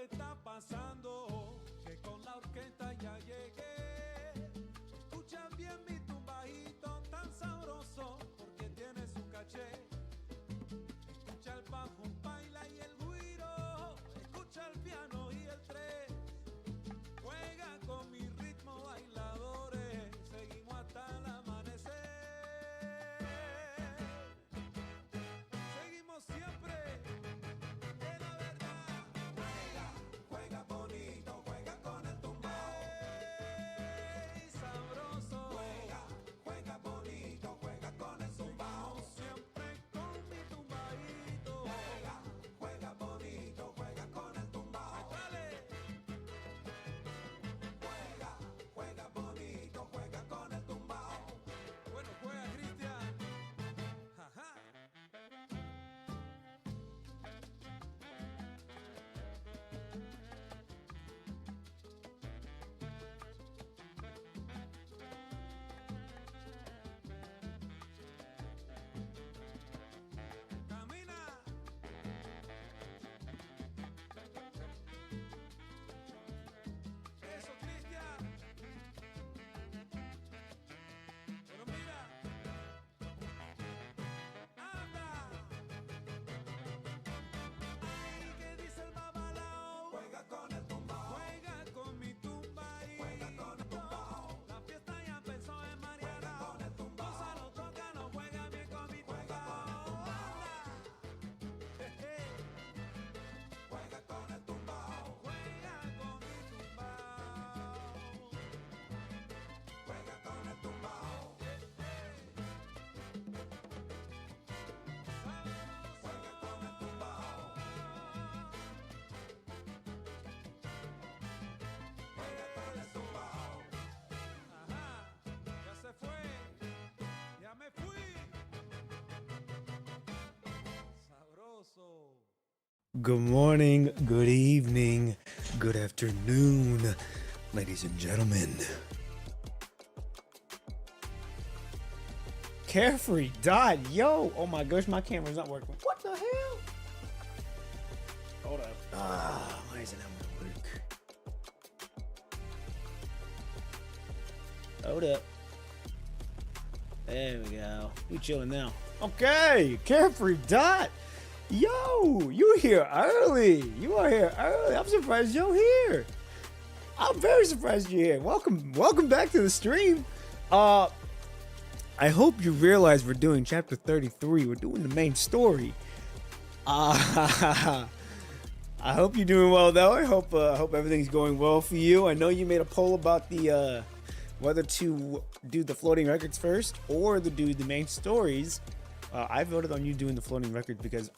que está pasando, que con la orquesta ya llegué. Escucha bien mi tumbajito tan sabroso, porque tiene su caché. Escucha el bajo, baila y el güiro, escucha el piano y el tres. Juega con mi ritmo bailadores, seguimos hasta el amanecer. Seguimos siempre. Juega bonito, juega con el tumbao. Sabroso. Juega bonito, juega con el tumbao. Siempre con mi tumbadito. Juega bonito, juega con el tumbao. Juega bonito, juega con el tumbao. Bueno, juega Cristian. Jaja. Camina. Eso, Cristian. Pero mira. Anda. Ay, ¿qué dice el babalao? Juega con el tumbao. Juega con mi tumbaí. Juega con el tumbao. La fiesta ya empezó en Mariana. Juega con el tumbao. Gózalo, tócalo, juega bien con mi tumbao. Jeje. Juega con el tumbao. Juega con mi tumbao. Juega con el tumbao. Juega con el tumbao. Juega con el tumbao. Ajá, ya se fue. Ya me fui. Sabroso. Good morning, good evening, good afternoon, ladies and gentlemen. Carefree Dot, yo! Oh my gosh, my camera's not working. What the hell? Hold up. Why isn't that gonna work? Hold up. There we go. We chilling now. Okay, Carefree Dot. Yo, you here early. You are here early. I'm surprised you're here. I'm very surprised you're here. Welcome back to the stream. I hope you realize we're doing chapter 33. We're doing the main story. I hope you're doing well though. I hope everything's going well for you. I know you made a poll about the whether to do the floating records first or to do the main stories. I voted on you doing the floating records because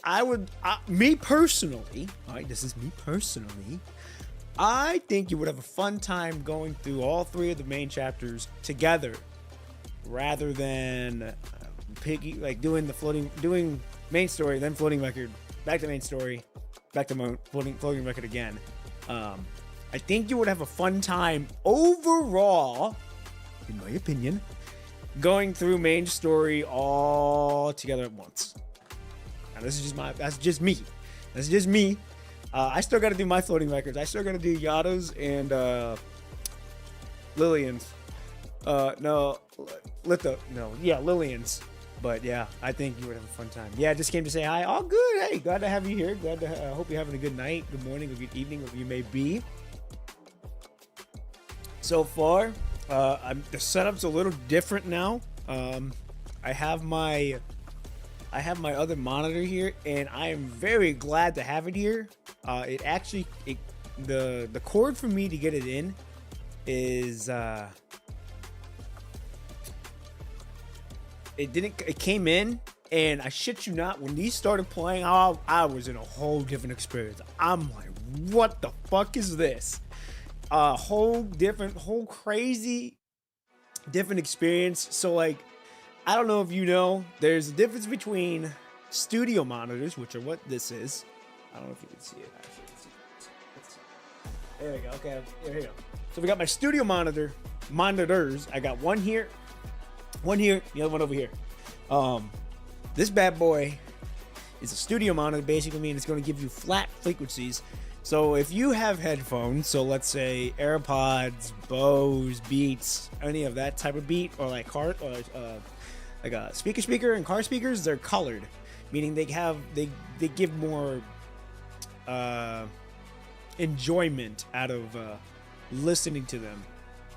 me personally, all right, this is me personally, I think you would have a fun time going through all three of the main chapters together rather than doing main story, then floating record, back to main story, back to floating record again. I think you would have a fun time overall, in my opinion, going through main story all together at once. Now that's just me. I still got to do my floating records. I still got to do Yada's and Lillian's. Lillian's. But yeah, I think you would have a fun time. Yeah, I just came to say hi. All good. Hey, glad to have you here. Hope you're having a good night, good morning, or good evening, wherever you may be. So far, the setup's a little different now. I have my other monitor here, and I am very glad to have it here. The cord for me to get it in is it came in, and I shit you not, when these started playing, I was in a whole different experience. I'm like, what the fuck is this? Whole crazy different experience. So like, I don't know if you know, there's a difference between studio monitors, which are what this is. I don't know if you can see it. Actually, let's see. There we go. Okay, there we go. So we got my studio monitors. I got one here, the other one over here. This bad boy is a studio monitor, basically means it's going to give you flat frequencies. So if you have headphones, so let's say AirPods, Bose, Beats, any of that type of beat, or like car, or like a speaker and car speakers, they're colored, meaning they give more enjoyment out of listening to them.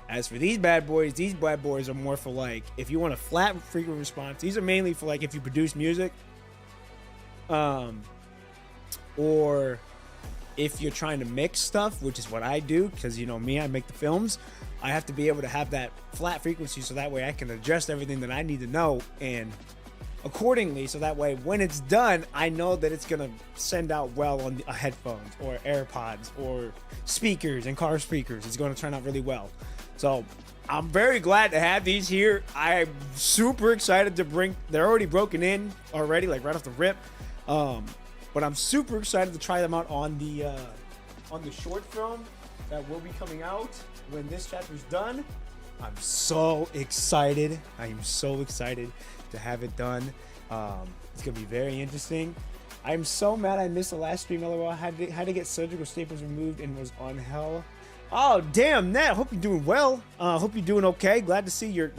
As for these bad boys are more for like if you want a flat frequent response. These are mainly for like if you produce music, or if you're trying to mix stuff, which is what I do, because you know me, I make the films. I have to be able to have that flat frequency so that way I can adjust everything that I need to know and accordingly, so that way when it's done, I know that it's gonna send out well on the headphones or AirPods or speakers and car speakers. It's gonna turn out really well. So I'm very glad to have these here. I'm super excited to bring. They're already broken in already, like right off the rip. But I'm super excited to try them out on the short film that will be coming out when this chapter is done. I'm so excited. I am so excited to have it done. It's gonna be very interesting. I'm so mad I missed the last stream. LOL. Had to get surgical staples removed and was on hell. Oh damn, Nat. Hope you're doing well. Hope you're doing okay. Glad to see you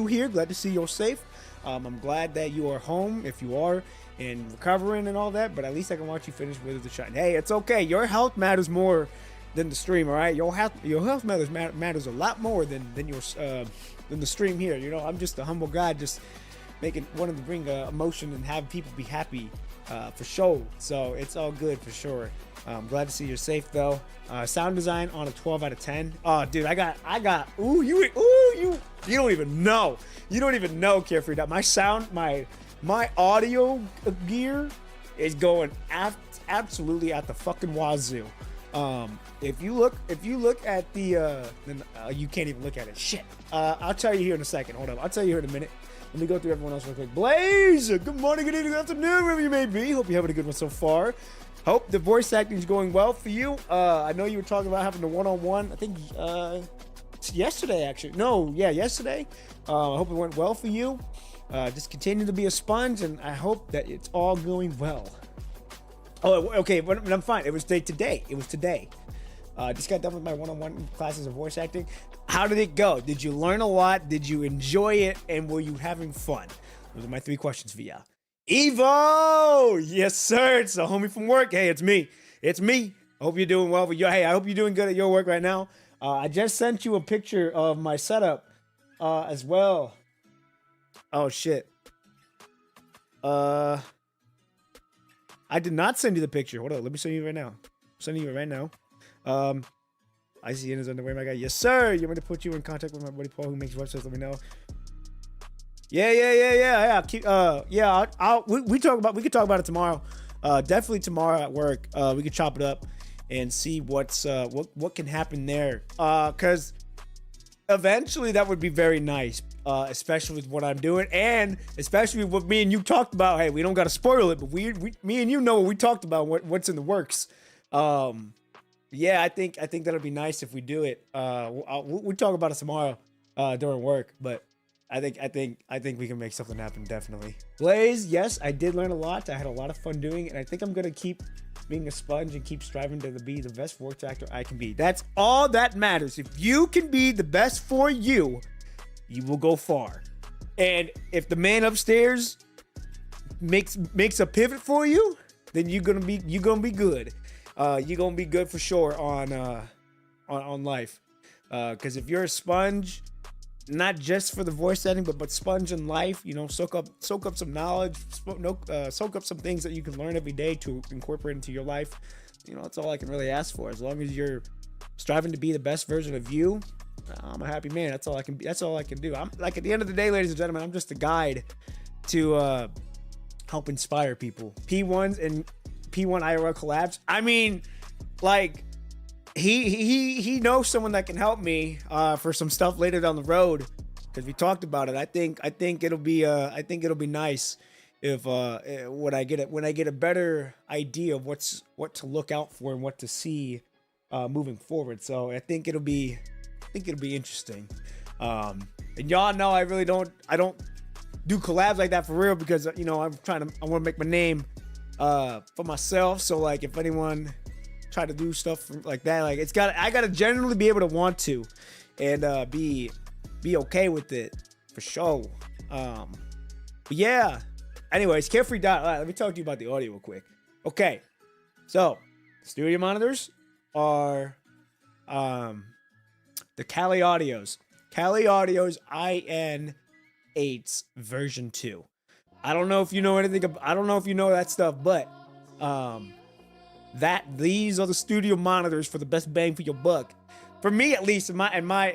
here. Glad to see you're safe. I'm glad that you are home if you are and recovering and all that. But at least I can watch you finish with the shot. Hey, it's okay. Your health matters more than the stream. All right, your health matters a lot more than the stream here. You know, I'm just a humble guy, just wanting to bring emotion and have people be happy for sure. So it's all good for sure. I'm glad to see you're safe though. Sound design on a 12 out of 10. Oh, dude, I got. You don't even know. You don't even know, Carefree. That my sound, my audio gear is going absolutely at the fucking wazoo. If you look at the, you can't even look at it. Shit. I'll tell you here in a second. Hold up. I'll tell you here in a minute. Let me go through everyone else real quick. Blaze, good morning, good evening, good afternoon, wherever you may be. Hope you're having a good one so far. Hope the voice acting is going well for you. I know you were talking about having the one-on-one. I think yesterday, actually. No, yeah, yesterday. I hope it went well for you. Just continue to be a sponge, and I hope that it's all going well. Oh, okay, but I'm fine. It was today. It was today. Just got done with my one-on-one classes of voice acting. How did it go? Did you learn a lot? Did you enjoy it? And were you having fun? Those are my 3 questions for you. Evo! Yes, sir. It's a homie from work. Hey, it's me. It's me. I hope you're doing well. Hey, I hope you're doing good at your work right now. I just sent you a picture of my setup as well. Oh, shit. I did not send you the picture. Hold on. Let me send you right now. I'm sending you it right now. I see in his underwear, my guy. Yes, sir. You want me to put you in contact with my buddy Paul, who makes websites? Let me know. Yeah. We could talk about it tomorrow. Definitely tomorrow at work. We could chop it up and see what can happen there. Cause eventually that would be very nice. Especially with what I'm doing, and especially with what me and you talked about. Hey, we don't got to spoil it, but me and you know what we talked about. What's in the works. Yeah, I think that'll be nice if we do it. We'll talk about it tomorrow during work, but I think we can make something happen, definitely. Blaze, yes, I did learn a lot. I had a lot of fun doing it, and I think I'm gonna keep being a sponge and keep striving to be the best voice actor I can be. That's all that matters. If you can be the best for you, you will go far. And if the man upstairs makes a pivot for you, then you're gonna be good. You're gonna be good for sure on life. Because if you're a sponge, not just for the voice setting, but sponge in life, you know, soak up some knowledge, soak up some things that you can learn every day to incorporate into your life. You know, that's all I can really ask for. As long as you're striving to be the best version of you, I'm a happy man. That's all I can do. I'm like, at the end of the day, ladies and gentlemen, I'm just a guide to help inspire people. P1s and P1 IRL collabs. I mean, like, he knows someone that can help me for some stuff later down the road, because we talked about it. I think it'll be nice if when I get a better idea of what to look out for and what to see moving forward. So I think it'll be interesting. And y'all know I don't do collabs like that for real, because you know I want to make my name for myself. So like, if anyone try to do stuff like that. Like I gotta generally be able to want to, and be okay with it for sure. But yeah. Anyways, Carefree Dot. All right, let me talk to you about the audio real quick. Okay, so studio monitors are the Kali Audios. Kali Audios IN8's version 2. I don't know if you know anything. I don't know if you know that stuff, but these are the studio monitors for the best bang for your buck. For me, at least, at my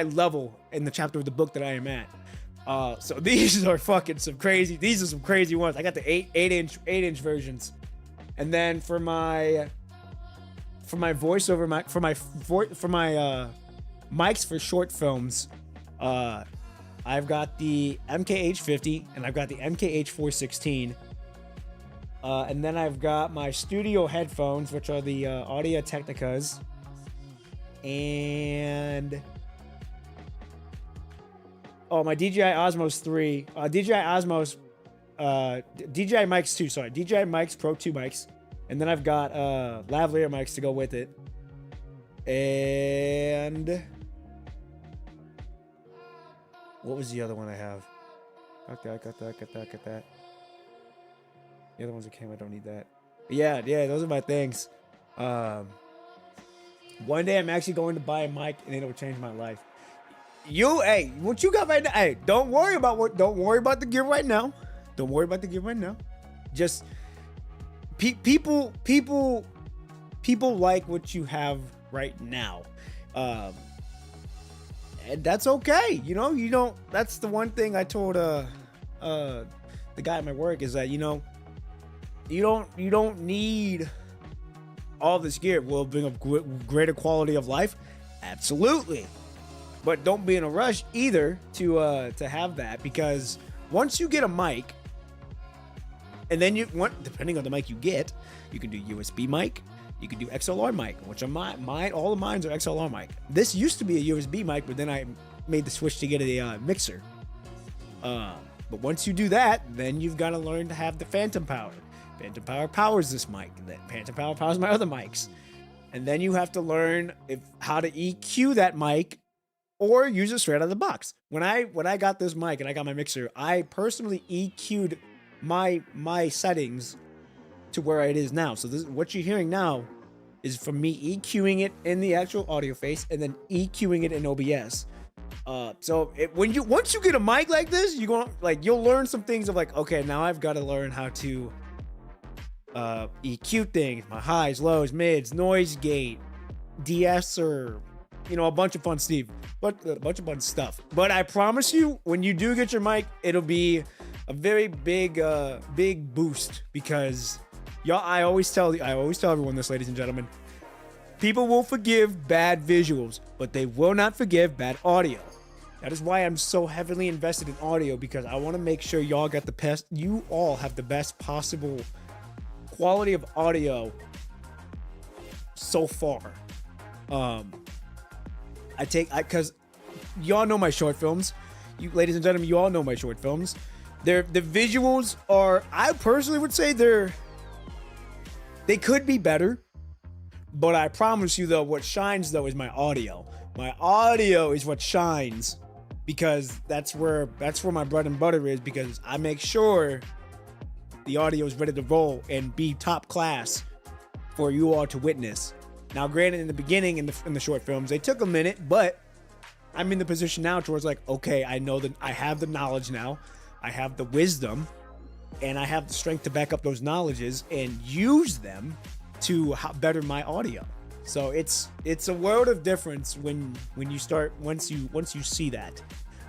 level in the chapter of the book that I am at. So these are fucking some crazy. These are some crazy ones. I got the 8 inch versions, and then for my voiceover for my mics for short films, I've got the MKH50 and I've got the MKH416. And then I've got my studio headphones, which are the Audio Technicas. And my DJI Osmos 3. DJI Osmos, DJI mics 2, sorry. DJI mics, Pro 2 mics. And then I've got lavalier mics to go with it. And what was the other one I have? Got that. The other ones that came, I don't need that. But yeah, those are my things. One day I'm actually going to buy a mic and it'll change my life. What you got right now? Hey, don't worry about the gear right now. Don't worry about the gear right now. Just people like what you have right now. And that's okay. You don't, that's the one thing I told the guy at my work is that, you don't need all this gear. Will it bring a greater quality of life? Absolutely. But don't be in a rush either to have that, because once you get a mic, and then depending on the mic you get, you can do USB mic, you can do XLR mic, which are all of mine are XLR mic. This used to be a USB mic, but then I made the switch to get a mixer. But once you do that, then you've got to learn to have the phantom power. Phantom power powers this mic. That phantom power powers my other mics. And then you have to learn how to EQ that mic or use it straight out of the box. When I got this mic and I got my mixer, I personally EQ'd my settings to where it is now. So what you're hearing now is from me EQing it in the actual audio face and then EQing it in OBS. So once you get a mic like this, you'll learn some things of like, okay, now I've got to learn how to EQ things, my highs, lows, mids, noise gate, de-esser, a bunch of fun stuff. But I promise you, when you do get your mic, it'll be a very big boost, because I always tell everyone this, ladies and gentlemen. People will forgive bad visuals, but they will not forgive bad audio. That is why I'm so heavily invested in audio, because I want to make sure you all have the best possible quality of audio so far. Because y'all know my short films. You, ladies and gentlemen, you all know my short films. The visuals are, I personally would say they could be better, but I promise you though, what shines though is my audio. My audio is what shines, because that's where my bread and butter is, because I make sure the audio is ready to roll and be top class for you all to witness. Now, granted, in the beginning, in the short films, they took a minute, but I'm in the position now towards like, okay, I know that I have the knowledge now, I have the wisdom, and I have the strength to back up those knowledges and use them to better my audio. So it's a world of difference when you start, once you see that.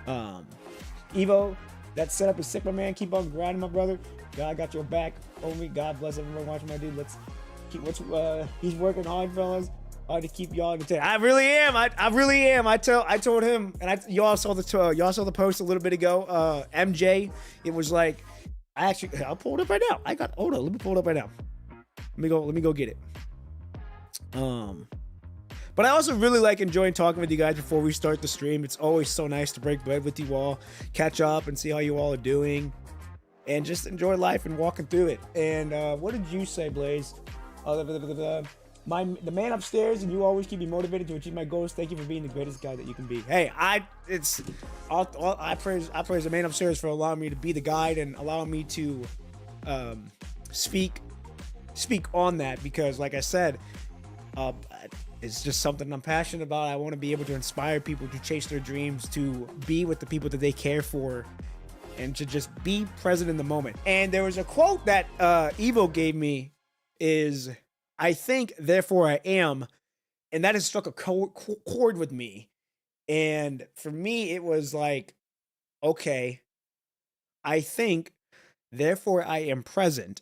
Evo, that setup is sick, my man. Keep on grinding, my brother. God got your back. Homie, God bless everyone watching, my dude. Let's keep he's working hard, fellas. Hard to keep y'all entertained. I really am. I really am. I told him, and y'all saw the post a little bit ago. MJ, it was like, I'll pull it up right now. Hold on, let me pull it up right now. Let me go get it. But I also really like enjoying talking with you guys before we start the stream. It's always so nice to break bread with you all, catch up and see how you all are doing. and just enjoy life and walking through it. And what did you say, Blaze? The man upstairs, and you always keep me motivated to achieve my goals. Thank you for being the greatest guy that you can be. Hey, I praise the man upstairs for allowing me to be the guide and allowing me to speak on that, because like I said, it's just something I'm passionate about. I want to be able to inspire people to chase their dreams, to be with the people that they care for, and to just be present in the moment. And there was a quote that Evo gave me, is I think, therefore I am. And that has struck a chord with me. And for me, it was like, okay, I think, therefore I am present.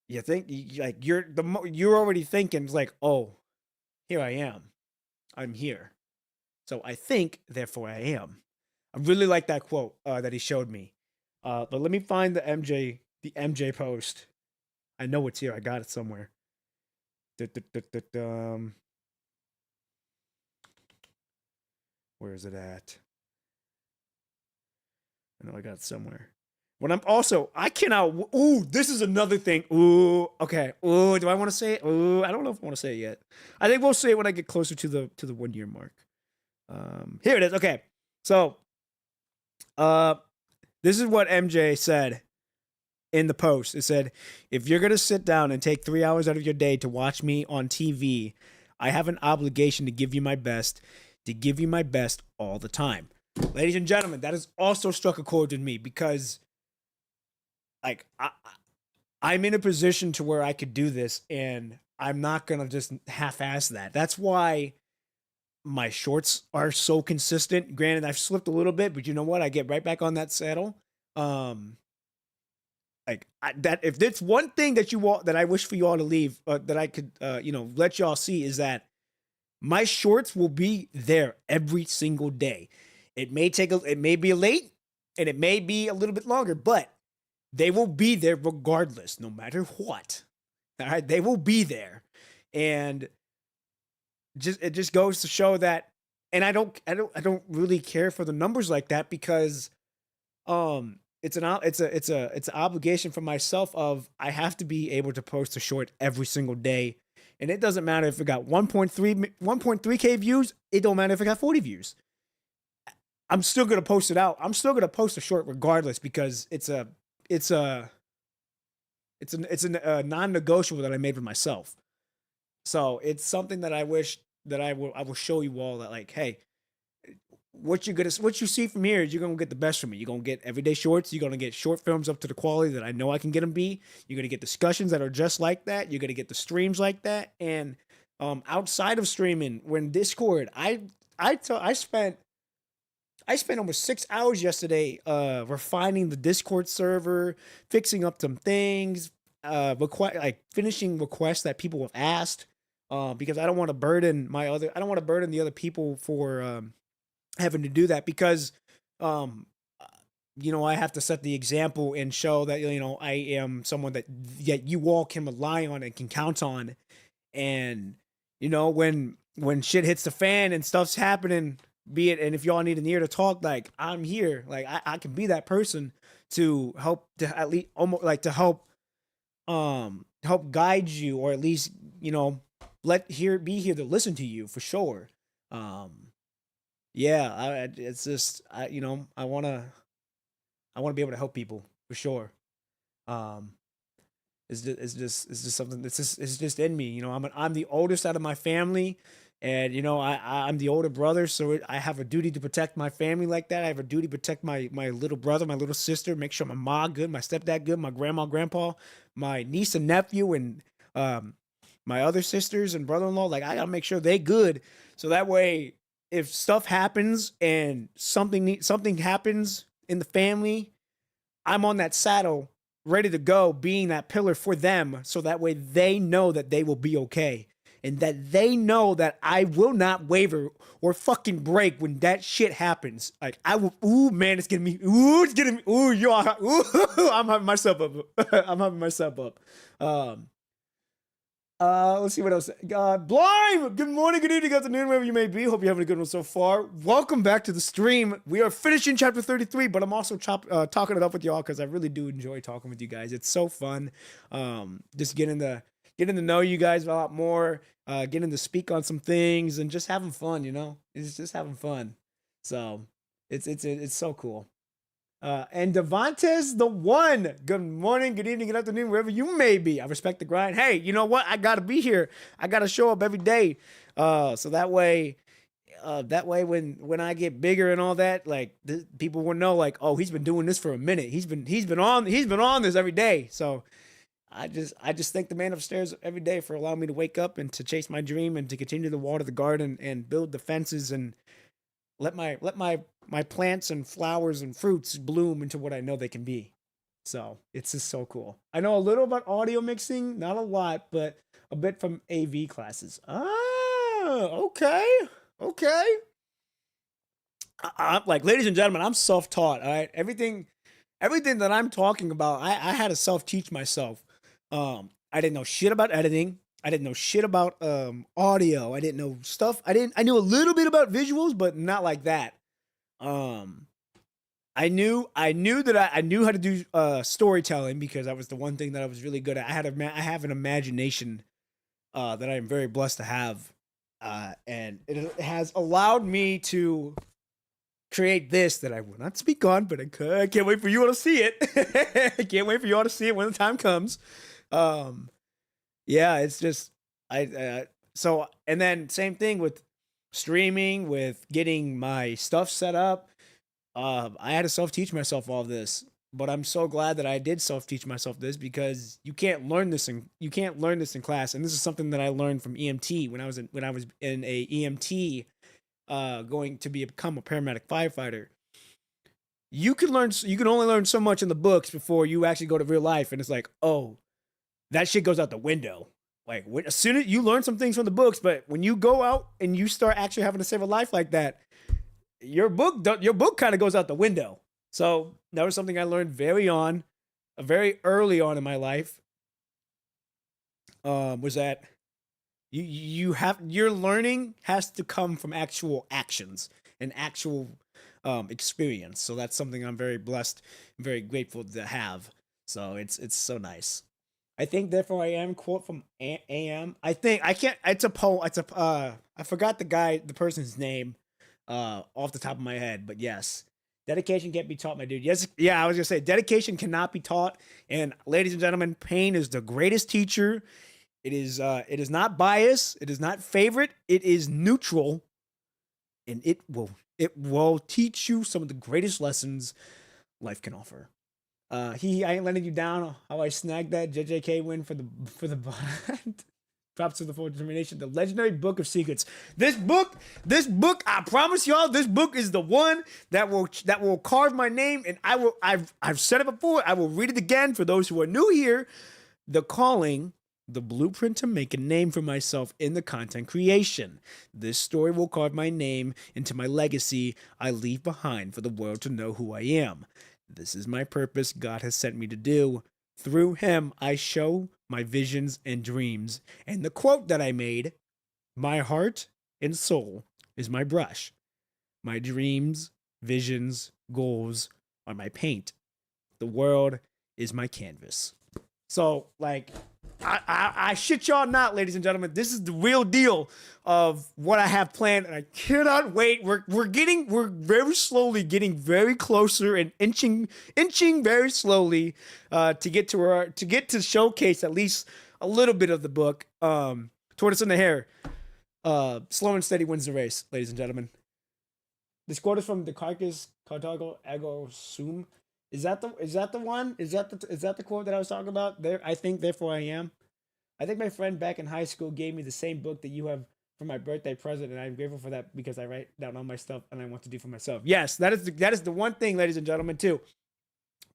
You think, like, you're already thinking, like, oh, here I am. I'm here. So I think, therefore I am. I really like that quote that he showed me. But let me find the MJ post. I know it's here. I got it somewhere. Where is it at? I know I got it somewhere. When I cannot. Ooh, this is another thing. Ooh, okay. Ooh, do I want to say it? Ooh, I don't know if I want to say it yet. I think we'll say it when I get closer to the 1 year mark. Here it is. Okay, so, this is what MJ said in the post. It said, if you're going to sit down and take 3 hours out of your day to watch me on TV, I have an obligation to give you my best all the time. Ladies and gentlemen, that has also struck a chord with me, because like I'm in a position to where I could do this, and I'm not going to just half-ass that. That's why my shorts are so consistent. Granted, I've slipped a little bit, but you know what? I get right back on that saddle. That if there's one thing that I wish for you all to leave, that I could, let y'all see, is that my shorts will be there every single day. It may be late, and it may be a little bit longer, but they will be there regardless, no matter what. All right, they will be there, and it just goes to show that. And I don't really care for the numbers like that, because it's an obligation for myself of, I have to be able to post a short every single day. And it doesn't matter if it got 1.3K views. It don't matter if it got 40 views. I'm still going to post it out. I'm still going to post a short regardless, because it's a non-negotiable that I made with myself. So it's something that I wish that I will show you all, that, like, hey, what you see from here is you're gonna get the best from me. You're gonna get everyday shorts. You're gonna get short films up to the quality that I know I can get them be. You're gonna get discussions that are just like that. You're gonna get the streams like that. And outside of streaming, when Discord, I spent almost 6 hours yesterday refining the Discord server, fixing up some things, finishing requests that people have asked, because I don't want to burden the other people for having to do that, because I have to set the example and show that I am someone that you all can rely on and can count on. And when shit hits the fan and stuff's happening, be it, and if y'all need an ear to talk, like, I'm here. Like, I can be that person to help, to at least almost like to help guide you, or at least be here to listen to you, for sure. Yeah, it's just I want to be able to help people, for sure. It's just something it's just in me. I'm the oldest out of my family, and I'm the older brother, so I have a duty to protect my family like that. I have a duty to protect my little brother, my little sister, make sure my mom good, my stepdad good, my grandma, grandpa, my niece and nephew, and my other sisters and brother-in-law. Like, I gotta make sure they good, so that way, if stuff happens and something happens in the family, I'm on that saddle, ready to go, being that pillar for them, so that way they know that they will be okay, and that they know that I will not waver or fucking break when that shit happens. Like, I will. Ooh, man, it's getting me. Ooh, y'all. Ooh, I'm having myself up. I'm having myself up. Let's see what else. Blind. Good morning, good evening, good afternoon, wherever you may be. Hope you're having a good one so far. Welcome back to the stream. We are finishing chapter 33, but I'm also talking it up with y'all because I really do enjoy talking with you guys. It's so fun. Just getting to know you guys a lot more. Getting to speak on some things and just having fun. You know, it's just having fun. So it's so cool. And Devonta's the one. Good morning, good evening, good afternoon, wherever you may be. I respect the grind. Hey, you know what? I gotta be here. I gotta show up every day. So that way, when I get bigger and all that, like people will know, like, oh, he's been doing this for a minute. He's been on this every day. So I just thank the man upstairs every day for allowing me to wake up and to chase my dream and to continue to water the garden and build the fences and let my plants and flowers and fruits bloom into what I know they can be. So it's just so cool. I know a little about audio mixing, not a lot, but a bit from AV classes. Okay, okay. Like, ladies and gentlemen, I'm self-taught. All right, everything that I'm talking about, I had to self-teach myself. I didn't know shit about editing. I didn't know shit about audio. I didn't know stuff. I knew a little bit about visuals, but not like that. I knew that I knew how to do storytelling because that was the one thing that I was really good at. I have an imagination that I am very blessed to have, and it has allowed me to create this that I will not speak on, but I can't wait for you all to see it. I can't wait for you all to see it when the time comes. Yeah, it's just so, and then same thing with streaming, with getting my stuff set up. I had to self teach myself all of this, but I'm so glad that I did self teach myself this because you can't learn this in class. And this is something that I learned from EMT when I was in a EMT, going to become a paramedic firefighter. You can only learn so much in the books before you actually go to real life, and it's like, oh, that shit goes out the window. Like, as soon as you learn some things from the books, but when you go out and you start actually having to save a life like that, your book kind of goes out the window. So that was something I learned very early on in my life. Was that your learning has to come from actual actions and actual experience. So that's something I'm very blessed, very grateful to have. So it's so nice. I think therefore I am quote from AM. I think I can't. It's a poem. I forgot the person's name, off the top of my head. But yes, dedication can't be taught, my dude. Yes, yeah. I was gonna say dedication cannot be taught. And ladies and gentlemen, pain is the greatest teacher. It is. It is not biased. It is not favorite. It is neutral, and it will teach you some of the greatest lessons life can offer. I ain't letting you down. How I snagged that JJK win for the bond. Props to the full determination. The Legendary Book of Secrets. This book. I promise y'all, this book is the one that will carve my name. And I've said it before. I will read it again for those who are new here. The Calling. The blueprint to make a name for myself in the content creation. This story will carve my name into my legacy I leave behind for the world to know who I am. This is my purpose God has sent me to do. Through him, I show my visions and dreams. And the quote that I made, my heart and soul is my brush. My dreams, visions, goals are my paint. The world is my canvas. So, like, I shit y'all not, ladies and gentlemen. This is the real deal of what I have planned, and I cannot wait. We're very slowly getting very closer and inching very slowly to get to showcase at least a little bit of the book. Tortoise in the hair. Slow and steady wins the race, ladies and gentlemen. This quote is from the Carcass Cartago Ego Sum. Is that the one? Is that the quote that I was talking about? There, I think therefore I am. I think my friend back in high school gave me the same book that you have for my birthday present, and I'm grateful for that because I write down all my stuff and I want to do for myself. Yes, that is the one thing, ladies and gentlemen, too.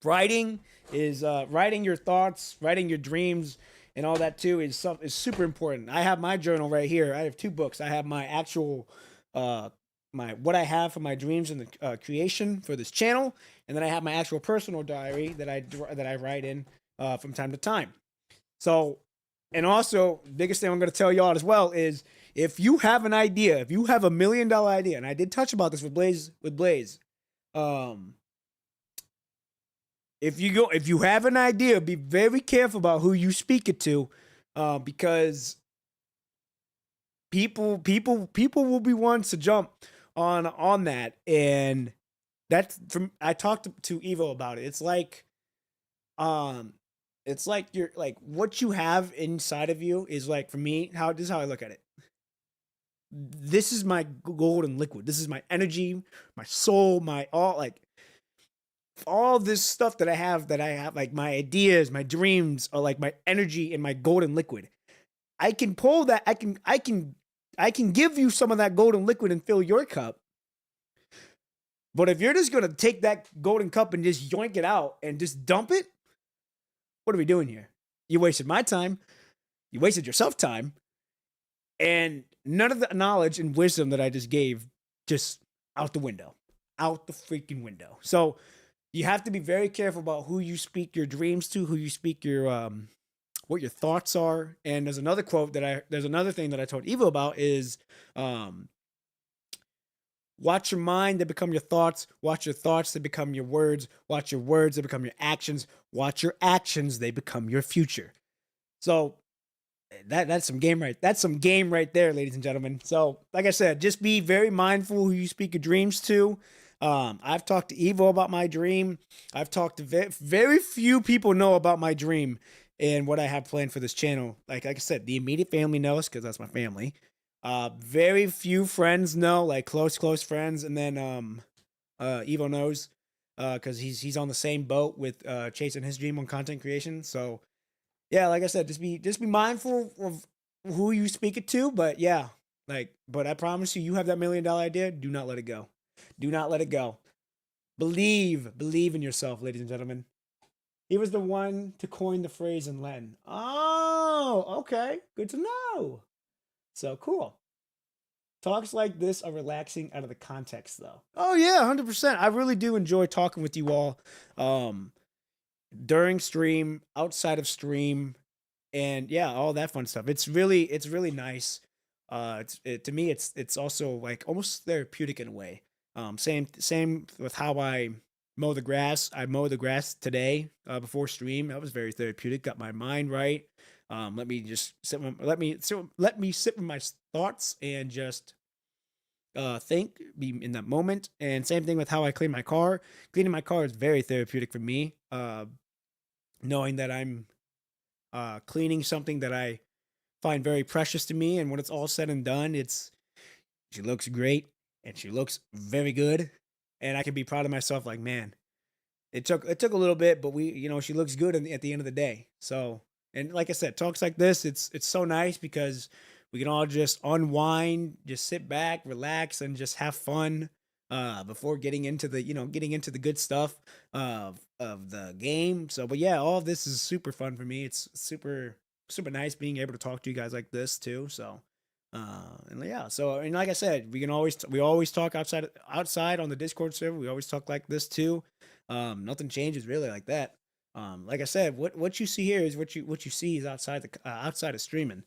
Writing is writing your thoughts, writing your dreams, and all that too is super important. I have my journal right here. I have two books. I have my actual what I have for my dreams and the creation for this channel, and then I have my actual personal diary that I write in from time to time. So And also, biggest thing I'm going to tell y'all as well is if you have an idea, if you have $1 million idea, and I did touch about this with Blaze, um, if you have an idea, be very careful about who you speak it to, because people will be ones to jump on that, and that's from I talked to Evo about it. Um, it's like you're like what you have inside of you is like for me how this is how I look at it. This is my golden liquid. This is my energy, my soul, my all this stuff that I have like my ideas, my dreams are like my energy and my golden liquid. I can pull that I can give you some of that golden liquid and fill your cup. But if you're just gonna take that golden cup and just yoink it out and just dump it, what are we doing here? You wasted my time. You wasted yourself time. And none of the knowledge and wisdom that I just gave just out the window. Out the freaking window. So you have to be very careful about who you speak your dreams to, who you speak your what your thoughts are. And there's another thing that I told Evo about is watch your mind that become your thoughts, watch your thoughts that become your words, watch your words that become your actions, watch your actions they become your future. So that's some game right there, ladies and gentlemen. So like I said, just be very mindful who you speak your dreams to. I've talked to Evo about my dream. I've talked to very few people know about my dream and what I have planned for this channel. Like I said, the immediate family knows because that's my family. Very few friends know, like close friends, and then Evo knows because he's on the same boat with chasing his dream on content creation. So yeah, like I said, just be mindful of who you speak it to. But yeah, but I promise you, you have that $1 million idea. Do not let it go. Do not let it go. Believe in yourself, ladies and gentlemen. He was the one to coin the phrase in Latin. Oh, okay, good to know. So cool. Talks like this are relaxing out of the context, though. Oh yeah, 100%. I really do enjoy talking with you all. During stream, outside of stream, and yeah, all that fun stuff. It's really nice. To me, it's also like almost therapeutic in a way. Same with how I mow the grass. I mowed the grass today before stream. That was very therapeutic. Got my mind right. Let me just let me sit with my thoughts and just think, be in that moment. And same thing with how I clean my car. Cleaning my car is very therapeutic for me. Knowing that I'm cleaning something that I find very precious to me, and when it's all said and done, she looks great and she looks very good, and I can be proud of myself. Like, man, it took a little bit, but she looks good at the end of the day. So, and like I said, talks like this, it's so nice because we can all just unwind, just sit back, relax, and just have fun before getting into the good stuff of the game. So, but yeah, all of this is super fun for me. It's super nice being able to talk to you guys like this too. So, and yeah, so and like I said, we always talk outside on the Discord server. We always talk like this too. Nothing changes really like that. Like I said, what you see here is what you see is outside of streaming.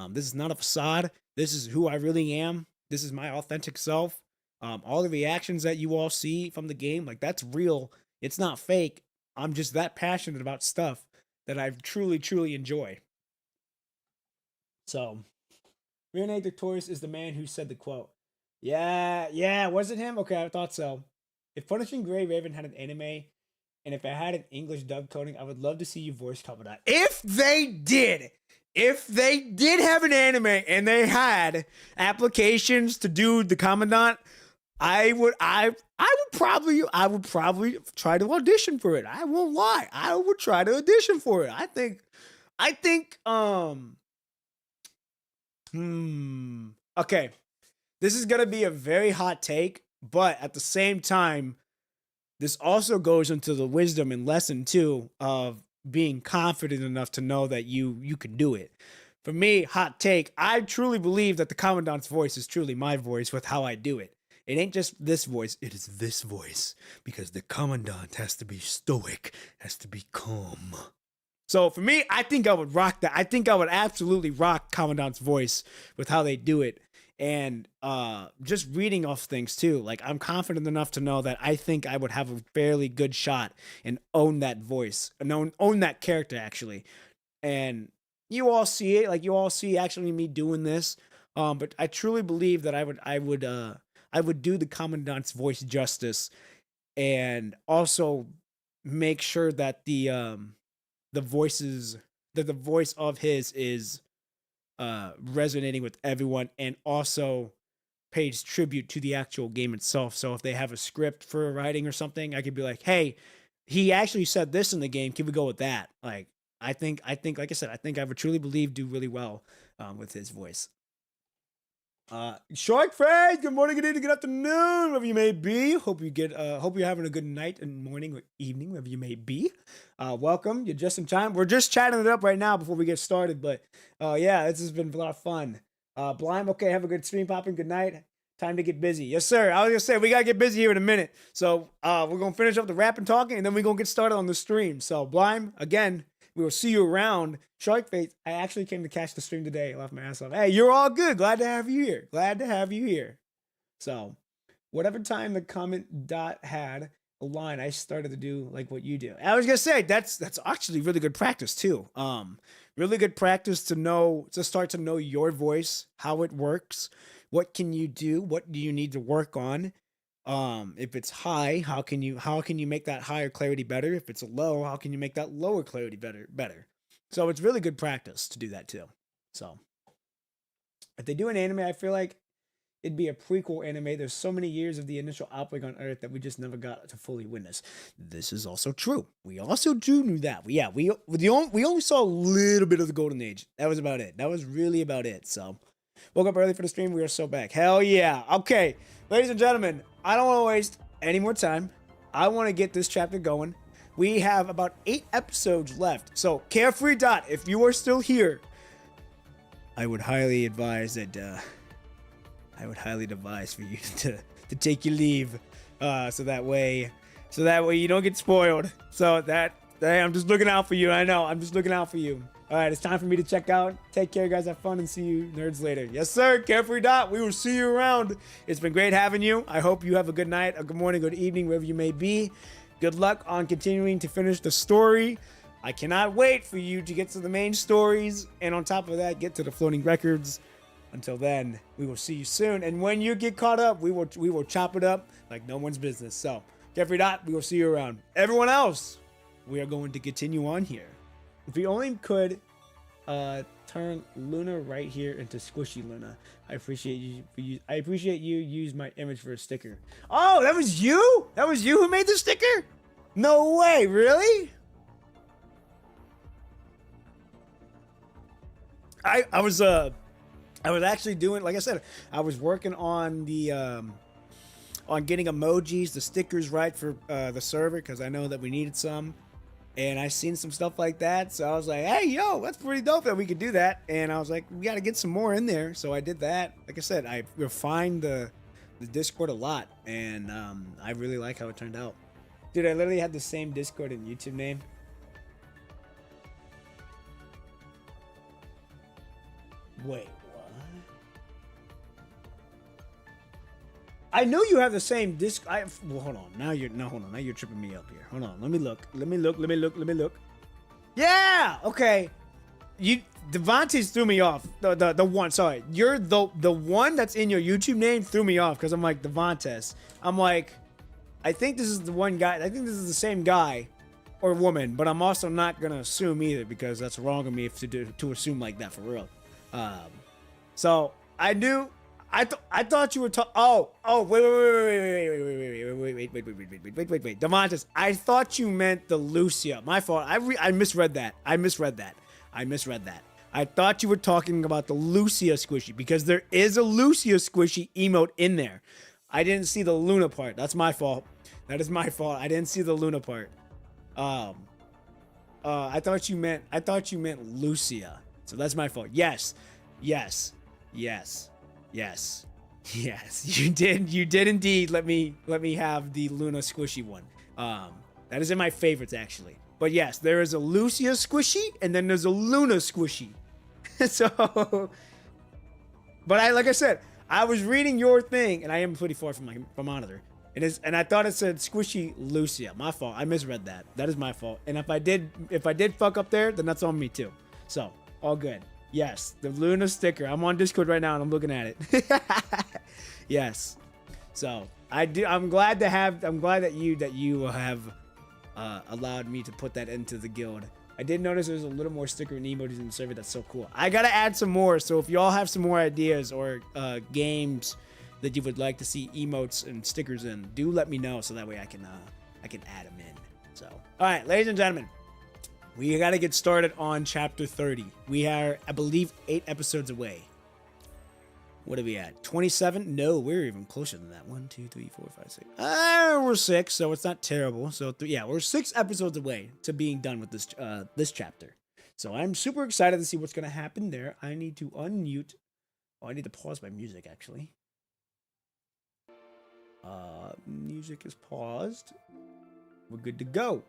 This is not a facade. This is who I really am. This is my authentic self. All the reactions that you all see from the game, like that's real. It's not fake. I'm just that passionate about stuff that I truly enjoy. So, Rene Victorious is the man who said the quote. Yeah, was it him? Okay, I thought so. If Punishing Gray Raven had an anime, and if it had an English dub coding, I would love to see you voice Commandant. If they did have an anime and they had applications to do the Commandant, I would probably try to audition for it. I won't lie. I would try to audition for it. I think okay. This is gonna be a very hot take, but at the same time, this also goes into the wisdom and lesson too of being confident enough to know that you can do it. For me, hot take, I truly believe that the Commandant's voice is truly my voice with how I do it. It ain't just this voice, it is this voice. Because the Commandant has to be stoic, has to be calm. So for me, I think I would rock that. I think I would absolutely rock Commandant's voice with how they do it. And just reading off things too. Like I'm confident enough to know that I think I would have a fairly good shot and own that voice, and own that character actually. And you all see it, like you all see actually me doing this. But I truly believe that I would do the Commandant's voice justice, and also make sure that the voices that the voice of his is resonating with everyone, and also pays tribute to the actual game itself. So if they have a script for writing or something, I could be like, hey, he actually said this in the game. Can we go with that? Like, I think, like I said, I think I would truly believe do really well with his voice. Shark Face, good morning, good evening, good afternoon, wherever you may be. Hope you're having a good night and morning or evening, wherever you may be. Welcome, you're just in time. We're just chatting it up right now before we get started, but yeah, this has been a lot of fun. Blind, okay, have a good stream popping, good night. Time to get busy. Yes, sir. I was gonna say we gotta get busy here in a minute. So we're gonna finish up the rap and talking, and then we're gonna get started on the stream. So Blind, again, we will see you around. Shark Face, I actually came to catch the stream today. I laughed my ass off. Hey, you're all good. Glad to have you here. Glad to have you here. So, whatever time the comment dot had a line, I started to do like what you do. I was gonna say that's actually really good practice too. Really good practice to start to know your voice, how it works, what can you do, what do you need to work on. If it's high, how can you make that higher clarity better? If it's low, how can you make that lower clarity better? So it's really good practice to do that too. So if they do an anime, I feel like it'd be a prequel anime. There's so many years of the initial outbreak on Earth that we just never got to fully witness. This is also true. We also do knew that. We only saw a little bit of the Golden Age. That was about it. That was really about it. So woke up early for the stream. We are so back. Hell yeah. Okay, ladies and gentlemen, I don't want to waste any more time. I want to get this chapter going. We have about 8 episodes left. So, Carefree Dot, if you are still here, I would highly advise that, for you to take your leave, so that way you don't get spoiled. So hey, I'm just looking out for you. I know, I'm just looking out for you. All right, it's time for me to check out. Take care, guys. Have fun, and see you nerds later. Yes, sir. Carefree Dot. We will see you around. It's been great having you. I hope you have a good night, a good morning, good evening, wherever you may be. Good luck on continuing to finish the story. I cannot wait for you to get to the main stories, and on top of that, get to the floating records. Until then, we will see you soon. And when you get caught up, we will chop it up like no one's business. So, Carefree Dot, we will see you around. Everyone else, we are going to continue on here. If we only could turn Luna right here into Squishy Luna. I appreciate you use my image for a sticker. Oh, that was you? That was you who made the sticker? No way, really? I was actually doing, like I said, I was working on the on getting emojis, the stickers right for the server, because I know that we needed some. And I seen some stuff like that, so I was like, hey, yo, that's pretty dope that we could do that. And I was like, we got to get some more in there. So I did that. Like I said, I refined the Discord a lot, and I really like how it turned out. Dude, I literally had the same Discord and YouTube name. Wait, what? I know you have the same disc. Well, hold on. Now you're tripping me up here. Hold on. Let me look. Yeah. Okay. Devontae's threw me off. The one. Sorry. You're the one that's in your YouTube name threw me off because I'm like Devontes. I'm like, I think this is the one guy. I think this is the same guy or woman, but I'm also not gonna assume either because that's wrong of me to assume like that for real. So I knew. I thought you were talking. Oh, wait, Demontis, I thought you meant the Lucia. My fault. I misread that. I thought you were talking about the Lucia squishy because there is a Lucia squishy emote in there. I didn't see the Luna part. That's my fault. That is my fault. I didn't see the Luna part. I thought you meant Lucia. So that's my fault. Yes. You did indeed let me have the Luna squishy one. That is in my favorites actually. But yes, there is a Lucia squishy, and then there's a Luna squishy. So, but like I said, I was reading your thing, and I am pretty far from my monitor. And I thought it said squishy Lucia. My fault. I misread that. That is my fault. And if I did fuck up there, then that's on me too. So all good. Yes, the Luna sticker. I'm on Discord right now, and I'm looking at it. Yes. So I'm glad that you have allowed me to put that into the guild. I did notice there's a little more sticker and emojis in the server. That's so cool. I gotta add some more. So if y'all have some more ideas or games that you would like to see emotes and stickers in, do let me know so that way I can add them in. So, all right, ladies and gentlemen, we got to get started on chapter 30. We are, I believe, 8 episodes away. What are we at? 27? No, we're even closer than that. 1, 2, 3, 4, 5, 6. We're 6, so it's not terrible. So yeah, we're 6 episodes away to being done with this chapter. So I'm super excited to see what's gonna happen there. I need to unmute. Oh, I need to pause my music actually. Music is paused. We're good to go.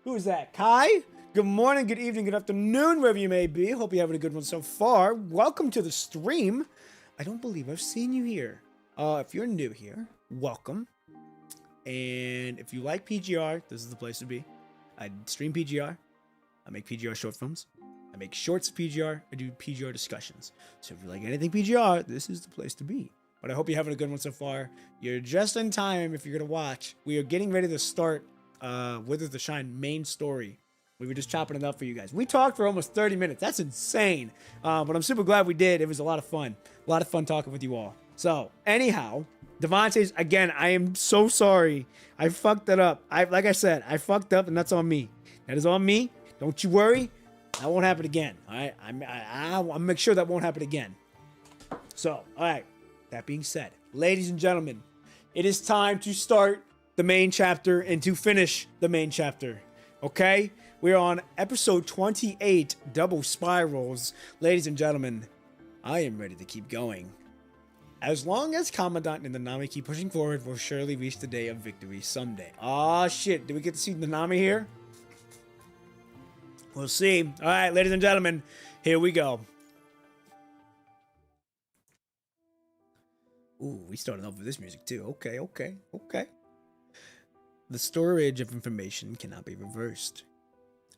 Who is that? Kai? Good morning, good evening, good afternoon, wherever you may be. Hope you're having a good one so far. Welcome to the stream. I don't believe I've seen you here. If you're new here, welcome. And if you like PGR, this is the place to be. I stream PGR. I make PGR short films. I make shorts of PGR. I do PGR discussions. So if you like anything PGR, this is the place to be. But I hope you're having a good one so far. You're just in time if you're going to watch. We are getting ready to start Wither the Shine main story. We were just chopping it up for you guys. We talked for almost 30 minutes. That's insane. But I'm super glad we did. It was a lot of fun. A lot of fun talking with you all. So, anyhow, Devontae's, again, I am so sorry. I fucked that up. Like I said, I fucked up, and that's on me. That is on me. Don't you worry. That won't happen again. All right? I'll make sure that won't happen again. So, all right. That being said, ladies and gentlemen, it is time to start the main chapter and to finish the main chapter. Okay? We're on episode 28, Double Spirals. Ladies and gentlemen, I am ready to keep going. As long as Commandant and Nanami keep pushing forward, we'll surely reach the day of victory someday. Aw, shit. Do we get to see Nanami here? We'll see. All right, ladies and gentlemen, here we go. Ooh, we started off with this music too. Okay. The storage of information cannot be reversed.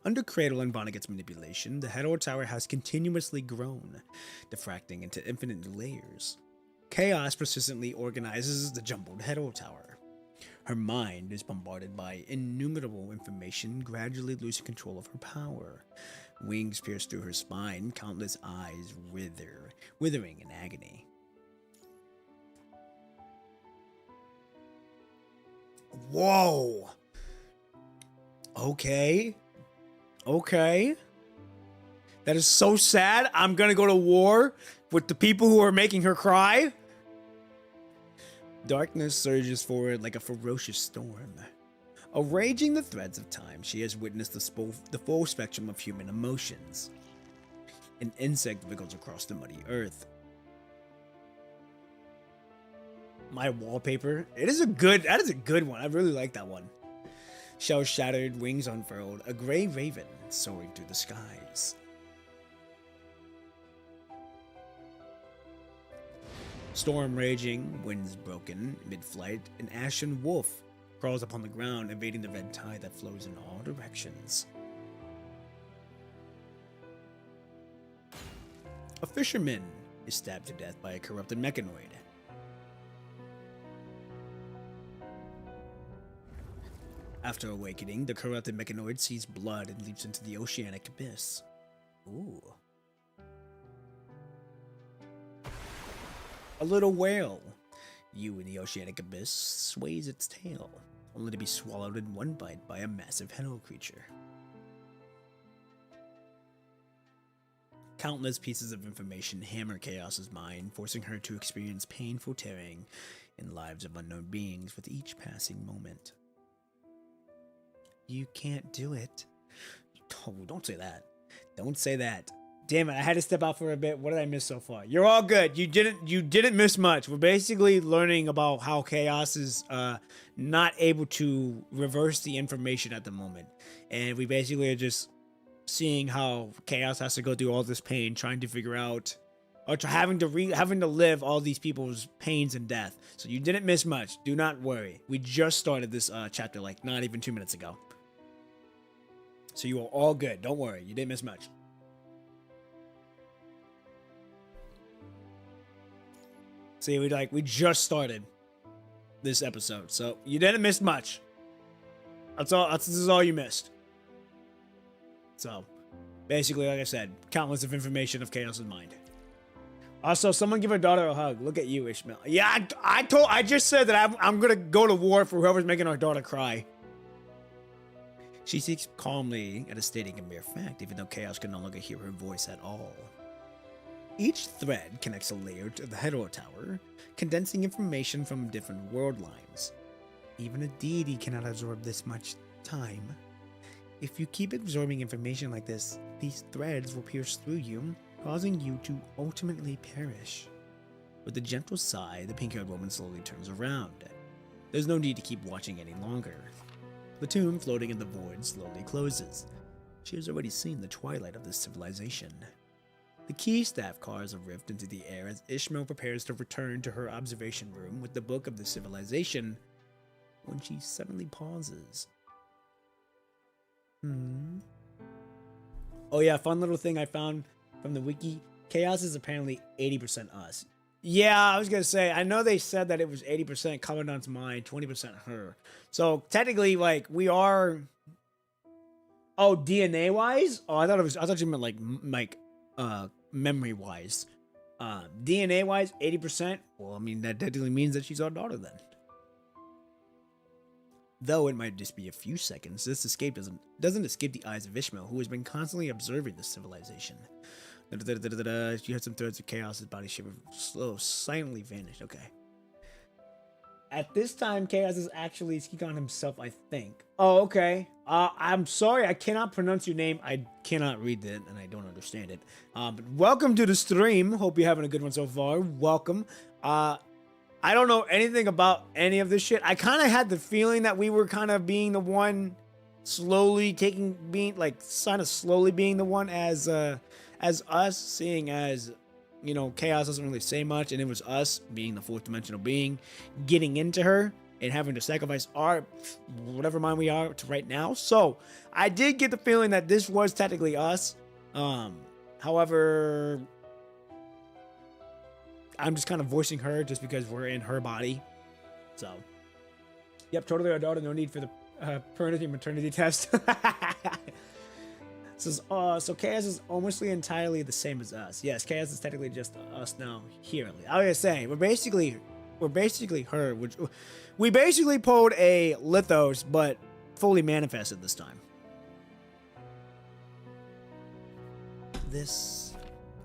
Under Cradle and Vonnegut's manipulation, the Hedor Tower has continuously grown, diffracting into infinite new layers. Chaos persistently organizes the jumbled Hedor Tower. Her mind is bombarded by innumerable information, gradually losing control of her power. Wings pierce through her spine, countless eyes withering in agony. Whoa. Okay. That is so sad. I'm gonna go to war with the people who are making her cry. Darkness surges forward like a ferocious storm. Arranging the threads of time, she has witnessed the full spectrum of human emotions. An insect wiggles across the muddy earth. My wallpaper. That is a good one. I really like that one. Shells shattered, wings unfurled, a gray raven soaring through the skies. Storm raging, winds broken, mid-flight, an ashen wolf crawls upon the ground, evading the red tide that flows in all directions. A fisherman is stabbed to death by a corrupted mechanoid. After awakening, the corrupted mechanoid sees blood and leaps into the oceanic abyss. Ooh. A little whale, you in the oceanic abyss, sways its tail, only to be swallowed in one bite by a massive Hedor creature. Countless pieces of information hammer Chaos's mind, forcing her to experience painful tearing in lives of unknown beings with each passing moment. You can't do it. Oh, don't say that. Don't say that. Damn it, I had to step out for a bit. What did I miss so far? You're all good. You didn't miss much. We're basically learning about how Chaos is not able to reverse the information at the moment. And we basically are just seeing how Chaos has to go through all this pain trying to figure out, or to having to live all these people's pains and death. So you didn't miss much. Do not worry. We just started this chapter like not even 2 minutes ago. So you are all good. Don't worry. You didn't miss much. See, we just started this episode, so you didn't miss much. This is all you missed. So, basically, like I said, countless of information of Chaos's mind. Also, someone give her daughter a hug. Look at you, Ishmael. Yeah, I just said that I'm gonna go to war for whoever's making our daughter cry. She speaks calmly at a stating a mere fact, even though Chaos can no longer hear her voice at all. Each thread connects a layer to the Hetero Tower, condensing information from different world lines. Even a deity cannot absorb this much time. If you keep absorbing information like this, these threads will pierce through you, causing you to ultimately perish. With a gentle sigh, the pink-haired woman slowly turns around. There's no need to keep watching any longer. The tomb floating in the void slowly closes. She has already seen the twilight of this civilization. The key staff cars a rift into the air as Ishmael prepares to return to her observation room with the book of the civilization, when she suddenly pauses. Oh yeah, fun little thing I found from the wiki. Chaos is apparently 80% us. Yeah, I was gonna say, I know they said that it was 80% Commandant's mind, 20% her. So technically, like, we are... Oh, DNA-wise? Oh, I thought you meant like memory-wise. DNA-wise, 80%. Well, I mean, that technically means that she's our daughter then. Though it might just be a few seconds, this escape doesn't escape the eyes of Ishmael, who has been constantly observing this civilization. She had some threads of chaos, his body shivered, silently vanished. Okay. At this time, Chaos is actually speaking on himself, I think. Oh, okay. I'm sorry, I cannot pronounce your name. I cannot read it, and I don't understand it. But welcome to the stream. Hope you're having a good one so far. Welcome. I don't know anything about any of this shit. I kind of had the feeling that we were kind of being the one slowly being the one as us, seeing as, you know, Chaos doesn't really say much, and it was us being the fourth dimensional being, getting into her and having to sacrifice our whatever mind we are to right now. So I did get the feeling that this was technically us. However, I'm just kind of voicing her just because we're in her body. So, yep, totally our daughter. No need for the paternity and maternity test. So Chaos is almost entirely the same as us. Yes, Chaos is technically just us now here. I was gonna say we're basically her. Which we basically pulled a Lithos, but fully manifested this time.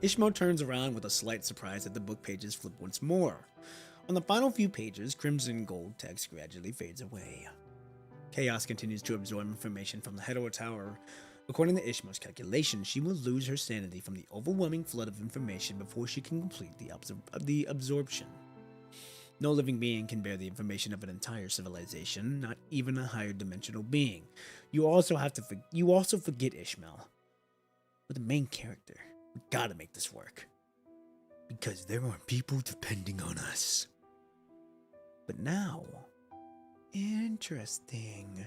Ishmael turns around with a slight surprise that the book pages flip once more. On the final few pages, crimson gold text gradually fades away. Chaos continues to absorb information from the Hetero Tower. According to Ishmael's calculations, she will lose her sanity from the overwhelming flood of information before she can complete the absorption. No living being can bear the information of an entire civilization, not even a higher dimensional being. You also forget Ishmael. We're the main character. We gotta make this work. Because there are people depending on us. But now... Interesting.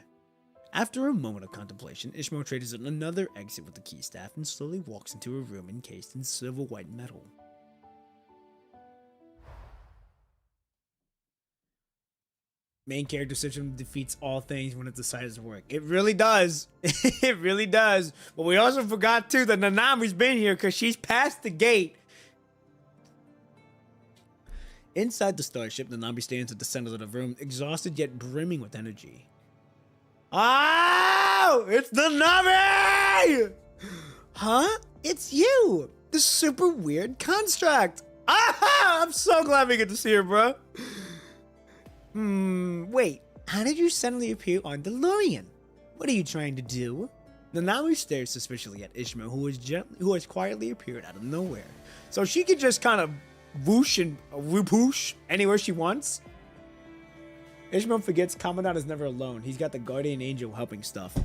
After a moment of contemplation, Ishmael trades another exit with the key staff and slowly walks into a room encased in silver white metal. Main character system defeats all things when it decides to work. It really does. It really does. But we also forgot too that Nanami's been here because she's past the gate. Inside the starship, Nanami stands at the center of the room, exhausted yet brimming with energy. Oh! It's Nanami! Huh? It's you! The super weird construct! Ah! I'm so glad we get to see her, bro. Wait. How did you suddenly appear on DeLorean? What are you trying to do? Nanami stares suspiciously at Ishmael, who has quietly appeared out of nowhere. So she can just kind of whoosh and whoopoosh anywhere she wants. Ishmael forgets Commandant is never alone. He's got the guardian angel helping stuff.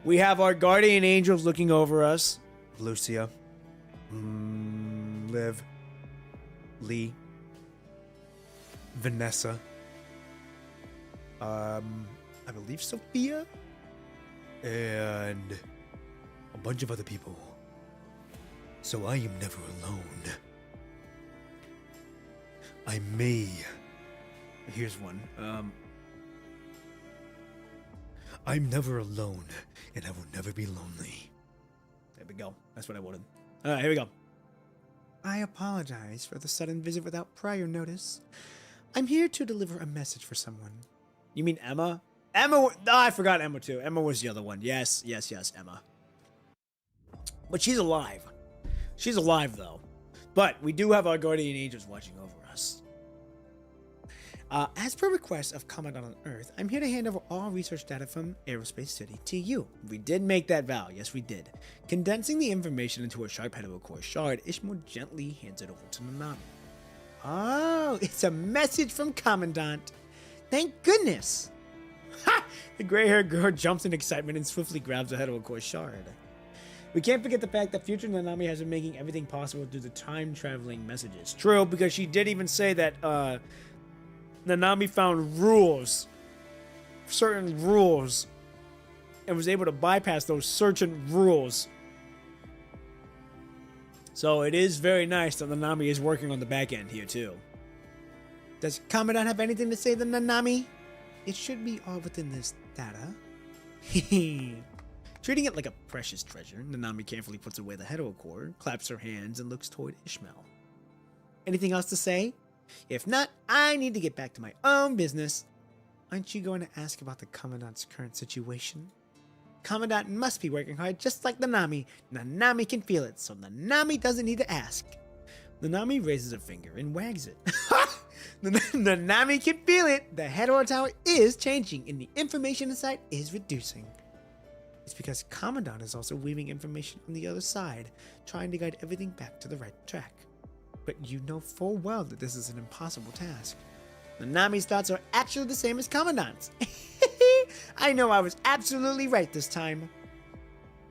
We have our guardian angels looking over us. Lucia. Liv. Lee. Vanessa. I believe Sophia. And a bunch of other people. So I am never alone. I may. Here's one. I'm never alone, and I will never be lonely. There we go. That's what I wanted. Alright, here we go. I apologize for the sudden visit without prior notice. I'm here to deliver a message for someone. You mean Emma? Emma! Oh, I forgot Emma too. Emma was the other one. Yes, Emma. But she's alive. She's alive, though. But we do have our guardian angels watching over us. As per request of Commandant on Earth, I'm here to hand over all research data from Aerospace City to you. We did make that vow. Yes, we did. Condensing the information into a sharp heterocore shard, Ishmael gently hands it over to Nanami. Oh, it's a message from Commandant. Thank goodness. Ha! The gray-haired girl jumps in excitement and swiftly grabs the heterocore shard. We can't forget the fact that future Nanami has been making everything possible through the time-traveling messages. True, because she did even say that, Nanami found rules, certain rules, and was able to bypass those certain rules. So it is very nice that Nanami is working on the back end here too. Does Commandant have anything to say to Nanami? It should be all within this data. Treating it like a precious treasure, Nanami carefully puts away the heterocore, claps her hands, and looks toward Ishmael. Anything else to say? If not, I need to get back to my own business. Aren't you going to ask about the Commandant's current situation? Commandant must be working hard just like Nanami. Nanami can feel it, so Nanami doesn't need to ask. Nanami raises a finger and wags it. Nanami can feel it. The hetero tower is changing and the information inside is reducing. It's because Commandant is also weaving information on the other side, trying to guide everything back to the right track. But you know full well that this is an impossible task. Nanami's thoughts are actually the same as Commandant's. I know I was absolutely right this time.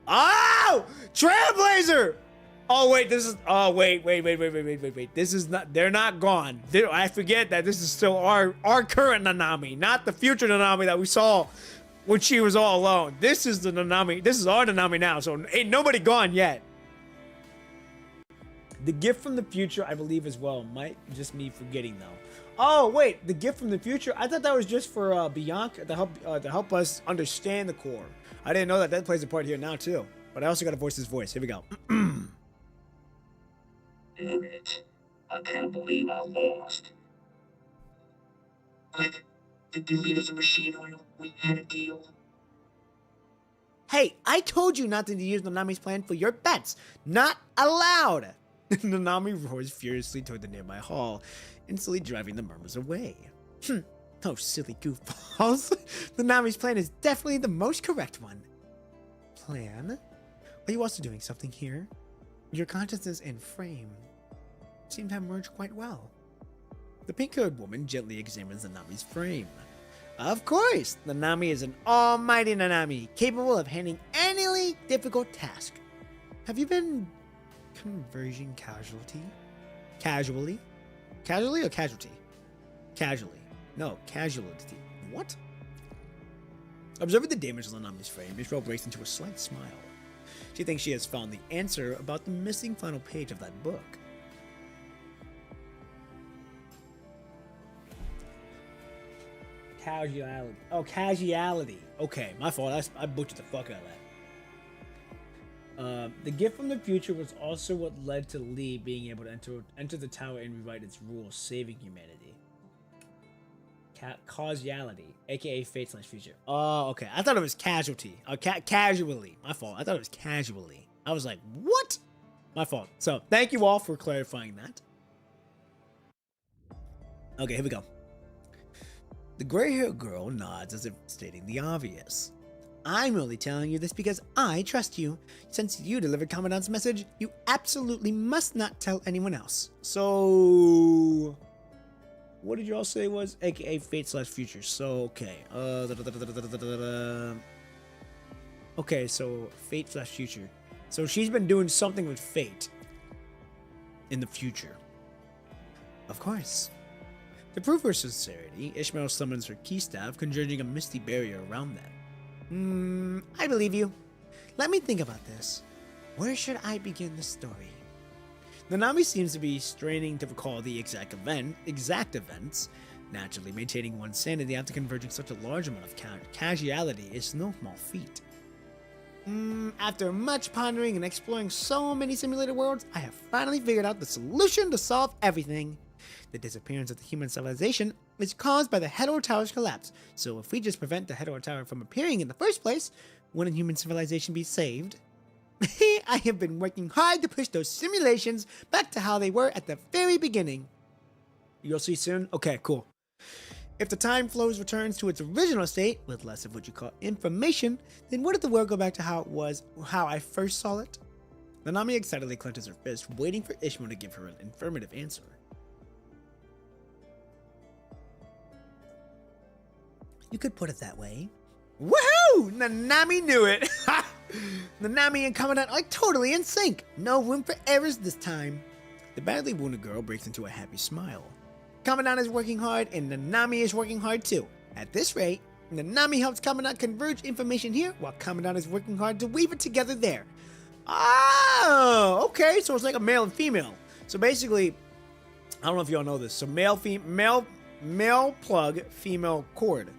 Oh! Trailblazer! Oh, wait, this is... Oh, wait. This is not... They're not gone. I forget that this is still our current Nanami, not the future Nanami that we saw when she was all alone. This is the Nanami. This is our Nanami now, so ain't nobody gone yet. The gift from the future, I believe as well. Might just me forgetting though. Oh wait, the gift from the future. I thought that was just for Bianca to help us understand the core. I didn't know that that plays a part here now too. But I also got to voice his voice. Here we go. Damn it! I can't believe I lost. But the leaders of machine oil, we had a deal. Hey, I told you not to use Nanami's plan for your bets. Not allowed. Nanami roars furiously toward the nearby hall, instantly driving the murmurs away. Oh, silly goofballs. Nanami's plan is definitely the most correct one. Plan? Are you also doing something here? Your consciousness and frame seem to have merged quite well. The pink-haired woman gently examines Nanami's frame. Of course, Nanami is an almighty Nanami, capable of handling any difficult task. Have you been conversion casualty? Casually? Casually or casualty? Casually. No, casualty. What? Observing the damage on Nanami's frame, Israel breaks into a slight smile. She thinks she has found the answer about the missing final page of that book. Casuality. Oh, casuality. Okay, my fault. I butchered the fuck out of that. The gift from the future was also what led to Lee being able to enter the tower and rewrite its rules, saving humanity. Causality, aka fate/future. Oh, okay. I thought it was casualty. Casually. My fault. I thought it was casually. I was like, what? My fault. So, thank you all for clarifying that. Okay, here we go. The gray-haired girl nods as if stating the obvious. I'm only telling you this because I trust you. Since you delivered Commandant's message, you absolutely must not tell anyone else. So, what did you all say was AKA Fate/Future? So, okay. Okay, so Fate/Future. So she's been doing something with Fate in the future. Of course. To prove her sincerity, Ishmael summons her key staff, conjuring a misty barrier around them. I believe you. Let me think about this. Where should I begin the story? Nanami seems to be straining to recall the exact events. Naturally, maintaining one's sanity after converging such a large amount of casuality is no small feat. After much pondering and exploring so many simulated worlds, I have finally figured out the solution to solve everything. The disappearance of the human civilization is caused by the Hedor Tower's collapse, so if we just prevent the Hedor Tower from appearing in the first place, wouldn't human civilization be saved? I have been working hard to push those simulations back to how they were at the very beginning. You'll see soon? Okay, cool. If the time flows returns to its original state, with less of what you call information, then wouldn't the world go back to how it was, how I first saw it? Nanami excitedly clenches her fist, waiting for Ishmael to give her an affirmative answer. You could put it that way. Woohoo! Nanami knew it! Nanami and Commandant are totally in sync. No room for errors this time. The badly wounded girl breaks into a happy smile. Commandant is working hard, and Nanami is working hard too. At this rate, Nanami helps Commandant converge information here, while Commandant is working hard to weave it together there. Oh, okay, so it's like a male and female. So basically, I don't know if y'all know this. So male plug, female cord,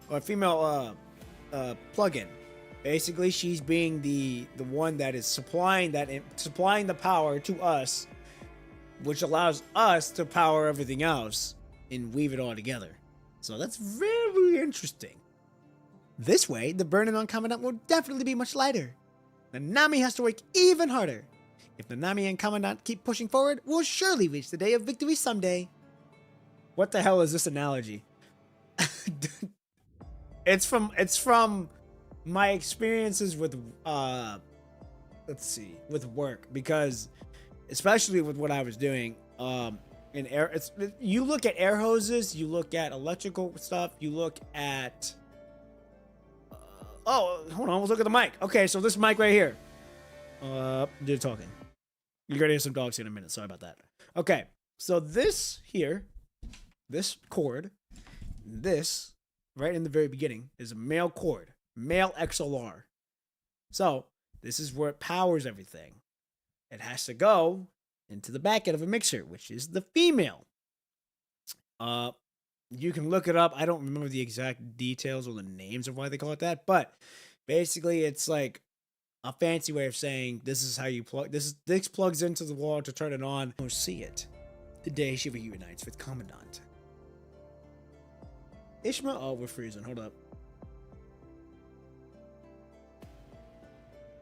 or female plug-in. Basically, she's being the one that is supplying the power to us, which allows us to power everything else and weave it all together. So that's very interesting. This way, the burden on Commandant will definitely be much lighter. Nanami has to work even harder. If Nanami and Commandant keep pushing forward, we'll surely reach the day of victory someday. What the hell is this analogy? It's from my experiences with with work, because especially with what I was doing, in air, you look at air hoses, you look at electrical stuff, you look at, oh, hold on, let's look at the mic. Okay, so this mic right here, they're talking. You're gonna hear some dogs here in a minute, sorry about that. Okay, so this here, this cord, this, right in the very beginning, is a male cord, male XLR. So, this is where it powers everything. It has to go into the back end of a mixer, which is the female. You can look it up. I don't remember the exact details or the names of why they call it that, but basically it's like a fancy way of saying this is how you plug this plugs into the wall to turn it on. We'll see it the day she reunites with Commandant. Ishmael, oh, we're freezing. Hold up.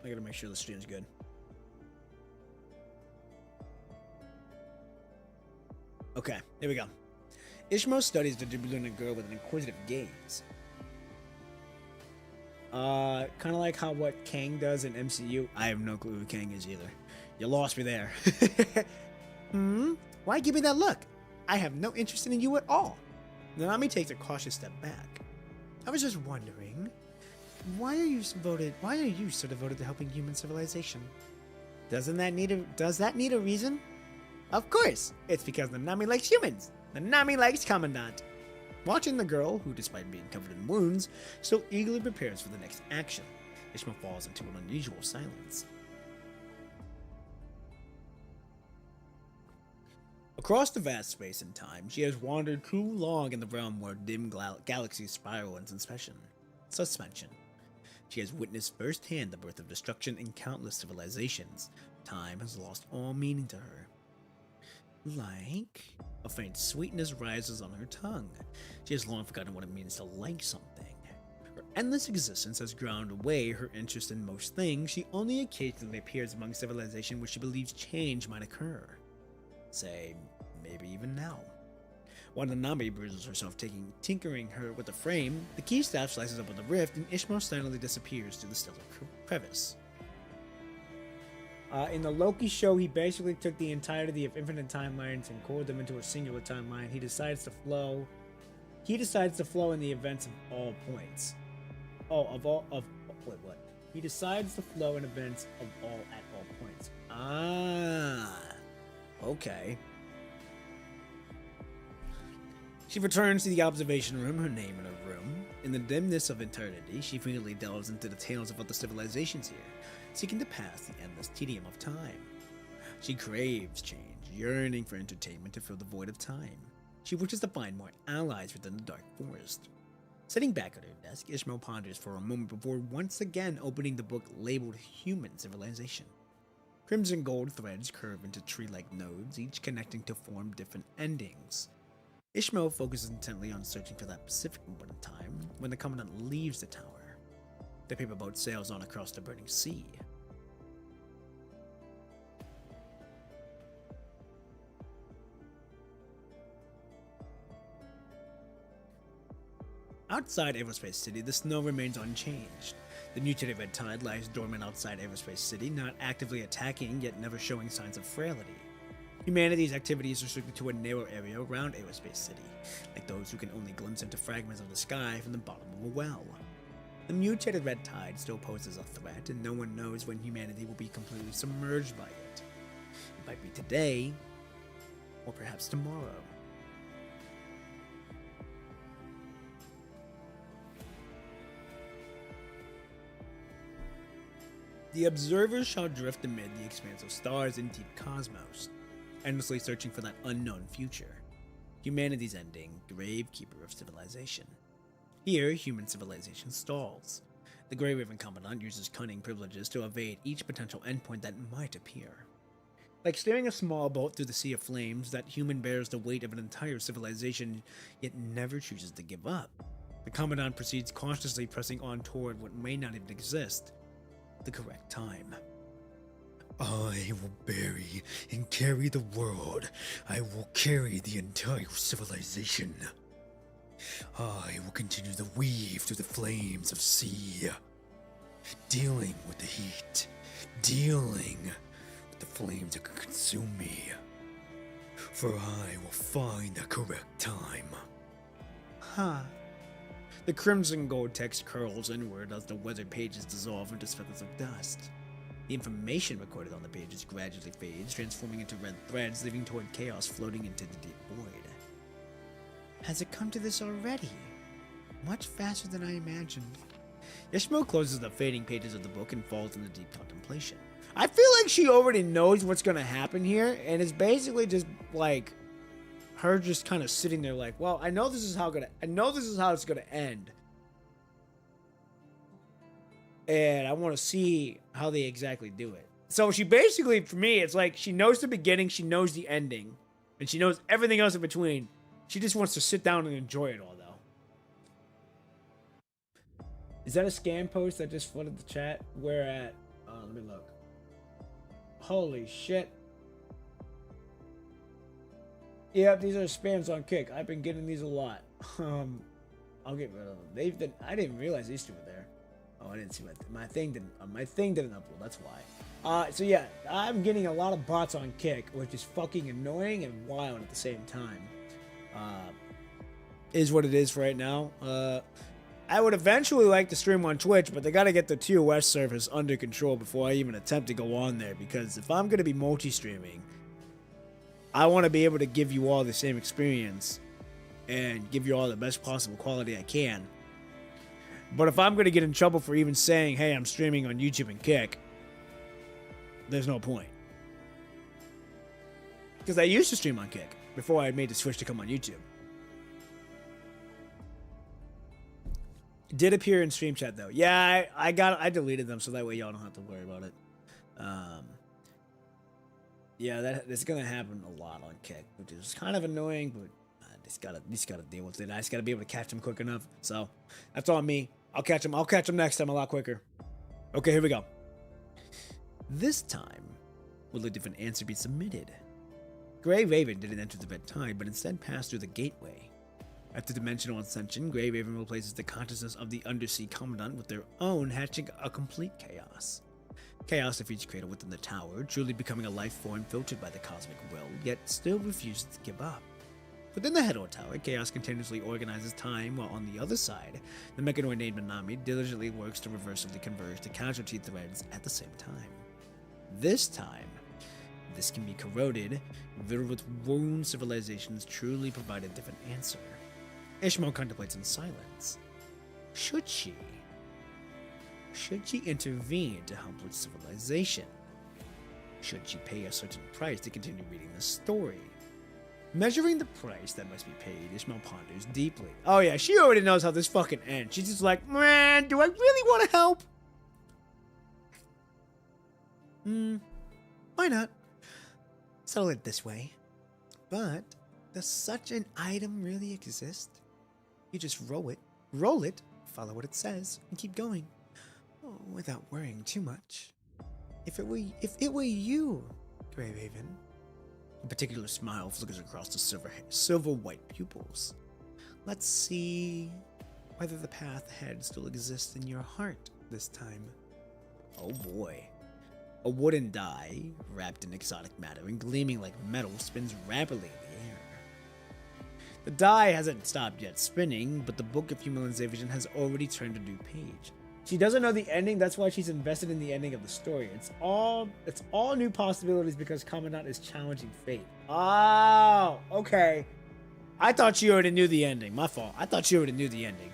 I gotta make sure the stream's good. Okay, here we go. Ishmael studies the jubilant girl with an inquisitive gaze. Kind of like how what Kang does in MCU. I have no clue who Kang is either. You lost me there. Why give me that look? I have no interest in you at all. Nanami takes a cautious step back. I was just wondering, why are you so devoted to helping human civilization? Does that need a reason? Of course, it's because Nanami likes humans. Nanami likes Commandant. Watching the girl, who despite being covered in wounds, so eagerly prepares for the next action, Ishmael falls into an unusual silence. Across the vast space and time, she has wandered too long in the realm where dim galaxies spiral in suspension. She has witnessed firsthand the birth of destruction in countless civilizations. Time has lost all meaning to her. Like, a faint sweetness rises on her tongue. She has long forgotten what it means to like something. Her endless existence has ground away her interest in most things. She only occasionally appears among civilization which she believes change might occur. Say, maybe even now. While Nanami bruises herself, tinkering her with the frame, the key staff slices up with a rift, and Ishmael silently disappears through the stellar crevice. In the Loki show, he basically took the entirety of infinite timelines and coiled them into a singular timeline. He decides to flow in the events of all points. He decides to flow in events of all at all points. Okay. She returns to the observation room, her name in her room. In the dimness of eternity, she frequently delves into the tales of other civilizations here, seeking to pass the endless tedium of time. She craves change, yearning for entertainment to fill the void of time. She wishes to find more allies within the dark forest. Sitting back at her desk, Ishmael ponders for a moment before once again opening the book labeled Human Civilization. Crimson gold threads curve into tree-like nodes, each connecting to form different endings. Ishmael focuses intently on searching for that specific moment in time when the Commandant leaves the tower. The paper boat sails on across the burning sea. Outside Aerospace City, the snow remains unchanged. The mutated red tide lies dormant outside Aerospace City, not actively attacking, yet never showing signs of frailty. Humanity's activities are restricted to a narrow area around Aerospace City, like those who can only glimpse into fragments of the sky from the bottom of a well. The mutated red tide still poses a threat, and no one knows when humanity will be completely submerged by it. It might be today, or perhaps tomorrow. The observers shall drift amid the expanse of stars and deep cosmos, endlessly searching for that unknown future. Humanity's ending, gravekeeper of civilization. Here, human civilization stalls. The Grey Raven Commandant uses cunning privileges to evade each potential endpoint that might appear. Like steering a small boat through the sea of flames, that human bears the weight of an entire civilization, yet never chooses to give up. The Commandant proceeds cautiously pressing on toward what may not even exist. The correct time. I will bury and carry the world. I will carry the entire civilization. I will continue to weave through the flames of sea, dealing with the heat, dealing with the flames that could consume me. For I will find the correct time. The crimson gold text curls inward as the weathered pages dissolve into speckles of dust. The information recorded on the pages gradually fades, transforming into red threads, leading toward chaos floating into the deep void. Has it come to this already? Much faster than I imagined. Ishmael closes the fading pages of the book and falls into deep contemplation. I feel like she already knows what's gonna happen here, and it's basically just like her just kind of sitting there like, well, I know this is how it's gonna end. And I want to see how they exactly do it. So she basically, for me, it's like she knows the beginning, she knows the ending, and she knows everything else in between. She just wants to sit down and enjoy it all, though. Is that a scam post that just flooded the chat? Where at? Let me look. Holy shit. Yep, these are spams on Kick. I've been getting these a lot. I'll get rid of them. I didn't realize these two were there. Oh, I didn't see my thing didn't upload. That's why. So yeah, I'm getting a lot of bots on Kick, which is fucking annoying and wild at the same time. Is what it is for right now. I would eventually like to stream on Twitch, but they got to get the TOS service under control before I even attempt to go on there. Because if I'm going to be multi-streaming, I want to be able to give you all the same experience and give you all the best possible quality I can. But if I'm going to get in trouble for even saying, hey, I'm streaming on YouTube and Kick, there's no point. Because I used to stream on Kick before I made the switch to come on YouTube. It did appear in stream chat though. Yeah, I deleted them so that way y'all don't have to worry about it. Yeah, that's gonna happen a lot on Kick, which is kind of annoying, but I just gotta deal with it. I just gotta be able to catch them quick enough. So that's on me. I'll catch them next time a lot quicker. Okay, here we go. This time, will a different answer be submitted? Grey Raven didn't enter the red tide, but instead passed through the gateway. After dimensional ascension, Grey Raven replaces the consciousness of the undersea commandant with their own, hatching a complete chaos. Chaos defeats Cradle within the tower, truly becoming a life form filtered by the cosmic will, yet still refuses to give up. Within the Hedor Tower, Chaos continuously organizes time, while on the other side, the Mechanoid named Nanami diligently works to reversibly converge the casualty threads at the same time. This time, this can be corroded, riddled with wound civilizations truly provide a different answer. Ishmael contemplates in silence. Should she? Should she intervene to help with civilization? Should she pay a certain price to continue reading the story? Measuring the price that must be paid, Ishmael ponders deeply. Oh yeah, she already knows how this fucking ends. She's just like, man, do I really want to help? Why not? Settle it this way. But, does such an item really exist? You just roll it, follow what it says, and keep going. Oh, without worrying too much. If it were you, Grey Raven. A particular smile flickers across the silver white pupils. Let's see whether the path ahead still exists in your heart this time. Oh boy. A wooden die, wrapped in exotic matter and gleaming like metal, spins rapidly in the air. The die hasn't stopped yet spinning, but the Book of Humanization has already turned a new page. She doesn't know the ending, that's why she's invested in the ending of the story. It's all new possibilities because Commandant is challenging fate. Oh, okay. I thought she already knew the ending. My fault. I thought she already knew the ending.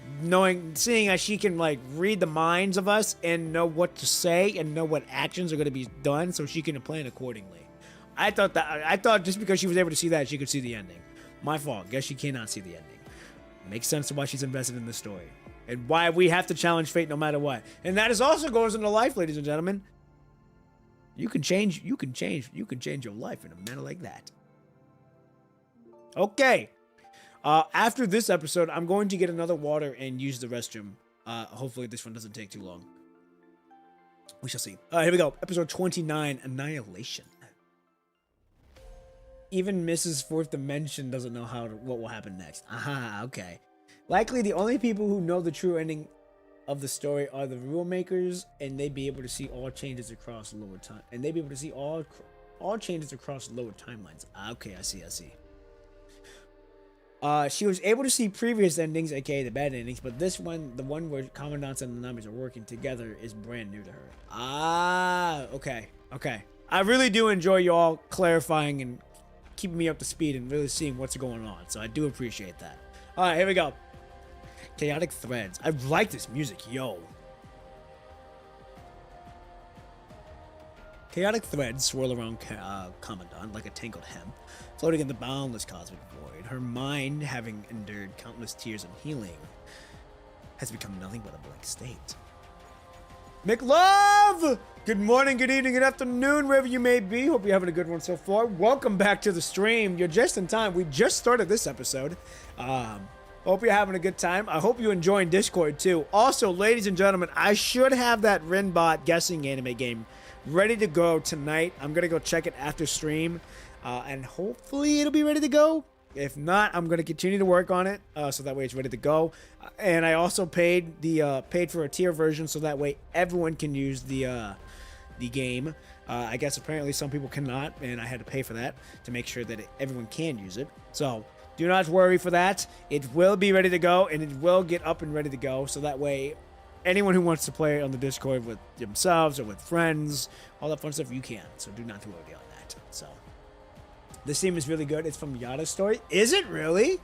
Seeing as she can like read the minds of us and know what to say and know what actions are going to be done, so she can plan accordingly. I thought just because she was able to see that, she could see the ending. My fault. Guess she cannot see the ending. Makes sense to why she's invested in the story. And why we have to challenge fate no matter what. And that is also goes into life, ladies and gentlemen. You can change your life in a manner like that. Okay. After this episode, I'm going to get another water and use the restroom. Hopefully this one doesn't take too long. We shall see. Here we go. Episode 29, Annihilation. Even Mrs. Fourth Dimension doesn't know what will happen next. Aha, okay. Likely the only people who know the true ending of the story are the rule makers, and they'd be able to see all changes across lower time. And they'd be able to see all changes across lower timelines. Okay, I see. She was able to see previous endings, aka the bad endings, but this one, the one where Commandants and the numbers are working together, is brand new to her. Okay. I really do enjoy y'all clarifying and keeping me up to speed and really seeing what's going on, so I do appreciate that. Alright, here we go. Chaotic Threads. I like this music, yo. Chaotic threads swirl around Commandant like a tangled hemp, floating in the boundless cosmic void. Her mind, having endured countless tears and healing, has become nothing but a blank state. McLove! Good morning, good evening, good afternoon, wherever you may be. Hope you're having a good one so far. Welcome back to the stream. You're just in time. We just started this episode. Hope you're having a good time. I hope you're enjoying Discord too. Also, ladies and gentlemen, I should have that Rinbot guessing anime game ready to go tonight. I'm gonna go check it after stream, and hopefully it'll be ready to go. If not, I'm gonna continue to work on it, so that way it's ready to go. And I also paid for a tier version, so that way everyone can use the game. I guess apparently some people cannot, and I had to pay for that to make sure that everyone can use it. So do not worry for that. It will be ready to go, and it will get up and ready to go, so that way anyone who wants to play on the Discord with themselves or with friends, all that fun stuff, you can. So do not worry on that. So this theme is really good. It's from Yada's story. Is it really?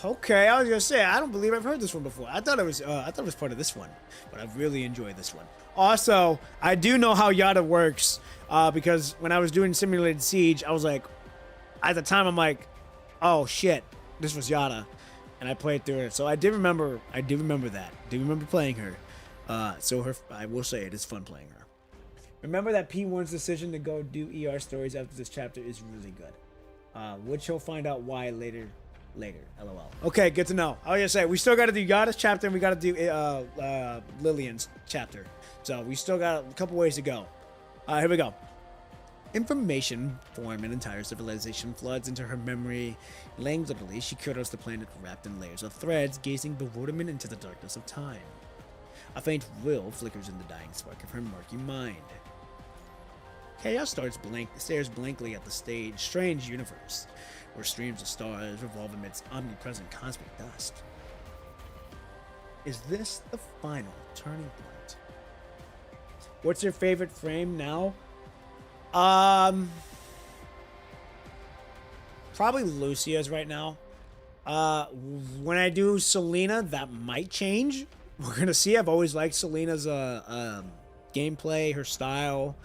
Okay, I was gonna say I don't believe I've heard this one before. I thought it was part of this one, but I really enjoyed this one. Also, I do know how Yada works because when I was doing Simulated Siege, I was like, at the time I'm like, oh shit, this was Yada, and I played through it. So I do remember that. I do remember playing her. So I will say it is fun playing her. Remember that P1's decision to go do ER stories after this chapter is really good. Which you'll find out why later. LOL. Okay, good to know. I was gonna say we still got to do Yada's chapter and we got to do Lillian's chapter. So we still got a couple ways to go. Here we go. Information form an entire civilization floods into her memory. Languidly, she curdles the planet wrapped in layers of threads, gazing bewilderment into the darkness of time. A faint will flickers in the dying spark of her murky mind. Chaos stares blankly at the strange universe, where streams of stars revolve amidst omnipresent cosmic dust. Is this the final turning point? What's your favorite frame now? Probably Lucia's right now. When I do Selena, that might change. We're gonna see. I've always liked Selena's gameplay, her style,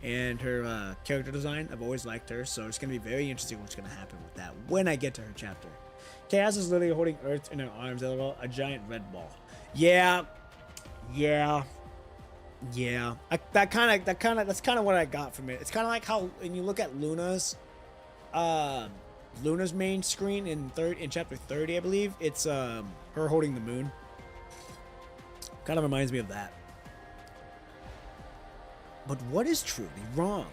and her character design. I've always liked her, so it's gonna be very interesting what's gonna happen with that when I get to her chapter. Chaos is literally holding Earth in her arms, a giant red ball. Yeah. That's kind of what I got from it. It's kind of like how when you look at Luna's main screen in chapter 30, I believe it's her holding the moon. Kind of reminds me of that. But what is truly wrong?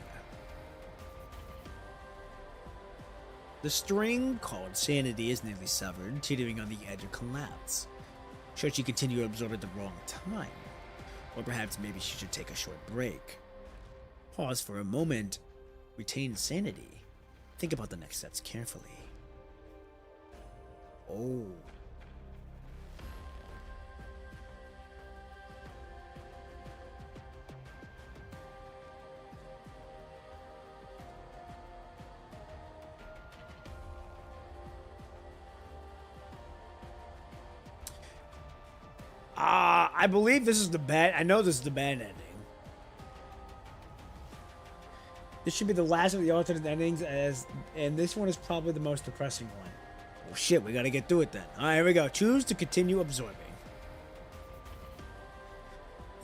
The string called sanity is nearly severed, teetering on the edge of collapse. Should she continue to absorb at the wrong time? Or perhaps maybe she should take a short break. Pause for a moment. Retain sanity. Think about the next steps carefully. Oh. I believe this is the bad. I know this is the bad ending. This should be the last of the alternate endings, and this one is probably the most depressing one. Oh shit, we gotta get through it then. Alright, here we go. Choose to continue absorbing.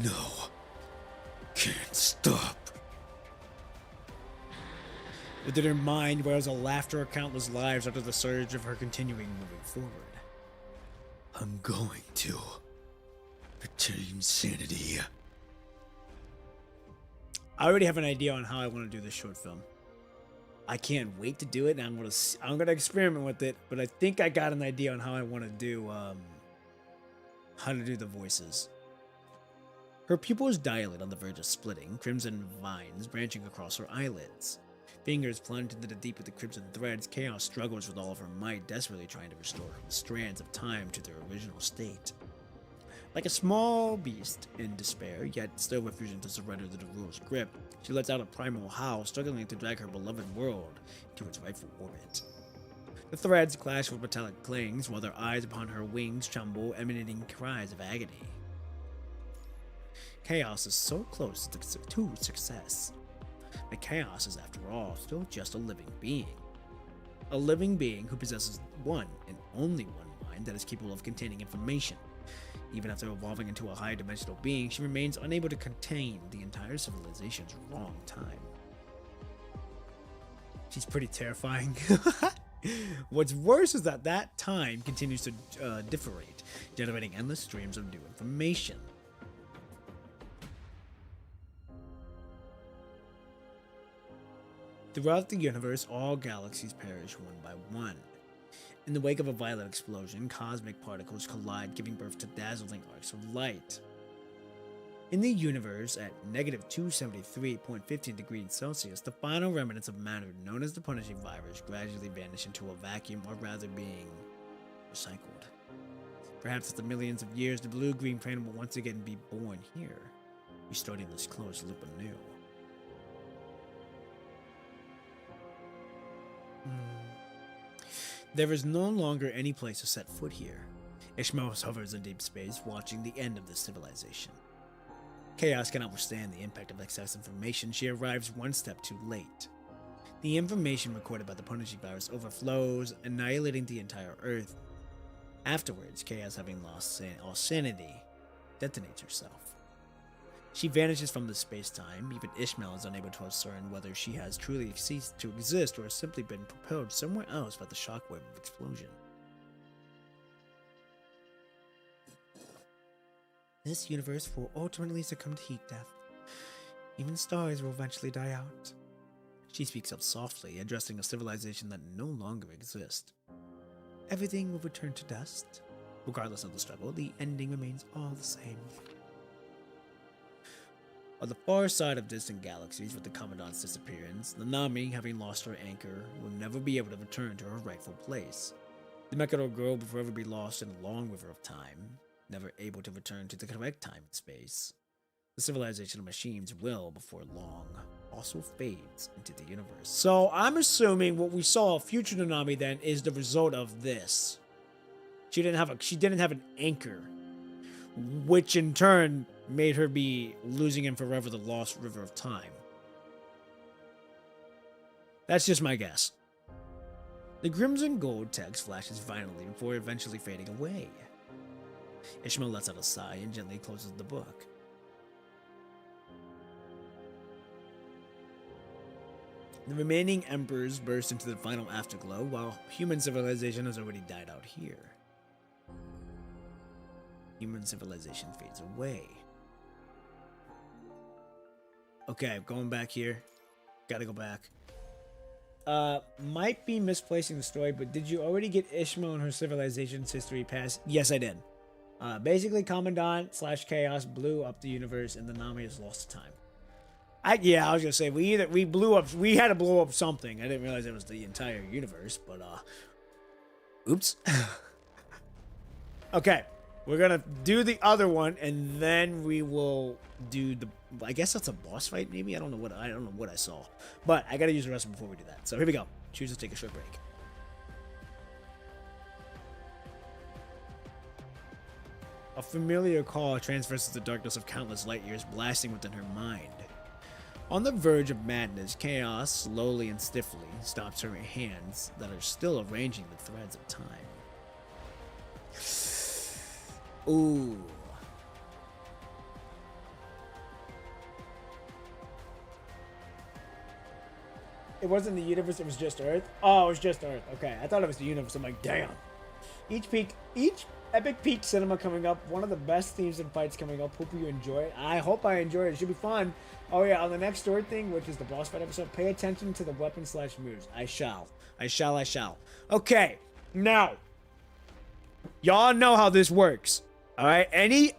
No. Can't stop. Within her mind wails a laughter of countless lives after the surge of her continuing moving forward. I'm going to retain sanity. I already have an idea on how I want to do this short film. I can't wait to do it, and I'm gonna experiment with it. But I think I got an idea on how I want to do the voices. Her pupils dilate on the verge of splitting, crimson vines branching across her eyelids. Fingers plunged into the deep of the crimson threads, Chaos struggles with all of her might, desperately trying to restore the strands of time to their original state. Like a small beast in despair, yet still refusing to surrender to the rule's grip, she lets out a primal howl, struggling to drag her beloved world into its rightful orbit. The threads clash with metallic clings, while their eyes upon her wings tremble, emanating cries of agony. Chaos is so close to success. But Chaos is, after all, still just a living being. A living being who possesses one and only one mind that is capable of containing information. Even after evolving into a higher dimensional being, she remains unable to contain the entire civilization's wrong time. She's pretty terrifying. What's worse is that time continues to differate, generating endless streams of new information. Throughout the universe, all galaxies perish one by one. In the wake of a violent explosion, cosmic particles collide, giving birth to dazzling arcs of light. In the universe, at negative 273.15 degrees Celsius, the final remnants of matter, known as the punishing virus, gradually vanish into a vacuum, or rather being recycled. Perhaps after millions of years, the blue-green plane will once again be born here, restarting this closed loop anew. There is no longer any place to set foot here. Ishmael hovers in deep space, watching the end of this civilization. Chaos cannot withstand the impact of excess information. She arrives one step too late. The information recorded by the punishing virus overflows, annihilating the entire Earth. Afterwards, Chaos, having lost all sanity, detonates herself. She vanishes from the space-time. Even Ishmael is unable to discern whether she has truly ceased to exist or has simply been propelled somewhere else by the shockwave of explosion. This universe will ultimately succumb to heat death. Even stars will eventually die out. She speaks up softly, addressing a civilization that no longer exists. Everything will return to dust. Regardless of the struggle, the ending remains all the same. On the far side of distant galaxies, with the Commandant's disappearance, the Nami, having lost her anchor, will never be able to return to her rightful place. The Mechano girl will forever be lost in a long river of time, never able to return to the correct time and space. The civilization of machines will, before long, also fades into the universe. So I'm assuming what we saw of future Nanami then is the result of this. She didn't have an anchor, which in turn made her be losing in forever the lost river of time. That's just my guess. The crimson gold text flashes violently before eventually fading away. Ishmael lets out a sigh and gently closes the book. The remaining embers burst into the final afterglow, while human civilization has already died out here. Human civilization fades away. Okay, going back here. Gotta go back. Might be misplacing the story, but did you already get Ishmael and her civilization's history pass? Yes, I did. Basically, Commandant / Chaos blew up the universe, and the Nami has lost time. I was gonna say we had to blow up something. I didn't realize it was the entire universe, but oops. Okay, we're gonna do the other one, and then we will do the. I guess that's a boss fight, maybe. I don't know what I saw, but I gotta use the rest before we do that. So here we go. Choose to take a short break. A familiar call transverses the darkness of countless light years, blasting within her mind. On the verge of madness, Chaos, slowly and stiffly, stops her hands that are still arranging the threads of time. Ooh. It wasn't the universe, it was just Earth? Oh, it was just Earth. Okay, I thought it was the universe. I'm like, damn. Each epic peak cinema coming up. One of the best themes and fights coming up. Hope you enjoy it. I hope I enjoy it. It should be fun. Oh yeah, on the next story thing, which is the boss fight episode, pay attention to the weapon / moves. I shall. Okay, now, y'all know how this works. All right, anything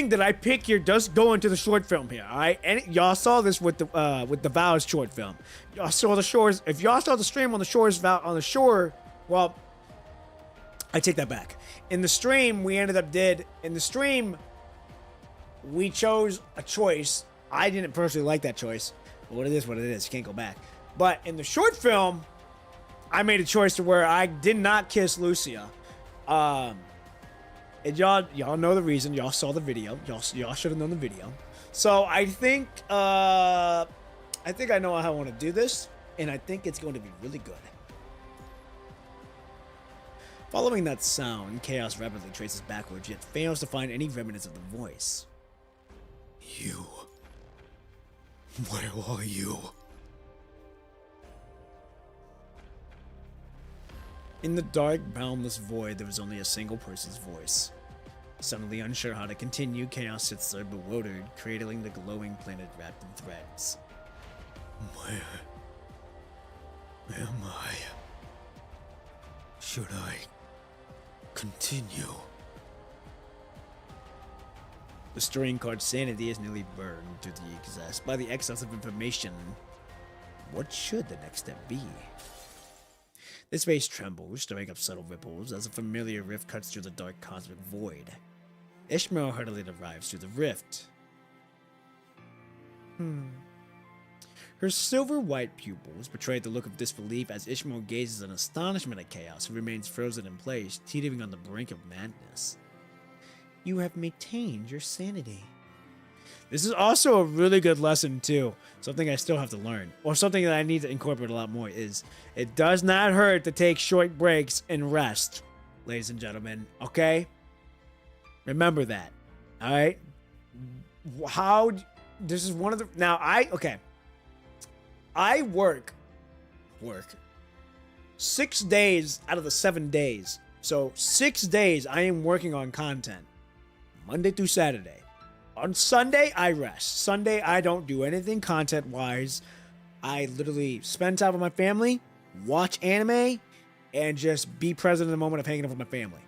that I pick here does go into the short film here. All right, y'all saw this with the Vows short film. Y'all saw the shores. If y'all saw the stream on the shore, well, I take that back. In the stream, we chose a choice. I didn't personally like that choice. But what it is. You can't go back. But in the short film, I made a choice to where I did not kiss Lucia. And y'all know the reason. Y'all saw the video. Y'all should have known the video. So I think I know how I want to do this, and I think it's going to be really good. Following that sound, Chaos rapidly traces backwards, yet fails to find any remnants of the voice. You. Where are you? In the dark, boundless void, there was only a single person's voice. Suddenly unsure how to continue, Chaos sits there bewildered, cradling the glowing planet wrapped in threads. Where am I? Should I continue? The storing card sanity is nearly burned to the excess by the excess of information. What should the next step be? The space trembles, stirring up subtle ripples as a familiar rift cuts through the dark cosmic void. Ishmael hurriedly arrives through the rift. Her silver-white pupils betray the look of disbelief as Ishmael gazes in astonishment at Chaos, who remains frozen in place, teetering on the brink of madness. You have maintained your sanity. This is also a really good lesson, too. Something I still have to learn. Or something that I need to incorporate a lot more is, it does not hurt to take short breaks and rest, ladies and gentlemen. Okay? Remember that. Alright? This is one of the... Now, I work 6 days out of the 7 days. So 6 days I am working on content. Monday through Saturday. On Sunday, I rest. Sunday, I don't do anything content-wise. I literally spend time with my family, watch anime, and just be present in the moment of hanging out with my family.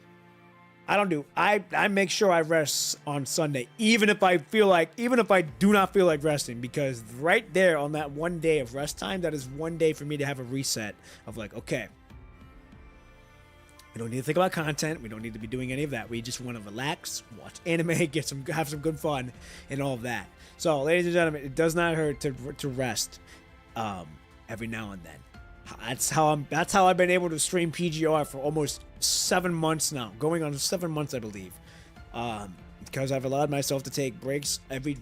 I make sure I rest on Sunday, even if I do not feel like resting, because right there on that one day of rest time, that is one day for me to have a reset of like, okay, we don't need to think about content. We don't need to be doing any of that. We just want to relax, watch anime, have some good fun, and all of that. So, ladies and gentlemen, it does not hurt to rest every now and then. That's how I've been able to stream PGR for almost 7 months now, going on 7 months, I believe. Because I've allowed myself to take breaks every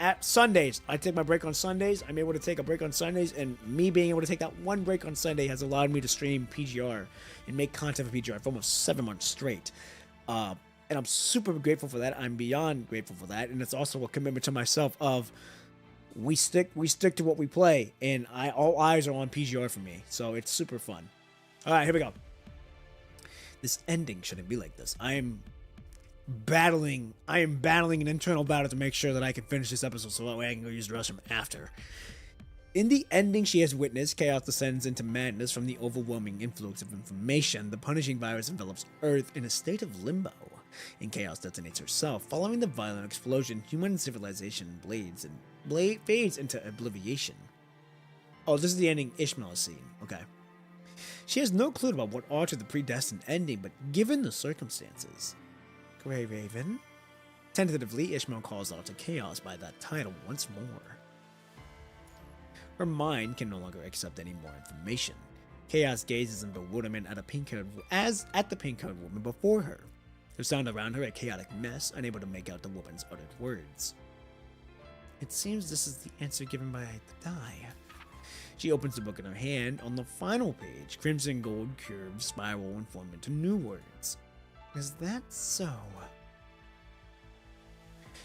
at Sundays. I take my break on Sundays. I'm able to take a break on Sundays, and me being able to take that one break on Sunday has allowed me to stream PGR and make content for PGR for almost 7 months straight. And I'm super grateful for that. I'm beyond grateful for that, and it's also a commitment to myself of we stick to what we play, and all eyes are on PGR for me. So it's super fun. All right, here we go. This ending shouldn't be like this. I am battling an internal battle to make sure that I can finish this episode so that way I can go use the restroom after. In the ending she has witnessed, chaos descends into madness from the overwhelming influx of information. The punishing virus envelops Earth in a state of limbo, and chaos detonates herself. Following the violent explosion, human civilization fades into oblivion. Oh, this is the ending Ishmael scene. Okay. She has no clue about what altered the predestined ending, but given the circumstances, Grey Raven. Tentatively, Ishmael calls out to Chaos by that title once more. Her mind can no longer accept any more information. Chaos gazes in bewilderment at the pink-haired woman before her. The sound around her a chaotic mess, unable to make out the woman's uttered words. It seems this is the answer given by the die. She opens the book in her hand. On the final page, crimson gold curves spiral and form into new words. Is that so?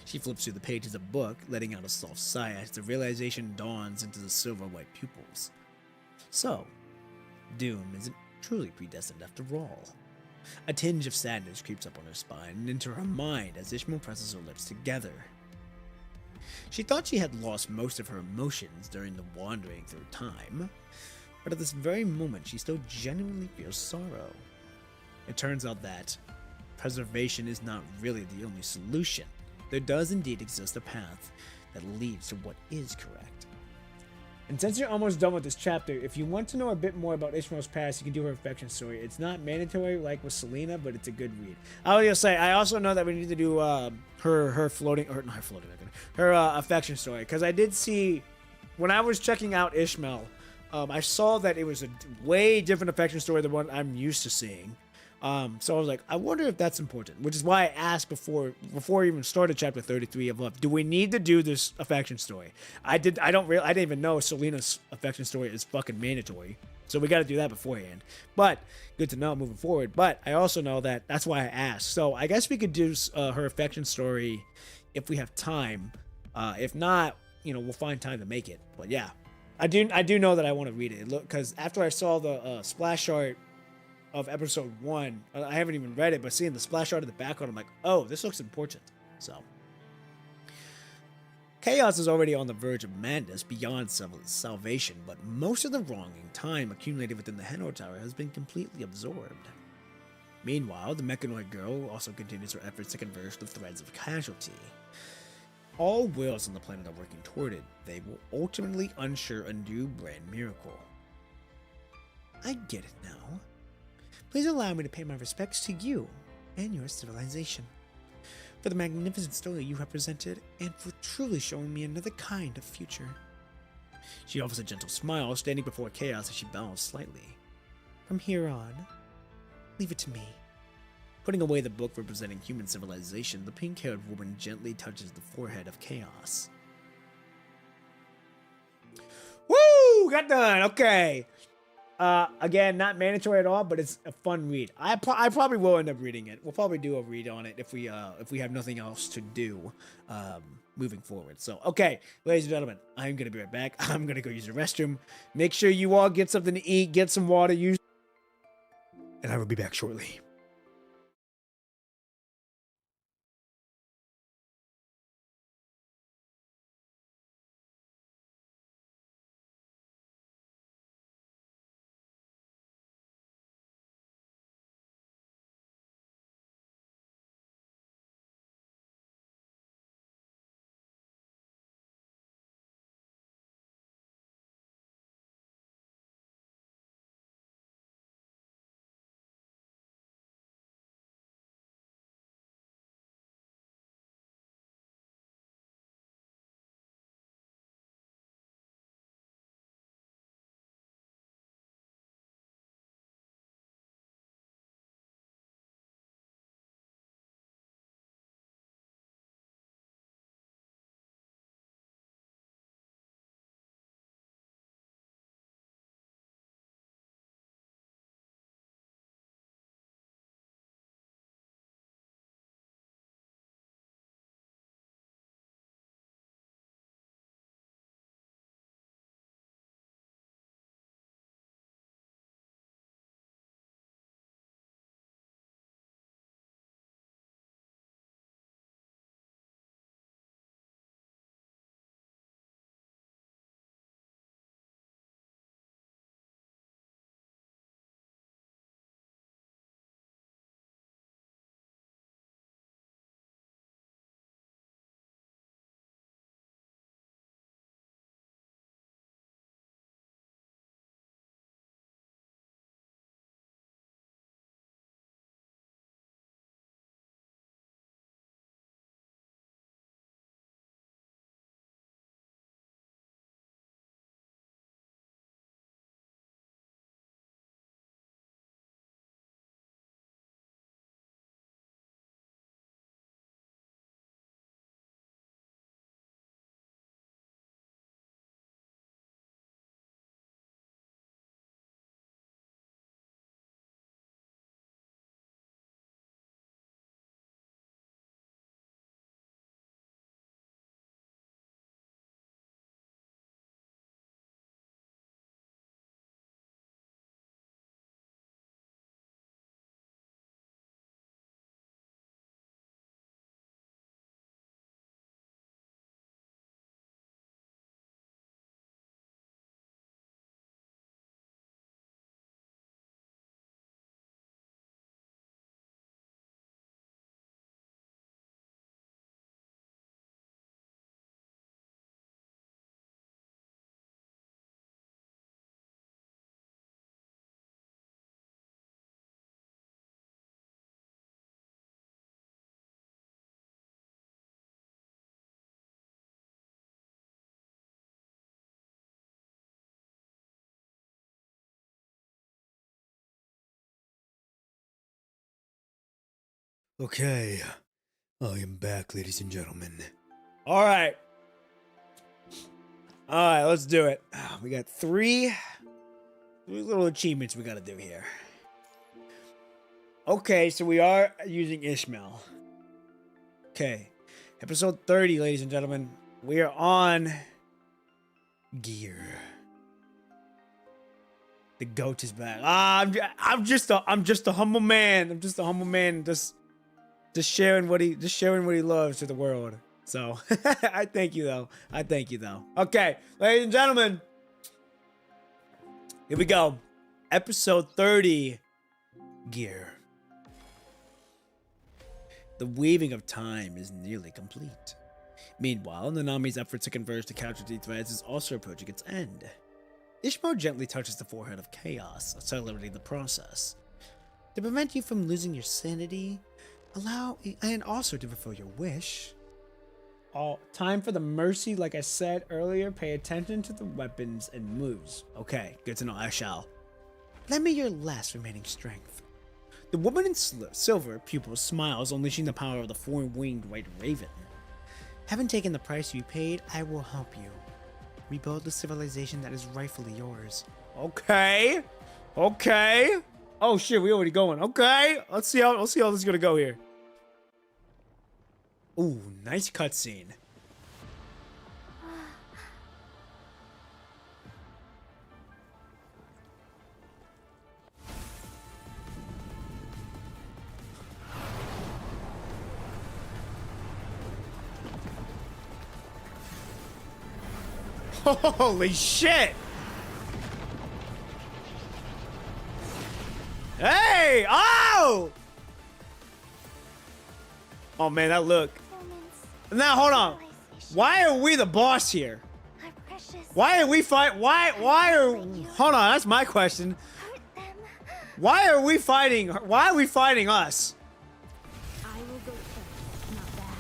She flips through the pages of the book, letting out a soft sigh as the realization dawns into the silver-white pupils. So, doom isn't truly predestined after all. A tinge of sadness creeps up on her spine and into her mind as Ishmael presses her lips together. She thought she had lost most of her emotions during the wandering through time, but at this very moment she still genuinely feels sorrow. It turns out that preservation is not really the only solution. There does indeed exist a path that leads to what is correct. And since you're almost done with this chapter, if you want to know a bit more about Ishmael's past, you can do her affection story. It's not mandatory like with Selena, but it's a good read. I was gonna say, I also know that we need to do her affection story, because I did see when I was checking out Ishmael, I saw that it was a way different affection story than what I'm used to seeing. So I was like, I wonder if that's important, which is why I asked before I even started chapter 33 of Love, do we need to do this affection story? I didn't even know Selena's affection story is fucking mandatory. So we got to do that beforehand. But good to know moving forward. But I also know that that's why I asked. So I guess we could do her affection story if we have time. If not, we'll find time to make it. But yeah, I do know that I want to read it. Look, because after I saw the splash art of episode 1, I haven't even read it, but seeing the splash art in the background, I'm like, oh, this looks important. So Chaos is already on the verge of madness beyond salvation, but most of the wronging time accumulated within the Henor Tower has been completely absorbed. Meanwhile, the Mechanoid girl also continues her efforts to converge the threads of casualty. All wills on the planet are working toward it. They will ultimately unsure a new brand miracle. I get it now. Please allow me to pay my respects to you and your civilization for the magnificent story you have presented and for truly showing me another kind of future. She offers a gentle smile, standing before Chaos as she bows slightly. From here on, leave it to me. Putting away the book representing human civilization, the pink-haired woman gently touches the forehead of Chaos. Woo! Got done! Okay. Again, not mandatory at all, but it's a fun read. I probably will end up reading it. We'll probably do a read on it if we have nothing else to do moving forward. So, okay, ladies and gentlemen, I'm gonna be right back. I'm gonna go use the restroom. Make sure you all get something to eat, get some water, and I will be back shortly. Okay, I am back, ladies and gentlemen. All right. All right, let's do it. We got three little achievements we gotta do here. Okay, so we are using Ishmael. Okay, episode 30, ladies and gentlemen. We are on gear. The goat is back. I'm just a humble man. I'm just a humble man. Just sharing what he loves to the world. So I thank you though. Okay, ladies and gentlemen, here we go. Episode 30, gear. The weaving of time is nearly complete. Meanwhile, Nanami's efforts to converge the casualty threads is also approaching its end. Ishmael gently touches the forehead of Chaos, accelerating the process. To prevent you from losing your sanity, and also to fulfill your wish. Time for the mercy, like I said earlier, pay attention to the weapons and moves. Okay, good to know, I shall. Lend me your last remaining strength. The woman in silver pupils smiles, unleashing the power of the four-winged white raven. Having taken the price you paid, I will help you. Rebuild the civilization that is rightfully yours. Okay. Oh shit, we already going. Okay. Let's see how this is gonna go here. Ooh, nice cutscene. Holy shit! Hey! Oh! Oh man, that look. Now hold on. Why are we the boss here? Why are we fight? Why are? Hold on, that's my question. Why are we fighting? Why are we fighting us? I will go first, not bad.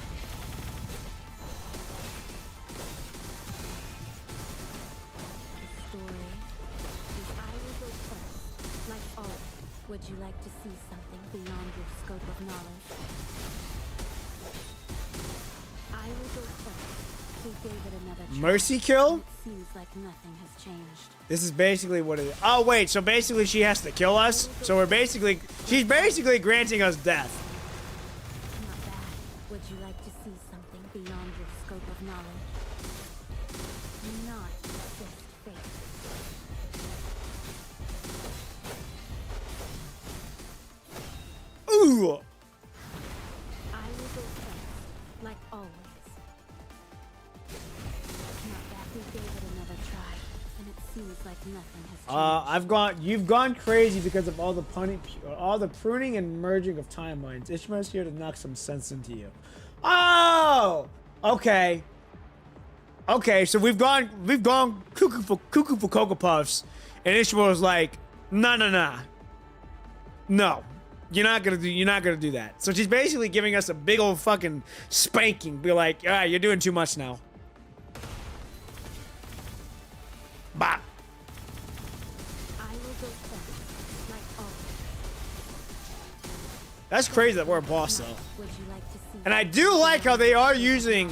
The story is I will go first, like always. Would you like to see something beyond your scope of knowledge? I will go first. We gave it another try. Mercy kill? It seems like nothing has changed. This is basically what it is. Oh wait, so basically she has to kill us? So she's basically granting us death. Not bad. Would you like to see something beyond your scope of knowledge? Not just fate. Ooh! I will go first, like always. Not bad. We gave it another try, and it seems like nothing has changed. You've gone crazy because of all the pruning and merging of timelines. Ishmael's here to knock some sense into you. Oh! Okay. Okay, so we've gone cuckoo for Cocoa Puffs, and Ishmael's like, nah. No. You're not gonna do that. So she's basically giving us a big old fucking spanking. Be like, all right, you're doing too much now. Bop. I will go first, like always. That's crazy that we're a boss though. Would you like to see? And I do like how they are using.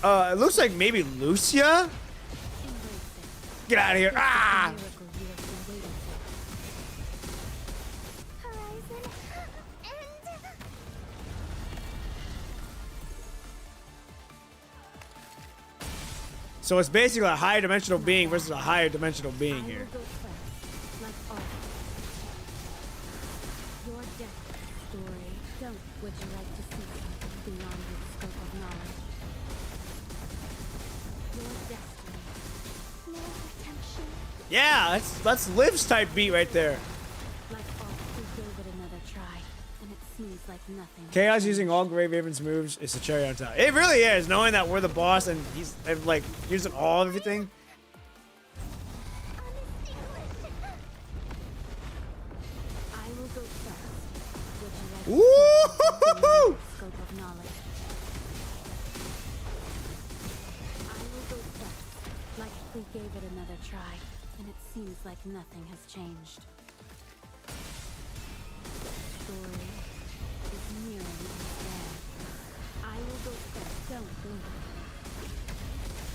Not It looks like maybe Lucia. embrace it. Get out of here! It's the Ah! miracle you have been waiting for. Horizon end. So it's basically a higher dimensional being versus a higher dimensional being I here. will go first, like always. Your death story. Don't. Would you like to see something beyond your scope of knowledge? Your destiny. No redemption. Yeah, that's Liv's type beat right there. Like always, we gave it another try, and it seems like nothing. has Chaos changed. using all Grey Raven's moves is the cherry on top. It really is, knowing that we're the boss and he's like using all of everything. I will go first. Would you like to Woo! see your scope of knowledge? I will go first. Like we gave it another try, and it seems like nothing has changed. Story nearing its end. I will go first. Don't blink.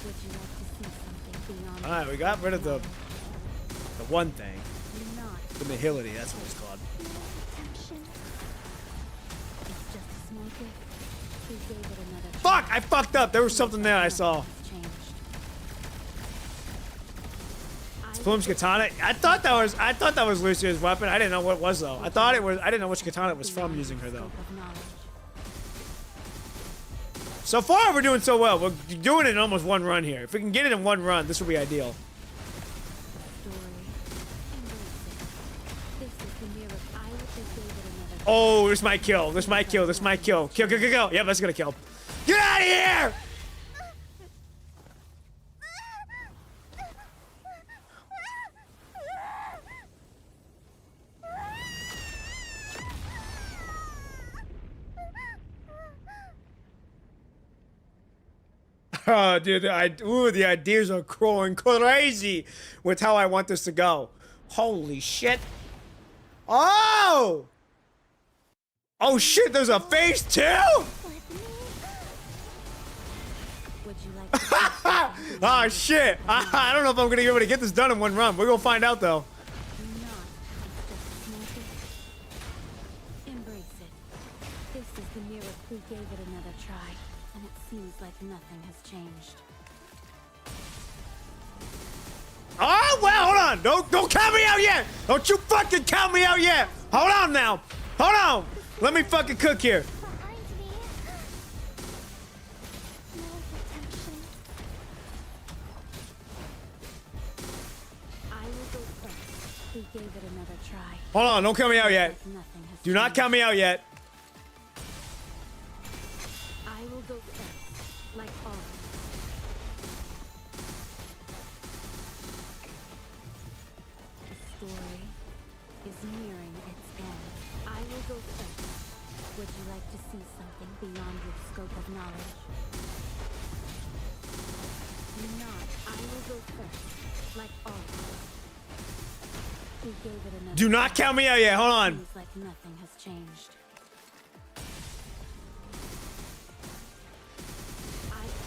Would you like to see something beyond? All right, we got rid of the one thing, You're not. the nihility. That's what it's called. Attention. It's just a small gift. We gave it another Fuck! try. I fucked up. There was something there I saw. Nothing has changed. Plume's katana. I thought that was Lucia's weapon. I didn't know what it was though. I didn't know which katana it was from using her though. So far we're doing so well. We're doing it in almost one run here. If we can get it in one run, this will be ideal. Oh, this might kill. This might kill. This might kill. Kill, kill, kill, kill. Yep, that's gonna kill. Get out of here! Oh, dude, the ideas are growing crazy with how I want this to go. Holy shit. Oh! Oh shit, there's a phase 2? Would you like to see Oh shit. I don't know if I'm gonna be able to get this done in one run. We're gonna find out though. not? It's just a small gift. Embrace it. This is the miracle. We gave it another try, and it seems like nothing has changed. Oh, well, hold on. Don't count me out yet. Don't you fucking count me out yet. Hold on now. Hold on. Let me fucking cook here. Behind me. No attention. I will go first. We gave it another try. Hold on. Don't count me out yet. Nothing has Do not changed. count me out yet. I will go first, like always. The story is nearing its end. I will go first. Would you like to see something beyond your scope of knowledge? You're not. I will go first, like always. We gave it another Do not try. count me out yet. Hold on. Seems like nothing has changed.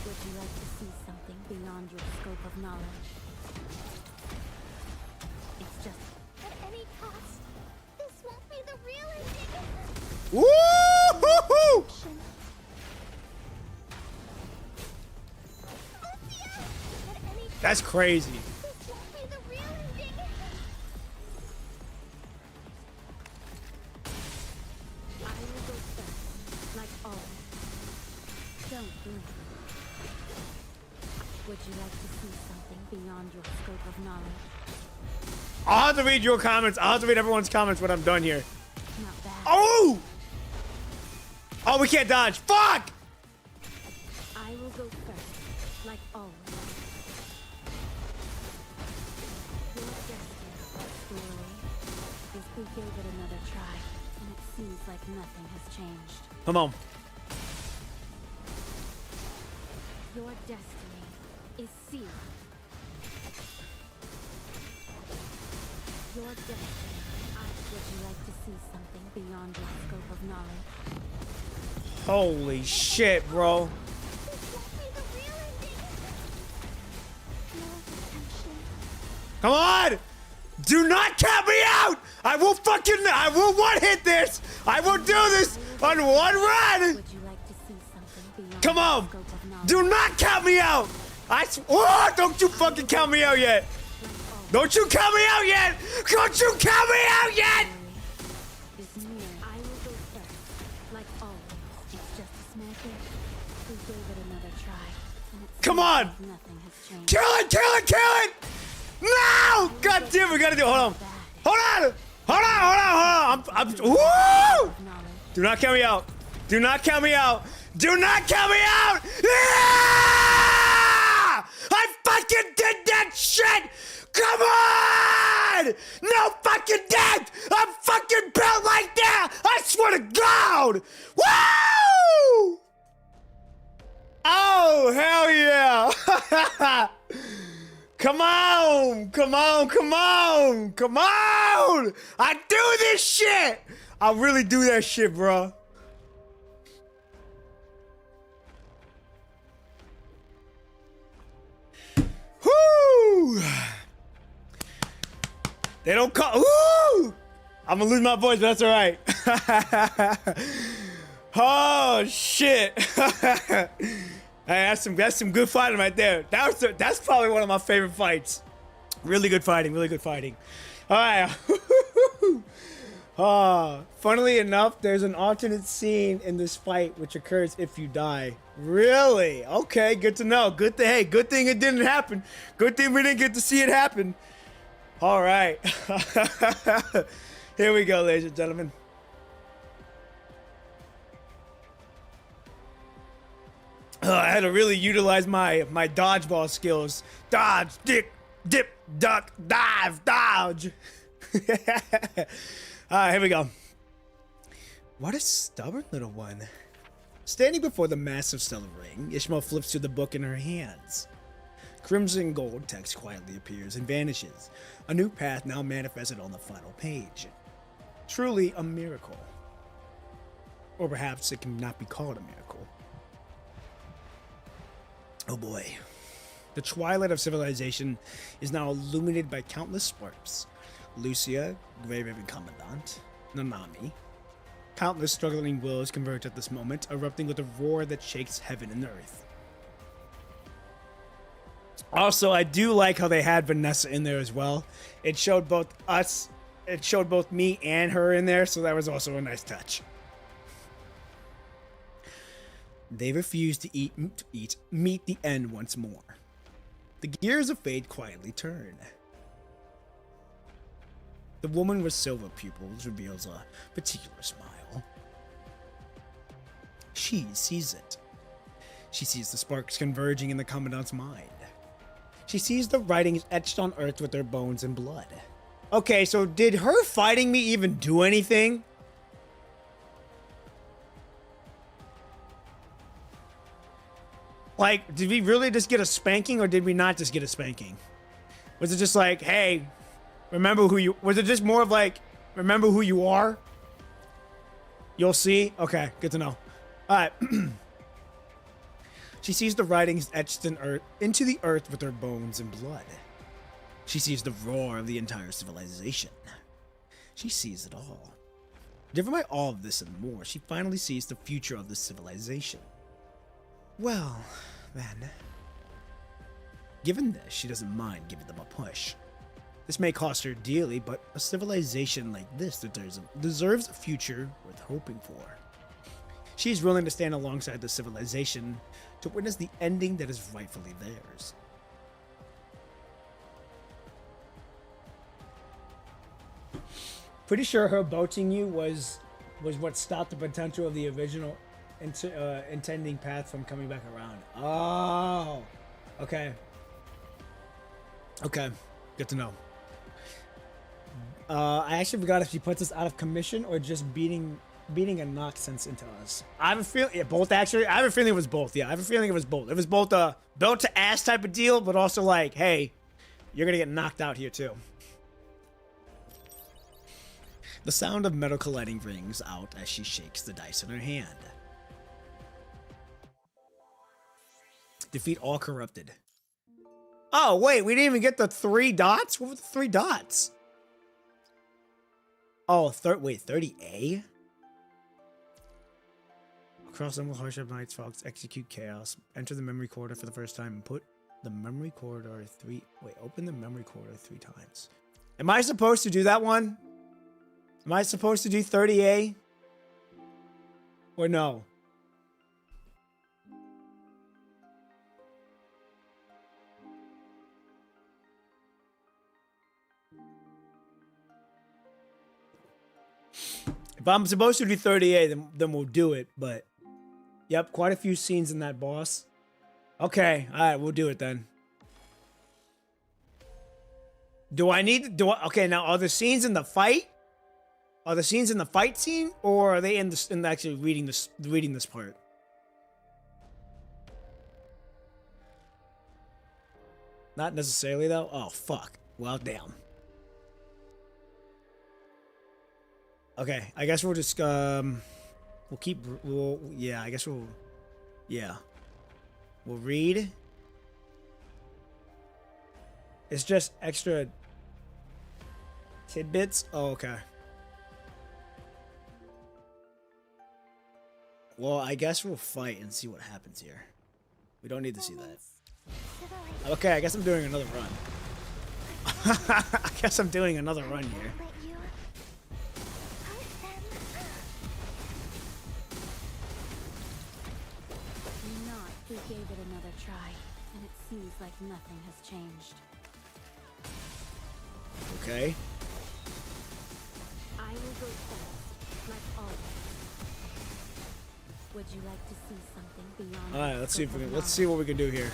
Would you like to see something beyond your scope of knowledge? It's just At any cost, this won't be the real ending. Woo-hoo-hoo! At any That's crazy. this won't be the real ending. I will go first, like always. Don't blink. Would you like to see something beyond your scope of knowledge? I'll have to read your comments. I'll have to read everyone's comments when I'm done here. Not bad. Oh! Oh, we can't dodge. Fuck! I will go first, like always. Your destiny, story, is we gave it another try, and it seems like nothing has changed. Come on. Your destiny is sealed. Your destiny. Would you like to see something beyond your scope of knowledge? Holy shit, bro. This won't be the real ending. No attention. Come on! Do not count me out! I will one hit this! I will do this on one run! Would you like to see something beyond Come on! your scope of knowledge? Do not count me out! Oh, don't you fucking count me out yet! Don't you count me out yet! Don't you count me out yet! Is near. I will go first, like always. It's just a small gift. We gave it another try, and it Come seems on! like nothing has changed. Kill it! Kill it! Kill it! No! God damn, we gotta do it. Hold on. Hold on! Hold on! Hold on! Hold on! Woo! Knowledge. Do not count me out. Do not count me out. Do not count me out! Yeah! I fucking did that shit! Come on! No fucking death! I'm fucking built like that! I swear to God! Woo! Oh, hell yeah! Come on! Come on! Come on! Come on! I do this shit! I really do that shit, bro. They don't call. Ooh! I'm gonna lose my voice, but that's all right. Oh shit! Hey, that's some good fighting right there. That's probably one of my favorite fights. Really good fighting. Really good fighting. All right. Funnily enough, there's an alternate scene in this fight which occurs if you die. Really? Okay, good to know. Good thing it didn't happen. Good thing we didn't get to see it happen. All right. Here we go, ladies and gentlemen. I had to really utilize my dodgeball skills. Dodge, dip, duck, dive, dodge. Here we go. What a stubborn little one. Standing before the massive stellar ring, Ishmael flips through the book in her hands. Crimson gold text quietly appears and vanishes. A new path now manifested on the final page. Truly a miracle. Or perhaps it cannot be called a miracle. Oh boy. The twilight of civilization is now illuminated by countless sparks. Lucia, Grave Haven Commandant, Nanami. Countless struggling wills converge at this moment, erupting with a roar that shakes heaven and earth. Also, I do like how they had Vanessa in there as well. It showed both me and her in there, so that was also a nice touch. They refuse to meet the end once more. The gears of fate quietly turn. The woman with silver pupils reveals a particular smile. She sees it. She sees the sparks converging in the Commandant's mind. She sees the writings etched on earth with their bones and blood. Okay, so did her fighting me even do anything? Like, did we really just get a spanking or did we not just get a spanking? Was it just like, hey, remember who you... Was it just more of like, remember who you are? You'll see? Okay, good to know. Alright. She sees the writings etched into the earth with her bones and blood. She sees the roar of the entire civilization. She sees it all. Driven by all of this and more, she finally sees the future of this civilization. Well, then. Given this, she doesn't mind giving them a push. This may cost her dearly, but a civilization like this deserves a future worth hoping for. She's willing to stand alongside the civilization to witness the ending that is rightfully theirs. Pretty sure her boating you was what stopped the potential of the original intending path from coming back around. Oh, okay. Okay, good to know. I actually forgot if she puts us out of commission or just beating a knock sense into us. I have a feeling, yeah, both actually. I have a feeling it was both. Yeah, I have a feeling it was both. It was both a belt to ass type of deal, but also like, hey, you're gonna get knocked out here too. The sound of metal colliding rings out as she shakes the dice in her hand. Defeat all corrupted. Oh, wait, we didn't even get the 3 dots? What were the 3 dots? Oh, wait, 30A? Across them with hardship nights, fogs, execute chaos. Enter the memory corridor for the first time and put the memory corridor open the memory corridor 3 times. Am I supposed to do that one? Am I supposed to do 30A? Or no? If I'm supposed to do 30A, then we'll do it, but... Yep, quite a few scenes in that boss. Okay, alright, we'll do it then. Okay, now, are the scenes in the fight? Are the scenes in the fight scene? Or are they in actually reading this part? Not necessarily, though? Oh, fuck. Well, damn. Okay, I guess we'll just, yeah, I guess we'll read. It's just extra. Tidbits? Oh, okay. Well, I guess we'll fight and see what happens here. We don't need to see that. Okay, I guess I'm doing another run. I guess I'm doing another run here. Let you hurt them. Not who gave it another try, and it seems like nothing has changed. Okay. I will go first, like always. Would you like to see something beyond? All right, let's see if we scope can. of Let's see what we can do here.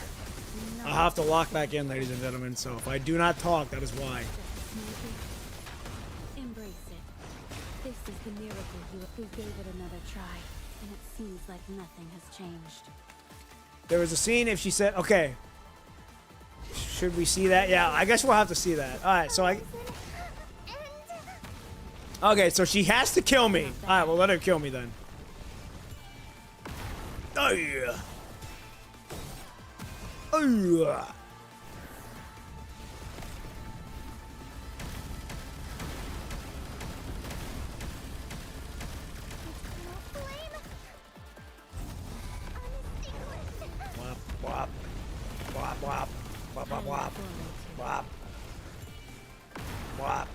knowledge? I'll have to lock back in, ladies and gentlemen. So if I do not talk, that is why. Just a small thing. Embrace it. This is the miracle who gave it another try, and it seems like nothing has changed. There was a scene if she said, "Okay, should we see that?" Yeah, I guess we'll have to see that. All right, so I. Okay, so she has to kill me. All right, well let her kill me then. Oh yeah. Oh yeah. Wop, wop. Wop, wop. Wop, wop, wop. Wop. Wop.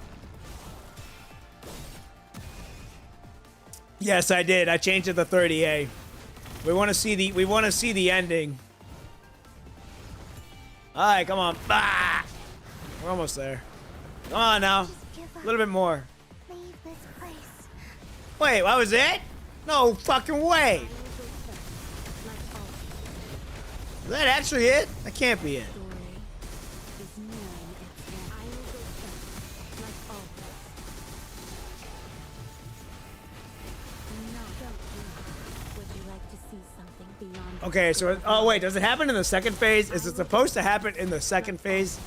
Yes, I did. I changed it to 30A. We want to see the ending. All right, come on. Ah! We're almost there. Come on now. A little bit more. Leave this place. Wait, that was it? No fucking way. Is that actually it? That can't be it. Okay, so oh wait, does it happen in the second phase? Is it supposed to happen in the second phase?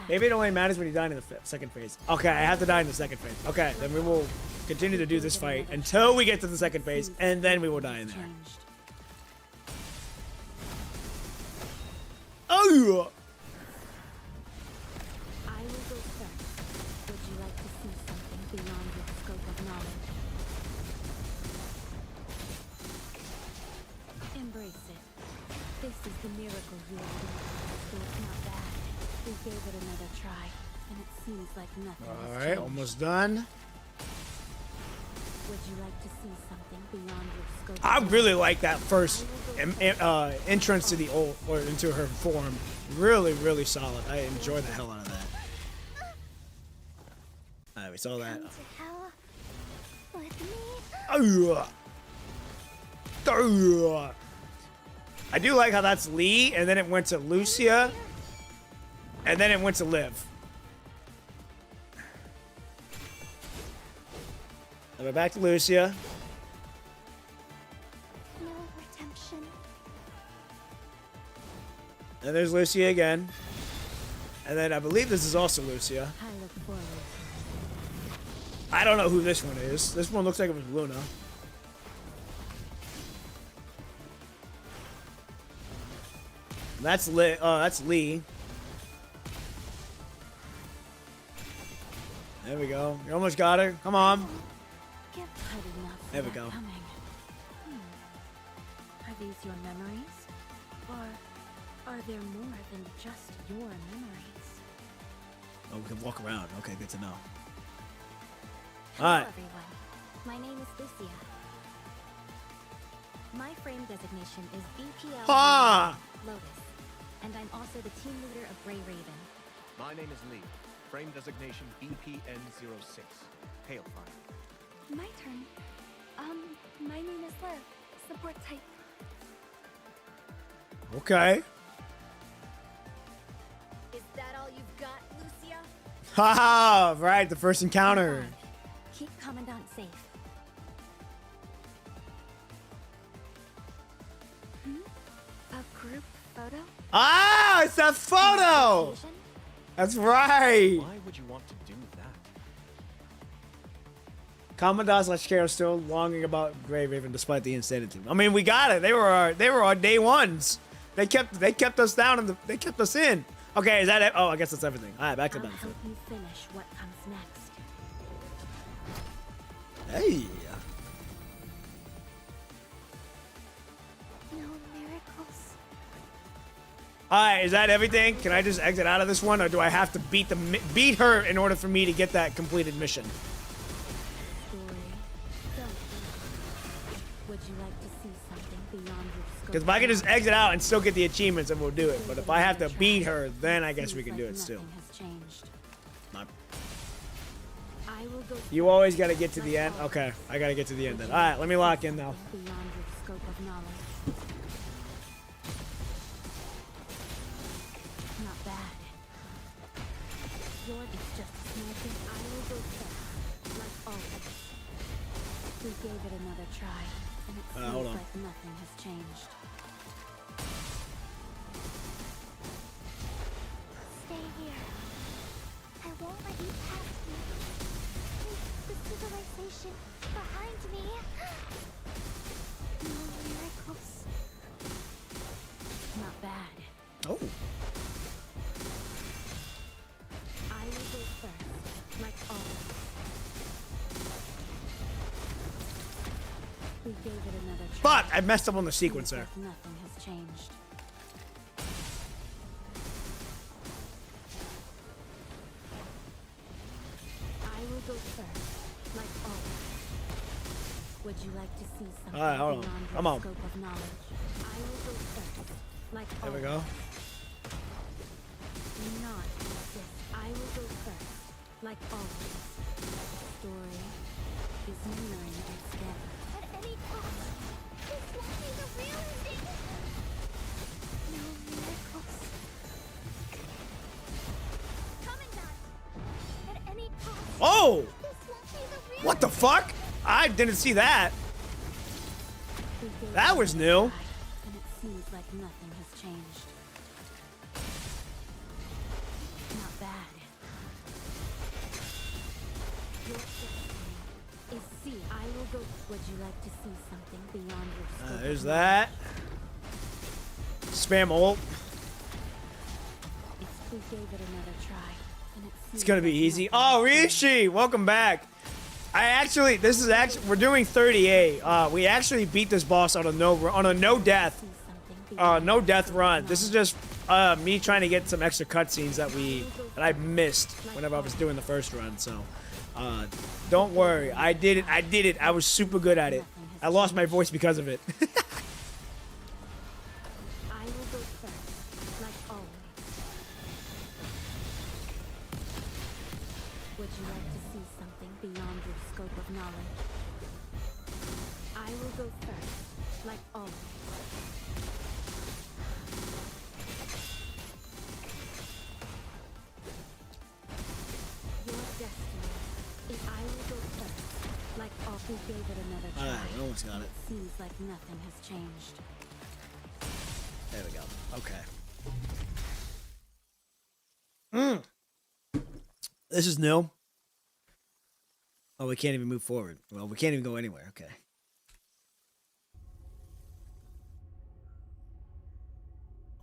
Maybe it only matters when you die in the second phase. Okay, I have to die in the second phase. Okay, then we will continue to do this fight until we get to the second phase, and then we will die in there. Oh! I will go first. Would you like to see something beyond your scope of knowledge? Embrace it. This is the miracle you are doing. So it's not bad. We gave it another try, and it seems like nothing has All right, changed. almost done. Would you like to see something beyond your scope? I of really knowledge? like that first entrance to the old or into her form. Really, really solid. I enjoy the hell out of that. All right, we saw that. Come to hell with me. I do like how that's Lee, and then it went to Lucia, and then it went to Liv. And we're back to Lucia. No redemption. And there's Lucia again. And then I believe this is also Lucia. I look forward to I don't know who this one is. This one looks like it was Luna. That's Lee. There we go. You almost got her. Come on. Get tight enough for There we that go. coming. Are these your memories? Or are there more than just your memories? Oh, we can walk around. Okay, good to know. Hello, Alright. everyone. My name is Lucia. My frame designation is BPL Ha! Lotus, and I'm also the team leader of Grey Raven. My name is Lee. Frame designation BPN06. Hail fire. My turn. My name is Liv. Support type. Okay. Is that all you've got, Lucia? Haha! Right, the first encounter. Keep Commandant safe. A group photo? Ah! It's that photo! Occasion? That's right! Why would you want to do that? Commandant Lashkar still longing about Grey Raven despite the insanity. I mean, we got it. They were our day ones. They kept us down and they kept us in. Okay, is that it? Oh, I guess that's everything. All right, back to I'll Battlefield. help you finish what comes next. Hey. No miracles. All right, is that everything? Can I just exit out of this one, or do I have to beat her in order for me to get that completed mission? Story. Don't you? Would you like to see something beyond your scope? Because if I can just exit out and still get the achievements, then we'll do it. But if I have to beat her, then I guess we can do it still. Nothing has changed. Not- I will go You always got to get to the end. Okay, I got to get to the end then. All right, let me lock in now. beyond your scope of knowledge. Not bad. It's just a small thing. I will go first, like always. We gave it another try, and it seems hold on. like nothing has changed. Stay here. I won't let you past me. The civilization behind me. No miracles. Not bad. Oh. I will go first, like always. We gave it another try. Fuck! I messed up on the sequence there. Seems like nothing has changed. I will go first, like always. Would you like to see something Alright, hold on. beyond your Come on. scope of knowledge? I will go first, like There we always. go. Not resist. I will go first, like always. Story is nearing its end. At any cost. This won't be the real ending. No miracles. Coming back. At any cost. Oh! This won't be the real What the fuck? I didn't see that. We gave That it was another new. try, and it seems like nothing has changed. Not bad. Your destiny is see. I will go. Would you like to see something beyond your scope of There's knowledge? that. Spam ult. We gave it another try, and it It's seems gonna be like easy. nothing Oh, has changed. Rishi, welcome back. We're doing 38. We actually beat this boss on a no death See something beyond no your death scope of run. This is knowledge. just me trying to get some extra cutscenes that I missed whenever I was doing the first run. So don't worry, I did it. I was super good at it. I lost my voice because of it. I will go first, like always. Would you like to see something beyond your scope of knowledge? I will go first, like always. Your destiny is I will go first, like all who gave it another try. Alright, we almost got it. Seems like nothing has changed. There we go. Okay. This is new. Oh, we can't even move forward. Well, we can't even go anywhere. Okay.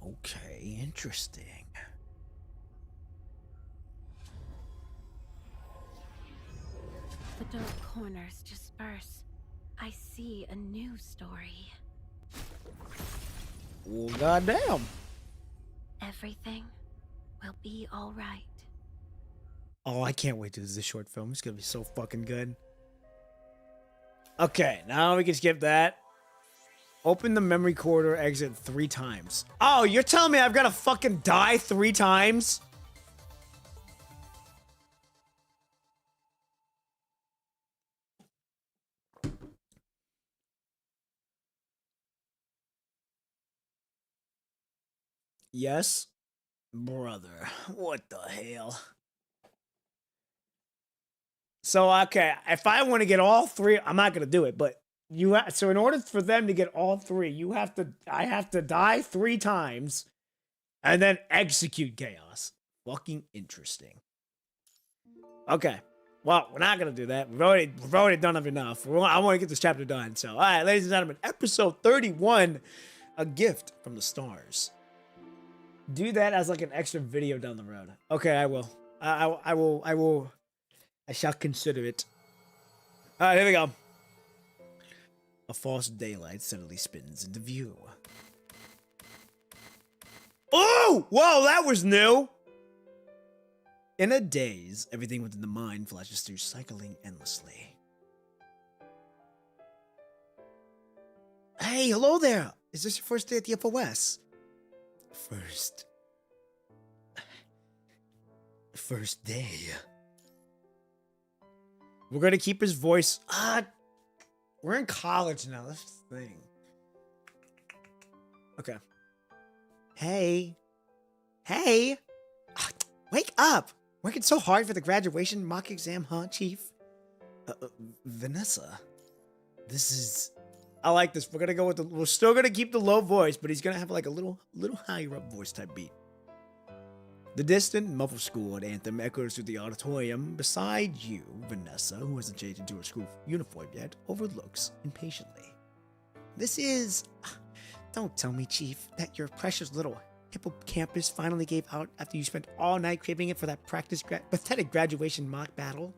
Okay, interesting. The dark corners disperse. I see a new story. Well, goddamn. Everything will be all right. Oh, I can't wait to do this short film. It's gonna be so fucking good. Okay, now we can skip that. Open the memory corridor exit 3 times. Oh, you're telling me I've got to fucking die 3 times? Yes? Brother, what the hell? So, okay, if I want to get all 3, I'm not going to do it, but so in order for them to get all 3, I have to die 3 times and then execute chaos. Fucking interesting. Okay. Well, we're not going to do that. We've already done enough. I want to get this chapter done. So, all right, ladies and gentlemen, episode 31, A Gift from the Stars. Do that as like an extra video down the road. Okay, I will. I will. I shall consider it. All right, here we go. A false daylight suddenly spins into view. Oh! Whoa, that was new! In a daze, everything within the mind flashes through, cycling endlessly. Hey, hello there! Is this your first day at the FOS? First day. We're gonna keep his voice. We're in college now. That's the thing. Okay. Hey. Wake up! Working so hard for the graduation mock exam, huh, Chief? Vanessa. This is. I like this. We're gonna go with the. We're still gonna keep the low voice, but he's gonna have like a little higher up voice type beat. The distant, muffled school anthem echoes through the auditorium. Beside you, Vanessa, who hasn't changed into her school uniform yet, overlooks impatiently. This is... Don't tell me, Chief, that your precious little hippocampus finally gave out after you spent all night craving it for that pathetic graduation mock battle.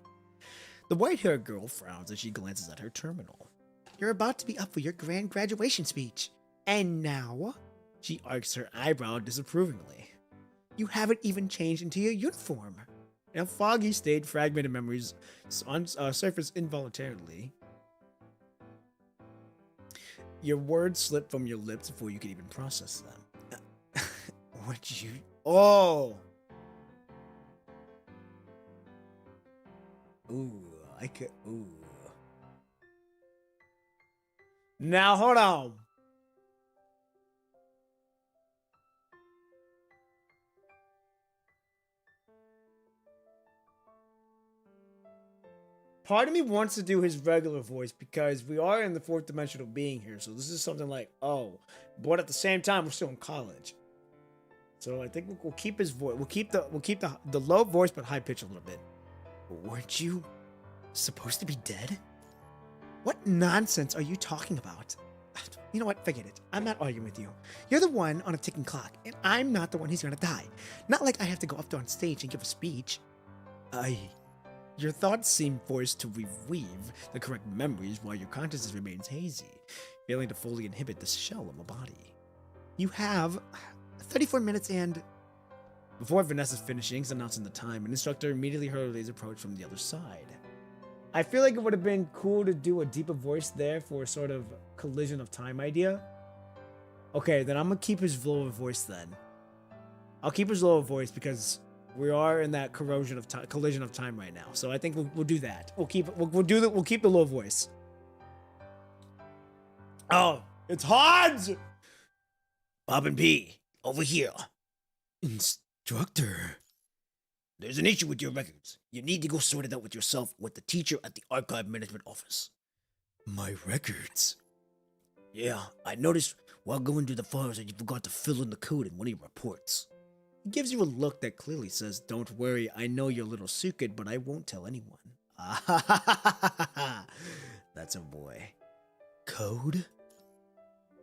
The white-haired girl frowns as she glances at her terminal. You're about to be up for your grand graduation speech. And now? She arcs her eyebrow disapprovingly. You haven't even changed into your uniform. A foggy state, fragmented memories surface involuntarily. Your words slip from your lips before you can even process them. What you... Oh! Ooh, I could... Ooh. Now, hold on. Part of me wants to do his regular voice because we are in the fourth dimensional being here. So this is something like, oh, but at the same time, we're still in college. So I think we'll keep his voice. We'll keep the low voice, but high pitch a little bit. Weren't you supposed to be dead? What nonsense are you talking about? You know what? Forget it. I'm not arguing with you. You're the one on a ticking clock, and I'm not the one who's gonna die. Not like I have to go up there on stage and give a speech. Your thoughts seem forced to reweave the correct memories while your consciousness remains hazy, failing to fully inhibit the shell of a body. You have 34 minutes and... Before Vanessa's finishing, announcing the time, an instructor immediately heard Lay's approach from the other side. I feel like it would have been cool to do a deeper voice there for a sort of collision of time idea. Okay, then I'm gonna keep his lower voice then. I'll keep his lower voice because we are in that collision of time right now. So I think we'll do that. We'll keep the low voice. Oh, it's Hans! Bob and P, over here. Instructor. There's an issue with your records. You need to go sort it out with yourself with the teacher at the archive management office. My records? Yeah, I noticed while going through the files that you forgot to fill in the code in one of your reports. He gives you a look that clearly says, don't worry, I know you're a little secret, but I won't tell anyone. That's a boy. Code?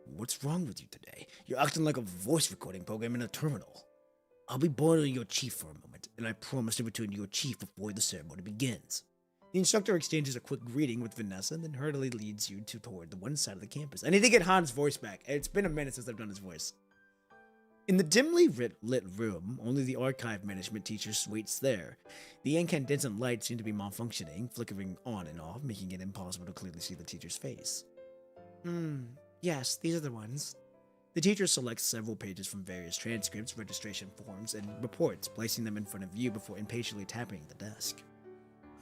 What's wrong with you today? You're acting like a voice recording program in a terminal. I'll be boiling your chief for a moment, and I promise to return to your chief before the ceremony begins. The instructor exchanges a quick greeting with Vanessa and then hurriedly leads you toward the one side of the campus. I need to get Han's voice back. It's been a minute since I've done his voice. In the dimly lit room, only the archive management teacher waits there. The incandescent lights seem to be malfunctioning, flickering on and off, making it impossible to clearly see the teacher's face. Yes, these are the ones. The teacher selects several pages from various transcripts, registration forms, and reports, placing them in front of you before impatiently tapping the desk.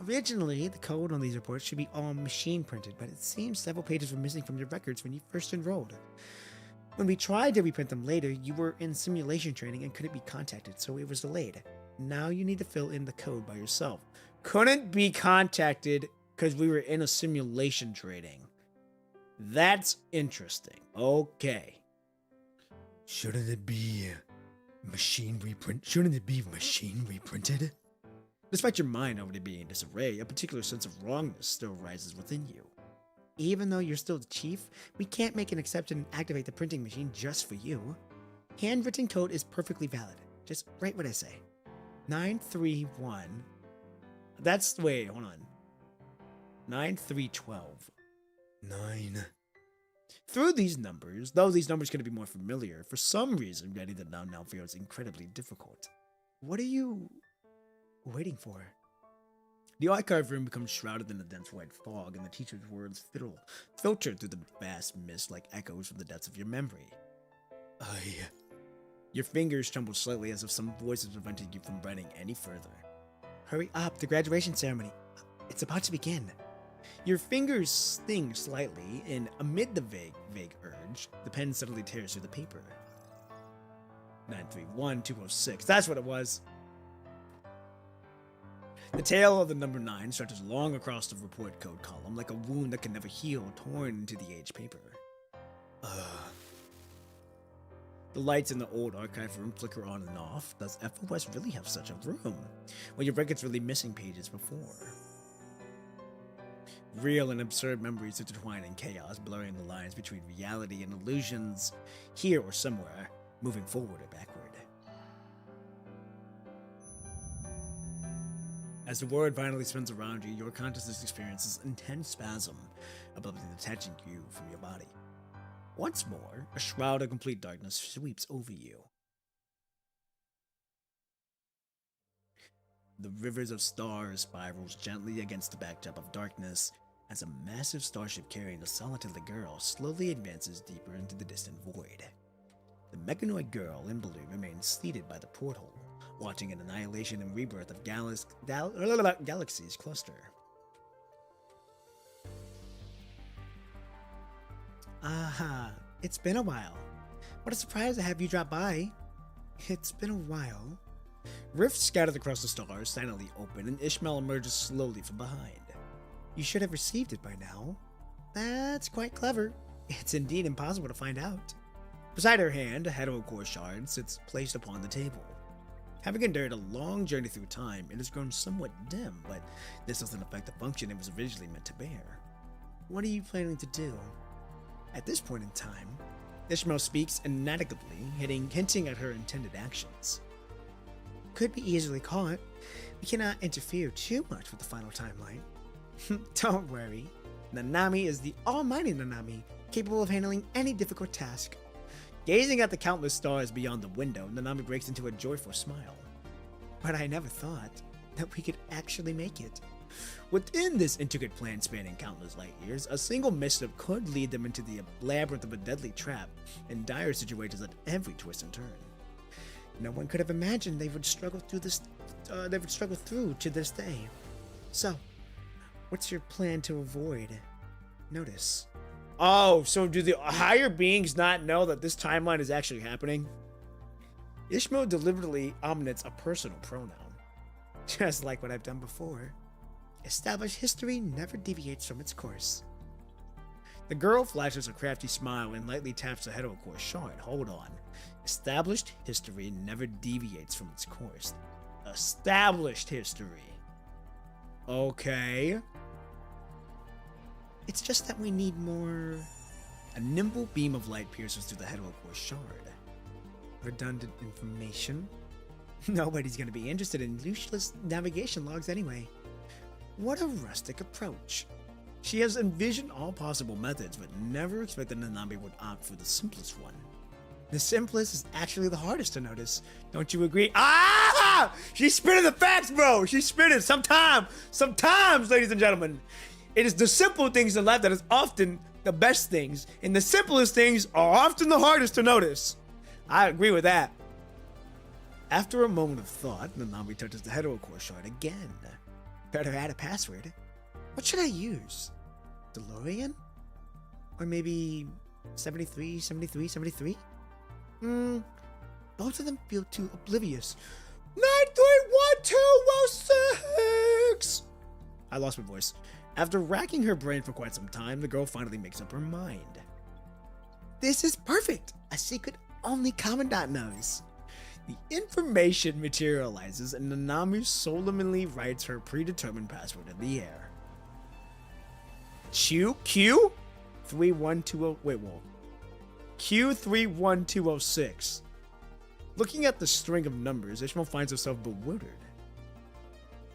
Originally, the code on these reports should be all machine printed, but it seems several pages were missing from your records when you first enrolled. When we tried to reprint them later, you were in simulation training and couldn't be contacted, so it was delayed. Now you need to fill in the code by yourself. Couldn't be contacted because we were in a simulation training. That's interesting. Okay. Shouldn't it be machine reprinted? Despite your mind already being in disarray, a particular sense of wrongness still rises within you. Even though you're still the chief, we can't make an exception and activate the printing machine just for you. Handwritten code is perfectly valid. Just write what I say. 931. That's, wait, hold on. 9312. 9. Through these numbers, though these numbers can be more familiar, for some reason writing them down now feels incredibly difficult. What are you waiting for? The archive room becomes shrouded in a dense white fog, and the teacher's words filter through the vast mist like echoes from the depths of your memory. Your fingers tremble slightly as if some voice is preventing you from writing any further. Hurry up, the graduation ceremony. It's about to begin. Your fingers sting slightly, and amid the vague urge, the pen suddenly tears through the paper. 931206, that's what it was. The tail of the number 9 stretches long across the report code column like a wound that can never heal, torn into the aged paper. The lights in the old archive room flicker on and off. Does FOS really have such a room? Well, your record's really missing pages before. Real and absurd memories intertwine in chaos, blurring the lines between reality and illusions, here or somewhere, moving forward or backward. As the world finally spins around you, your consciousness experiences intense spasm, abruptly detaching you from your body. Once more, a shroud of complete darkness sweeps over you. The rivers of stars spirals gently against the backdrop of darkness as a massive starship carrying a solitary girl slowly advances deeper into the distant void. The mechanoid girl in blue remains seated by the porthole, watching an annihilation and rebirth of galaxies cluster. Aha, it's been a while. What a surprise to have you drop by. It's been a while. Rifts scattered across the stars silently open, and Ishmael emerges slowly from behind. You should have received it by now. That's quite clever. It's indeed impossible to find out. Beside her hand, a heterocore shard sits placed upon the table. Having endured a long journey through time, it has grown somewhat dim, but this doesn't affect the function it was originally meant to bear. What are you planning to do? At this point in time, Ishmael speaks inadequately, hinting at her intended actions. Could be easily caught. We cannot interfere too much with the final timeline. Don't worry. Nanami is the almighty Nanami, capable of handling any difficult task. Gazing at the countless stars beyond the window, Nanami breaks into a joyful smile. But I never thought that we could actually make it. Within this intricate plan spanning countless light years, a single misstep could lead them into the labyrinth of a deadly trap and dire situations at every twist and turn. No one could have imagined they would struggle through to this day. So, what's your plan to avoid notice? Oh, so do the higher beings not know that this timeline is actually happening? Ishmael deliberately omits a personal pronoun. Just like what I've done before. Established history never deviates from its course. The girl flashes a crafty smile and lightly taps the heterocore shard. Hold on. Established history never deviates from its course. Established history. Okay. It's just that we need more. A nimble beam of light pierces through the heterocore shard. Redundant information? Nobody's gonna be interested in useless navigation logs anyway. What a rustic approach. She has envisioned all possible methods, but never expected Nanami would opt for the simplest one. The simplest is actually the hardest to notice. Don't you agree? Ah! She's spitting the facts, bro! She's spitting. Sometimes, ladies and gentlemen, it is the simple things in life that is often the best things, and the simplest things are often the hardest to notice. I agree with that. After a moment of thought, Nanami touches the heterocore shard again. Better add a password. What should I use? DeLorean? Or maybe 73, 73, 73? Both of them feel too oblivious. 931206! I lost my voice. After racking her brain for quite some time, the girl finally makes up her mind. This is perfect! A secret only Commandant knows. The information materializes and Nanami solemnly writes her predetermined password in the air. Q31206. Looking at the string of numbers, Ishmael finds himself bewildered.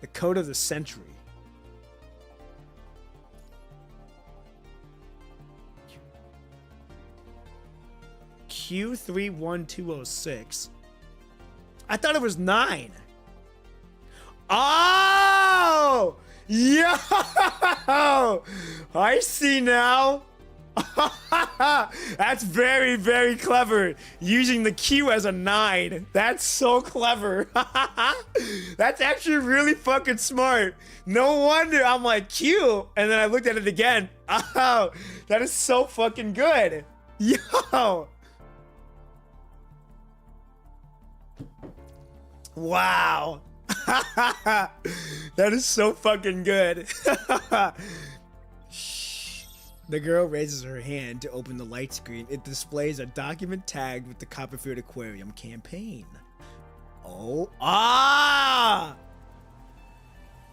The code of the century. Q31206. I thought it was 9. Oh! Yo! I see now. That's very, very clever. Using the Q as a 9. That's so clever. That's actually really fucking smart. No wonder I'm like Q. And then I looked at it again. Oh, that is so fucking good. Yo. Wow. That is so fucking good. The girl raises her hand to open the light screen. It displays a document tagged with the Copperfield Aquarium campaign. Oh,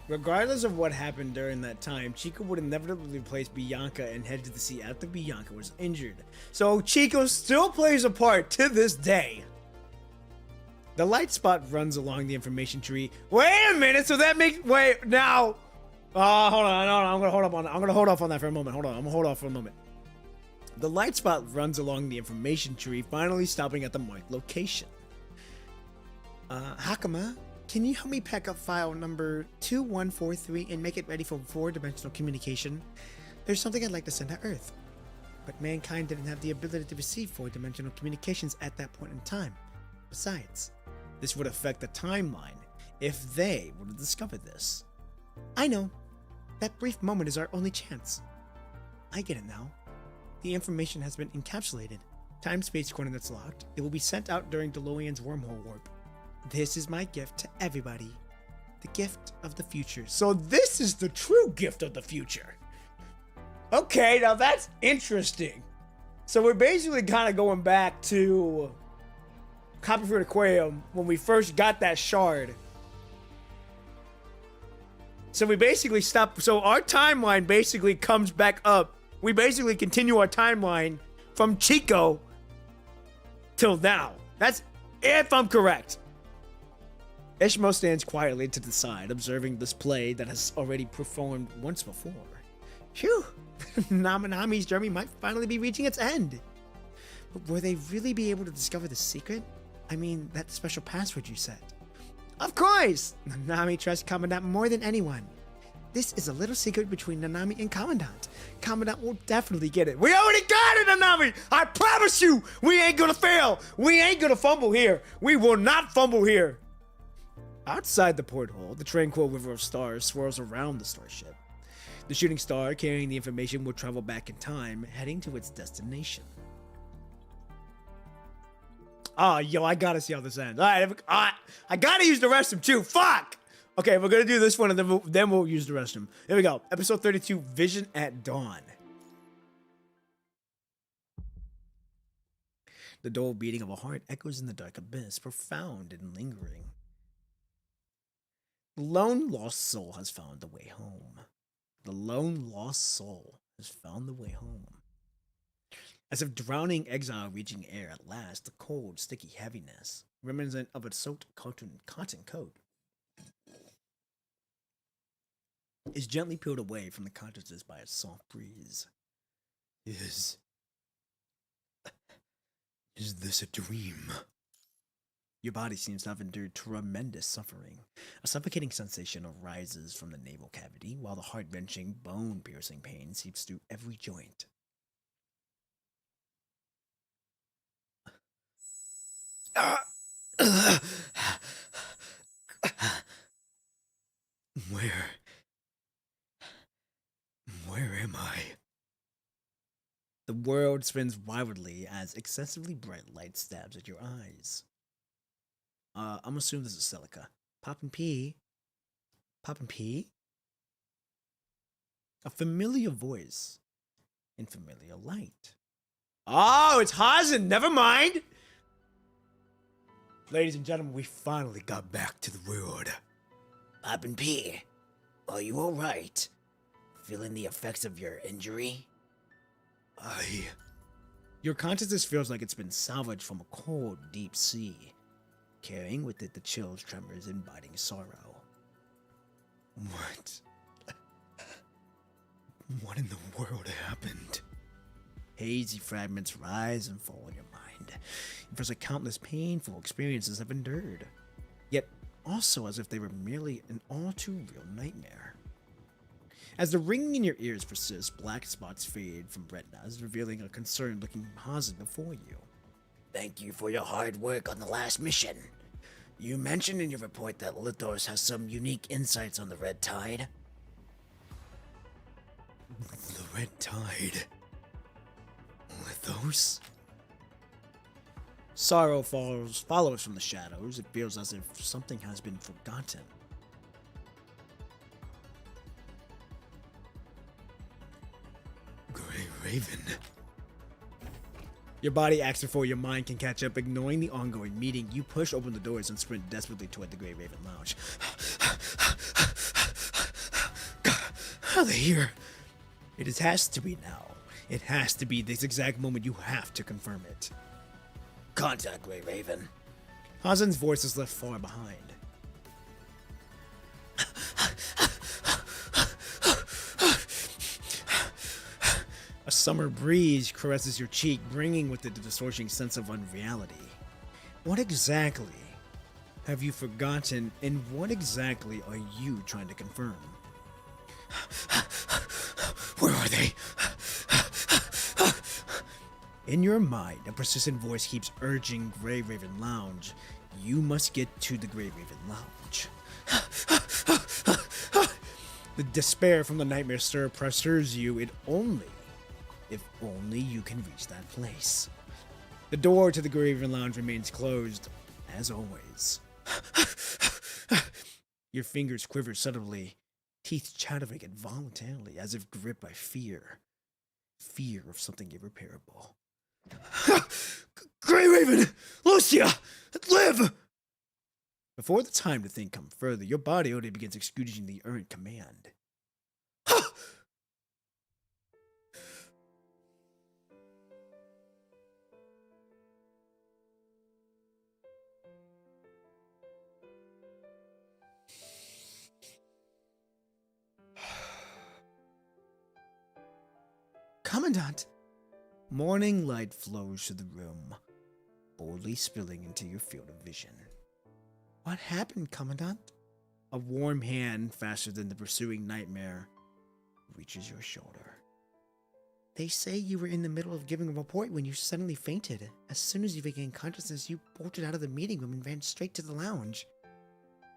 Regardless of what happened during that time, Chico would inevitably replace Bianca and head to the sea after Bianca was injured. So Chico still plays a part to this day. The light spot runs along the information tree. Wait a minute, so that makes, wait, now. Hold on, I'm gonna hold up on that. I'm gonna hold off on that for a moment. Hold on, I'm gonna hold off for a moment. The light spot runs along the information tree, finally stopping at the marked location. Hakama, can you help me pack up file number 2143 and make it ready for 4-dimensional communication? There's something I'd like to send to Earth. But mankind didn't have the ability to receive 4-dimensional communications at that point in time. Besides, this would affect the timeline if they would have discovered this. I know. That brief moment is our only chance. I get it now. The information has been encapsulated. Time-space coordinates locked. It will be sent out during DeLorean's wormhole warp. This is my gift to everybody. The gift of the future. So this is the true gift of the future. Okay, now that's interesting. So we're basically kind of going back to Copperfield Aquarium when we first got that shard. So we basically stop. So our timeline basically comes back up. We basically continue our timeline from Chico till now. That's if I'm correct. Ishmael stands quietly to the side, observing this play that has already performed once before. Phew, Naminami's journey might finally be reaching its end. But will they really be able to discover the secret? I mean, that special password you set. Of course! Nanami trusts Commandant more than anyone. This is a little secret between Nanami and Commandant. Commandant will definitely get it. We already got it, Nanami! I promise you, we ain't gonna fail! We ain't gonna fumble here! We will not fumble here! Outside the porthole, the tranquil river of stars swirls around the starship. The shooting star carrying the information will travel back in time, heading to its destination. Oh, yo, I gotta see how this ends. All right, I gotta use the restroom too. Fuck! Okay, we're gonna do this one and then we'll use the restroom. Here we go. Episode 32, Vision at Dawn. The dull beating of a heart echoes in the dark abyss, profound and lingering. The lone lost soul has found the way home. The lone lost soul has found the way home. As if drowning exile reaching air at last, the cold, sticky heaviness, reminiscent of a soaked cotton coat, is gently peeled away from the consciousness by a soft breeze. Is this a dream? Your body seems to have endured tremendous suffering. A suffocating sensation arises from the navel cavity, while the heart-wrenching, bone-piercing pain seeps through every joint. Where am I? The world spins wildly as excessively bright light stabs at your eyes. I'm assuming this is Celica. Poppin' P? A familiar voice in familiar light. Oh, it's Hazen. Never mind. Ladies and gentlemen, we finally got back to the world. Poppin' P, are you alright? Feeling the effects of your injury? Your consciousness feels like it's been salvaged from a cold, deep sea. carrying with it the chills, tremors, and biting sorrow. What? What in the world happened? Hazy fragments rise and fall in your mind. It feels like countless painful experiences have endured, yet also as if they were merely an all-too-real nightmare. As the ringing in your ears persists, black spots fade from retinas, revealing a concerned-looking Hazen before you. Thank you for your hard work on the last mission. You mentioned in your report that Lithos has some unique insights on the Red Tide. The Red Tide? Lithos? Sorrow follows from the shadows. It feels as if something has been forgotten. Grey Raven. Your body acts before your mind can catch up. Ignoring the ongoing meeting, you push open the doors and sprint desperately toward the Grey Raven Lounge. Are they here? It has to be now. It has to be this exact moment. You have to confirm it. Contact Grey Raven. Hazen's voice is left far behind. A summer breeze caresses your cheek, bringing with it a distorting sense of unreality. What exactly have you forgotten, and what exactly are you trying to confirm? Where are they? In your mind, a persistent voice keeps urging Grey Raven Lounge. You must get to the Grey Raven Lounge. The despair from the nightmare stir pressures you. If only you can reach that place. The door to the Grey Raven Lounge remains closed, as always. Your fingers quiver suddenly, teeth chattering involuntarily, as if gripped by fear. Fear of something irreparable. Grey Raven! Lucia! Live! Before the time to think come further, your body already begins executing the errant command. Commandant! Morning light flows through the room, boldly spilling into your field of vision. What happened, Commandant? A warm hand, faster than the pursuing nightmare, reaches your shoulder. They say you were in the middle of giving a report when you suddenly fainted. As soon as you regained consciousness, you bolted out of the meeting room and ran straight to the lounge.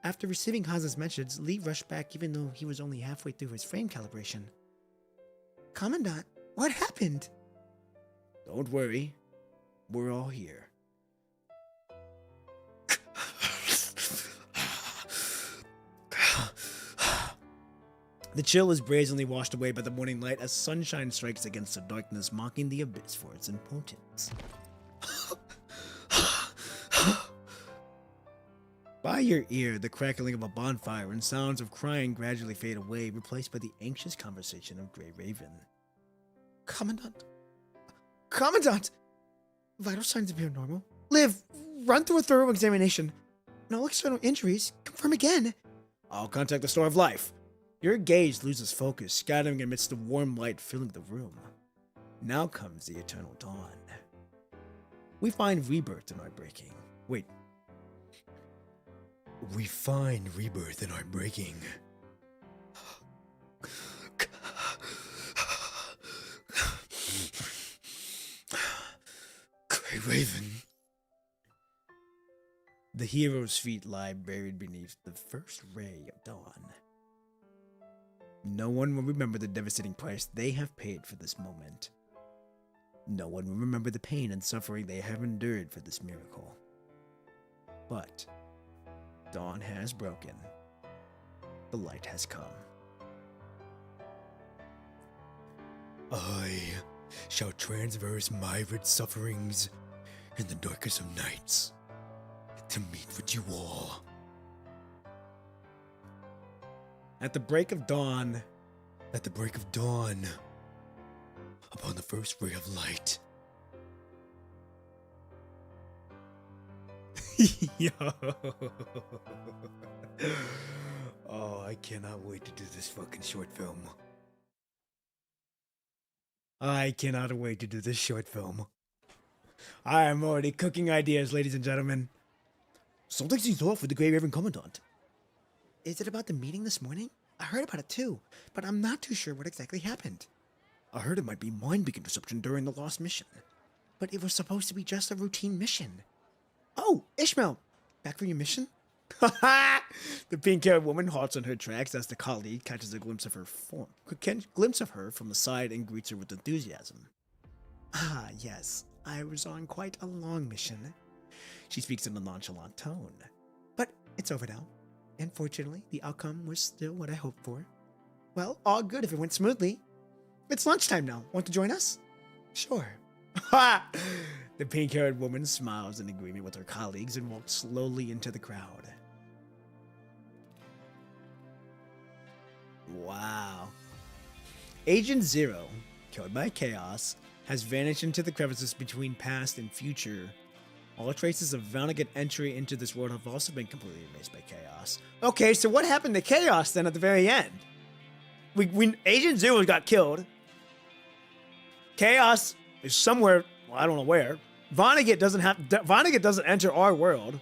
After receiving Haza's message, Lee rushed back even though he was only halfway through his frame calibration. Commandant, what happened? Don't worry. We're all here. The chill is brazenly washed away by the morning light as sunshine strikes against the darkness, mocking the abyss for its importance. By your ear, the crackling of a bonfire and sounds of crying gradually fade away, replaced by the anxious conversation of Grey Raven. Commandant! Commandant! Vital signs appear normal. Liv, run through a thorough examination. No external injuries. Confirm again. I'll contact the Store of Life. Your gaze loses focus, scattering amidst the warm light filling the room. Now comes the eternal dawn. We find rebirth in our breaking. Wait. We find rebirth in our breaking. Grey Raven. The hero's feet lie buried beneath the first ray of dawn. No one will remember the devastating price they have paid for this moment. No one will remember the pain and suffering they have endured for this miracle. But dawn has broken. The light has come. I shall transverse my red sufferings in the darkest of nights to meet with you all. At the break of dawn, upon the first ray of light. Yo. Oh, I cannot wait to do this fucking short film. I cannot wait to do this short film. I am already cooking ideas, ladies and gentlemen. Something seems off with the Grey Raven Commandant. Is it about the meeting this morning? I heard about it too, but I'm not too sure what exactly happened. I heard it might be mind beacon disruption during the lost mission. But it was supposed to be just a routine mission. Oh, Ishmael! Back from your mission? The pink-haired woman halts on her tracks as the colleague catches a glimpse of her from the side and greets her with enthusiasm. Ah, yes, I was on quite a long mission. She speaks in a nonchalant tone. But it's over now. And fortunately, the outcome was still what I hoped for. Well, all good if it went smoothly. It's lunchtime now. Want to join us? Sure. Ha! The pink-haired woman smiles in agreement with her colleagues and walks slowly into the crowd. Wow. Agent Zero, killed by Chaos, has vanished into the crevices between past and future. All traces of Vonnegut entry into this world have also been completely erased by Chaos. Okay, so what happened to Chaos then at the very end? When Agent Zero got killed, Chaos is somewhere, well, I don't know where. Vonnegut doesn't enter our world.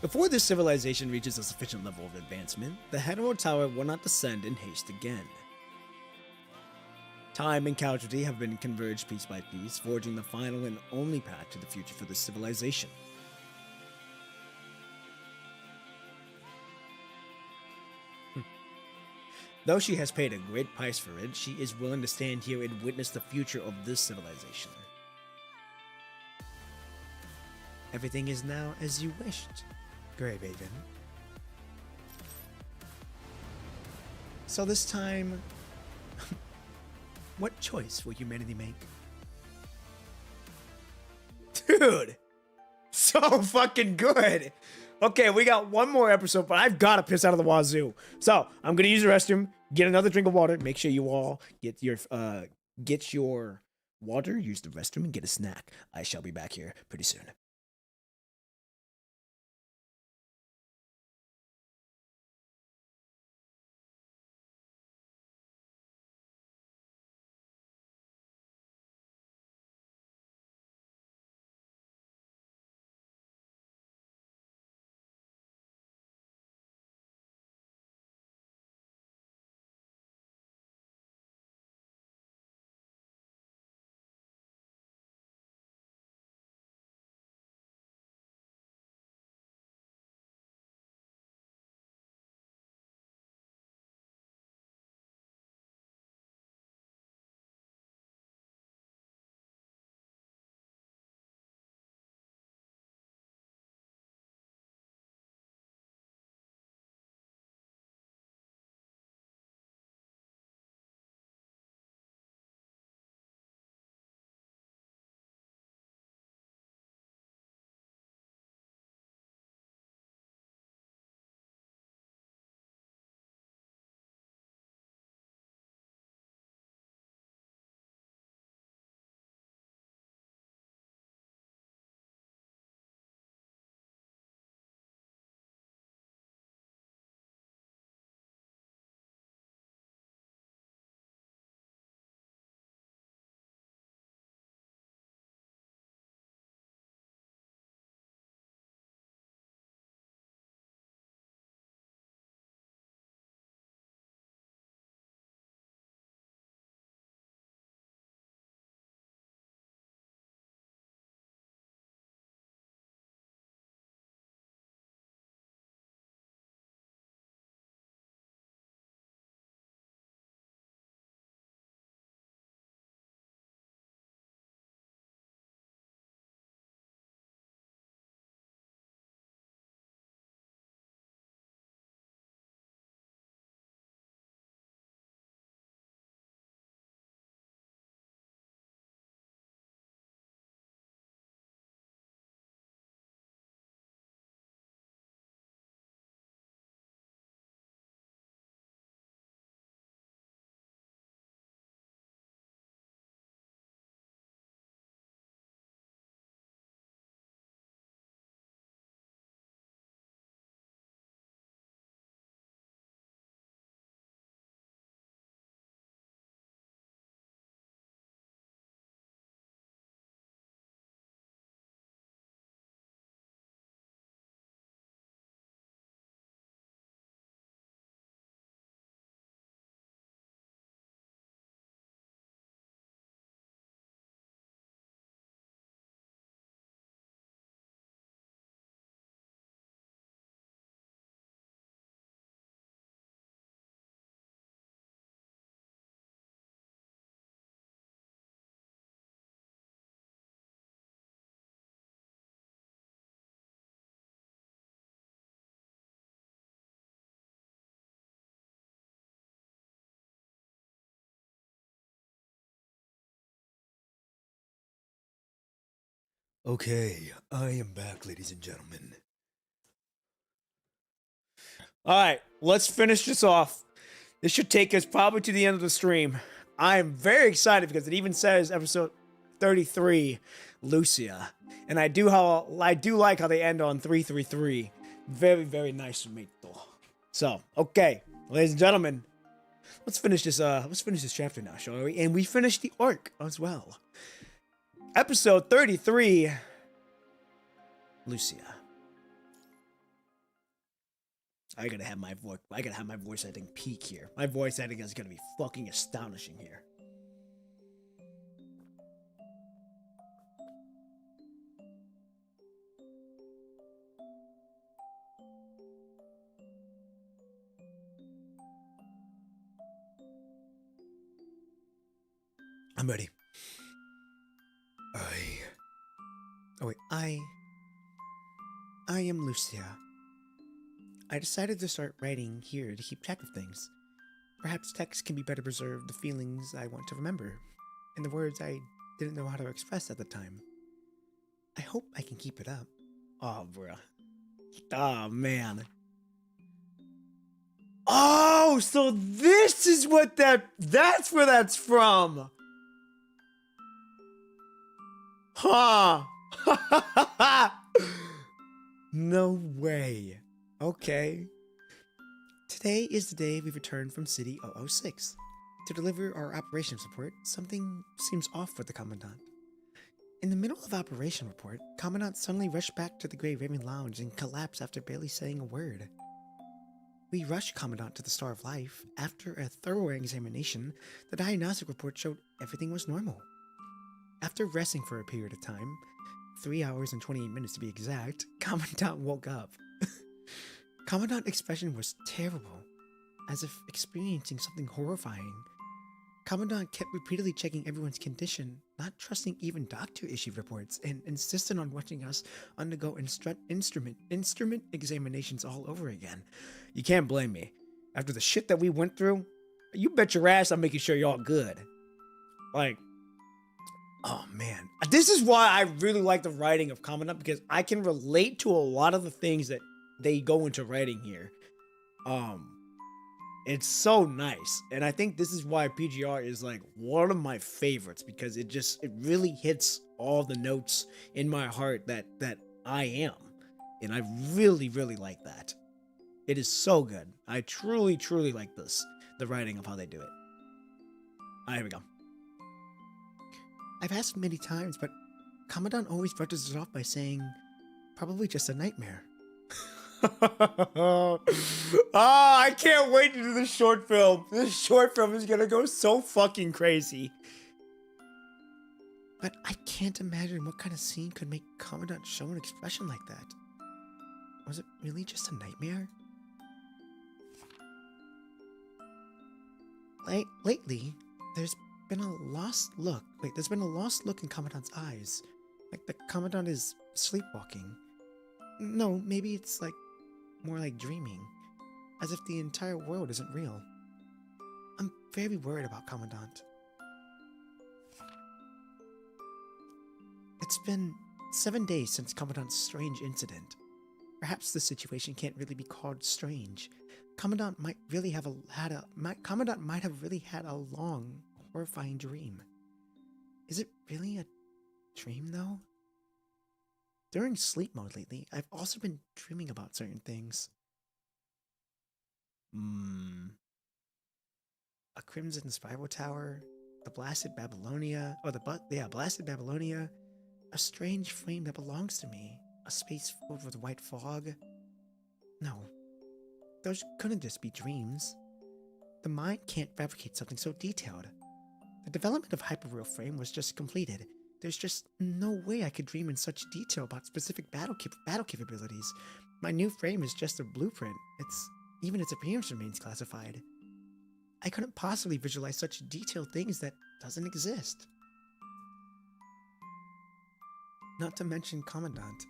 Before this civilization reaches a sufficient level of advancement, the Hetero Tower will not descend in haste again. Time and casualty have been converged piece by piece, forging the final and only path to the future for this civilization. Though she has paid a great price for it, she is willing to stand here and witness the future of this civilization. Everything is now as you wished, Grey Raven. So this time, what choice will humanity make? Dude, so fucking good. Okay, we got one more episode, but I've got to piss out of the wazoo. So I'm gonna use the restroom, get another drink of water. Make sure you all get your water, use the restroom, and get a snack. I shall be back here pretty soon. Okay, I am back, ladies and gentlemen. Alright, let's finish this off. This should take us probably to the end of the stream. I am very excited because it even says episode 33, Lucia. And I do like how they end on 333. Very, very nice of me, though. So, okay, ladies and gentlemen, let's finish this chapter now, shall we? And we finished the arc as well. Episode 33, Lucia. I gotta have my voice acting peak here. My voice acting is gonna be fucking astonishing here. I'm ready. I am Lucia. I decided to start writing here to keep track of things. Perhaps text can be better preserved the feelings I want to remember, and the words I didn't know how to express at the time. I hope I can keep it up. Oh, bruh. Oh, man. Oh, so this is what that's where that's from. Huh. No way. Okay. Today is the day we returned from City 006. To deliver our operations report, something seems off with the Commandant. In the middle of operation report, Commandant suddenly rushed back to the Grey Raven Lounge and collapsed after barely saying a word. We rushed Commandant to the Star of Life. After a thorough examination, the diagnostic report showed everything was normal. After resting for a period of time, 3 hours and 28 minutes to be exact, Commandant woke up. Commandant's expression was terrible, as if experiencing something horrifying. Commandant kept repeatedly checking everyone's condition, not trusting even doctor-issued reports, and insisted on watching us undergo instrument examinations all over again. You can't blame me. After the shit that we went through, you bet your ass I'm making sure y'all good. Like, oh man. This is why I really like the writing of Commandant, because I can relate to a lot of the things that they go into writing here. It's so nice. And I think this is why PGR is like one of my favorites, because it really hits all the notes in my heart that I am. And I really, really like that. It is so good. I truly, truly like this. The writing of how they do it. Here we go. I've asked many times, but Commandant always brushes it off by saying, probably just a nightmare. I can't wait to do this short film. This short film is gonna go so fucking crazy. But I can't imagine what kind of scene could make Commandant show an expression like that. Was it really just a nightmare? Lately, there's been a lost look. There's been a lost look in Commandant's eyes. Like the Commandant is sleepwalking. No, maybe it's like more like dreaming. As if the entire world isn't real. I'm very worried about Commandant. It's been 7 days since Commandant's strange incident. Perhaps the situation can't really be called strange. Commandant might have really had a long, horrifying dream. Is it really a dream, though? During sleep mode lately, I've also been dreaming about certain things. A crimson spiral tower, the blasted Babylonia, blasted Babylonia, a strange flame that belongs to me, a space filled with white fog. No, those couldn't just be dreams. The mind can't fabricate something so detailed. The development of Hyperreal Frame was just completed. There's just no way I could dream in such detail about specific battle capabilities. My new frame is just a blueprint. Even its appearance remains classified. I couldn't possibly visualize such detailed things that doesn't exist. Not to mention Commandant.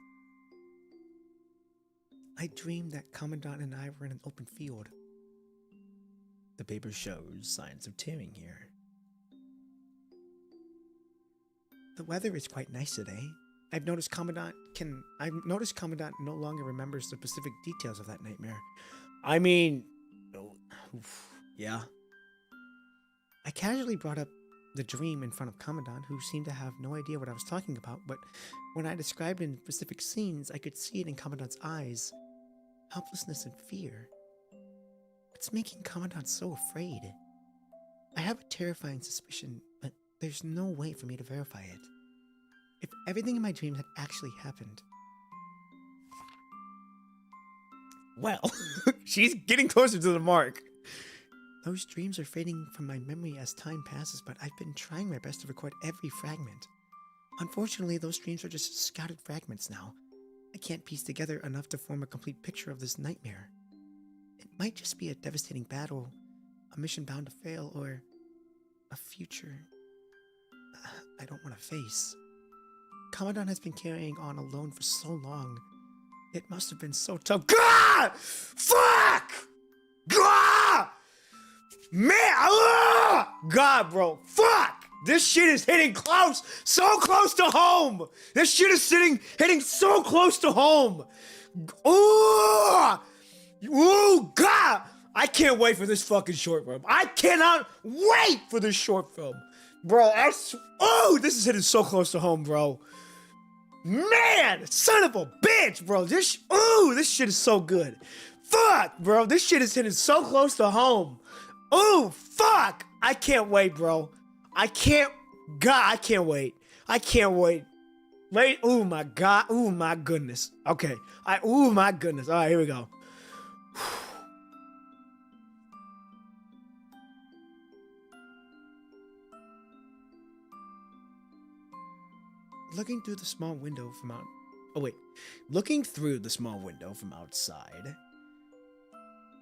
I dreamed that Commandant and I were in an open field. The paper shows signs of tearing here. The weather is quite nice today. I've noticed Commandant no longer remembers the specific details of that nightmare. I mean, yeah. I casually brought up the dream in front of Commandant, who seemed to have no idea what I was talking about, but when I described it in specific scenes, I could see it in Commandant's eyes. Helplessness and fear. It's making Commandant so afraid. I have a terrifying suspicion, but there's no way for me to verify it. If everything in my dream had actually happened... Well, she's getting closer to the mark. Those dreams are fading from my memory as time passes, but I've been trying my best to record every fragment. Unfortunately, those dreams are just scattered fragments now. I can't piece together enough to form a complete picture of this nightmare. It might just be a devastating battle, a mission bound to fail, or a future I don't want to face. Commandant has been carrying on alone for so long. It must have been so tough. God! Fuck! God! Man! God, bro. Fuck! This shit is hitting close! So close to home! This shit is hitting so close to home! Ooh! Ooh, God! I can't wait for this fucking short film. I cannot wait for this short film. Bro, oh, this is hitting so close to home, bro. Man, son of a bitch, bro. This shit is so good. Fuck, bro. This shit is hitting so close to home. Oh, fuck. I can't wait, bro. I can't wait. I can't wait. Wait, oh my God. Oh my goodness. Okay. Oh my goodness. All right, here we go. Looking through the small window from outside.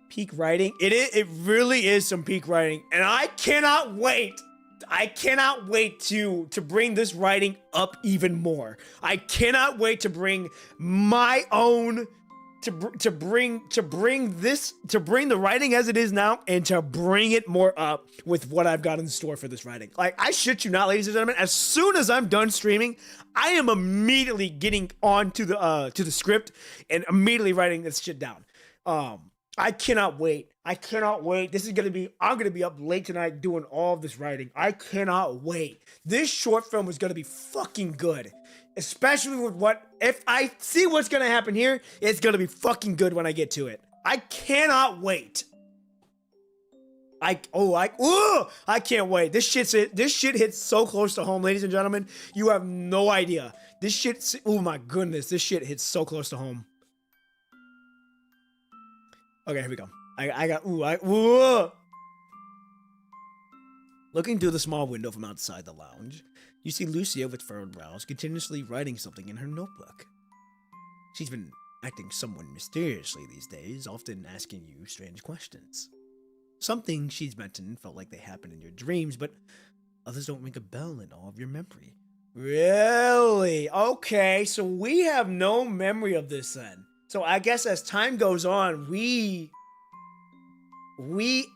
Peak writing. It really is some peak writing, and I cannot wait. I cannot wait to bring this writing up even more. I cannot wait to bring my own to bring the writing as it is now, and to bring it more up with what I've got in store for this writing. Like, I shit you not, ladies and gentlemen, as soon as I'm done streaming, I am immediately getting on to the script and immediately writing this shit down. I cannot wait. I'm gonna be up late tonight doing all of this writing. I cannot wait. This short film is gonna be fucking good. Especially with if I see what's gonna happen here, it's gonna be fucking good when I get to it. I cannot wait. I can't wait. This shit hits so close to home, ladies and gentlemen. You have no idea. Oh my goodness, this shit hits so close to home. Okay, here we go. Looking through the small window from outside the lounge, you see Lucia with furrowed brows continuously writing something in her notebook. She's been acting somewhat mysteriously these days, often asking you strange questions. Some things she's mentioned felt like they happened in your dreams, but others don't ring a bell in all of your memory. Really? Okay, so we have no memory of this then. So I guess as time goes on, we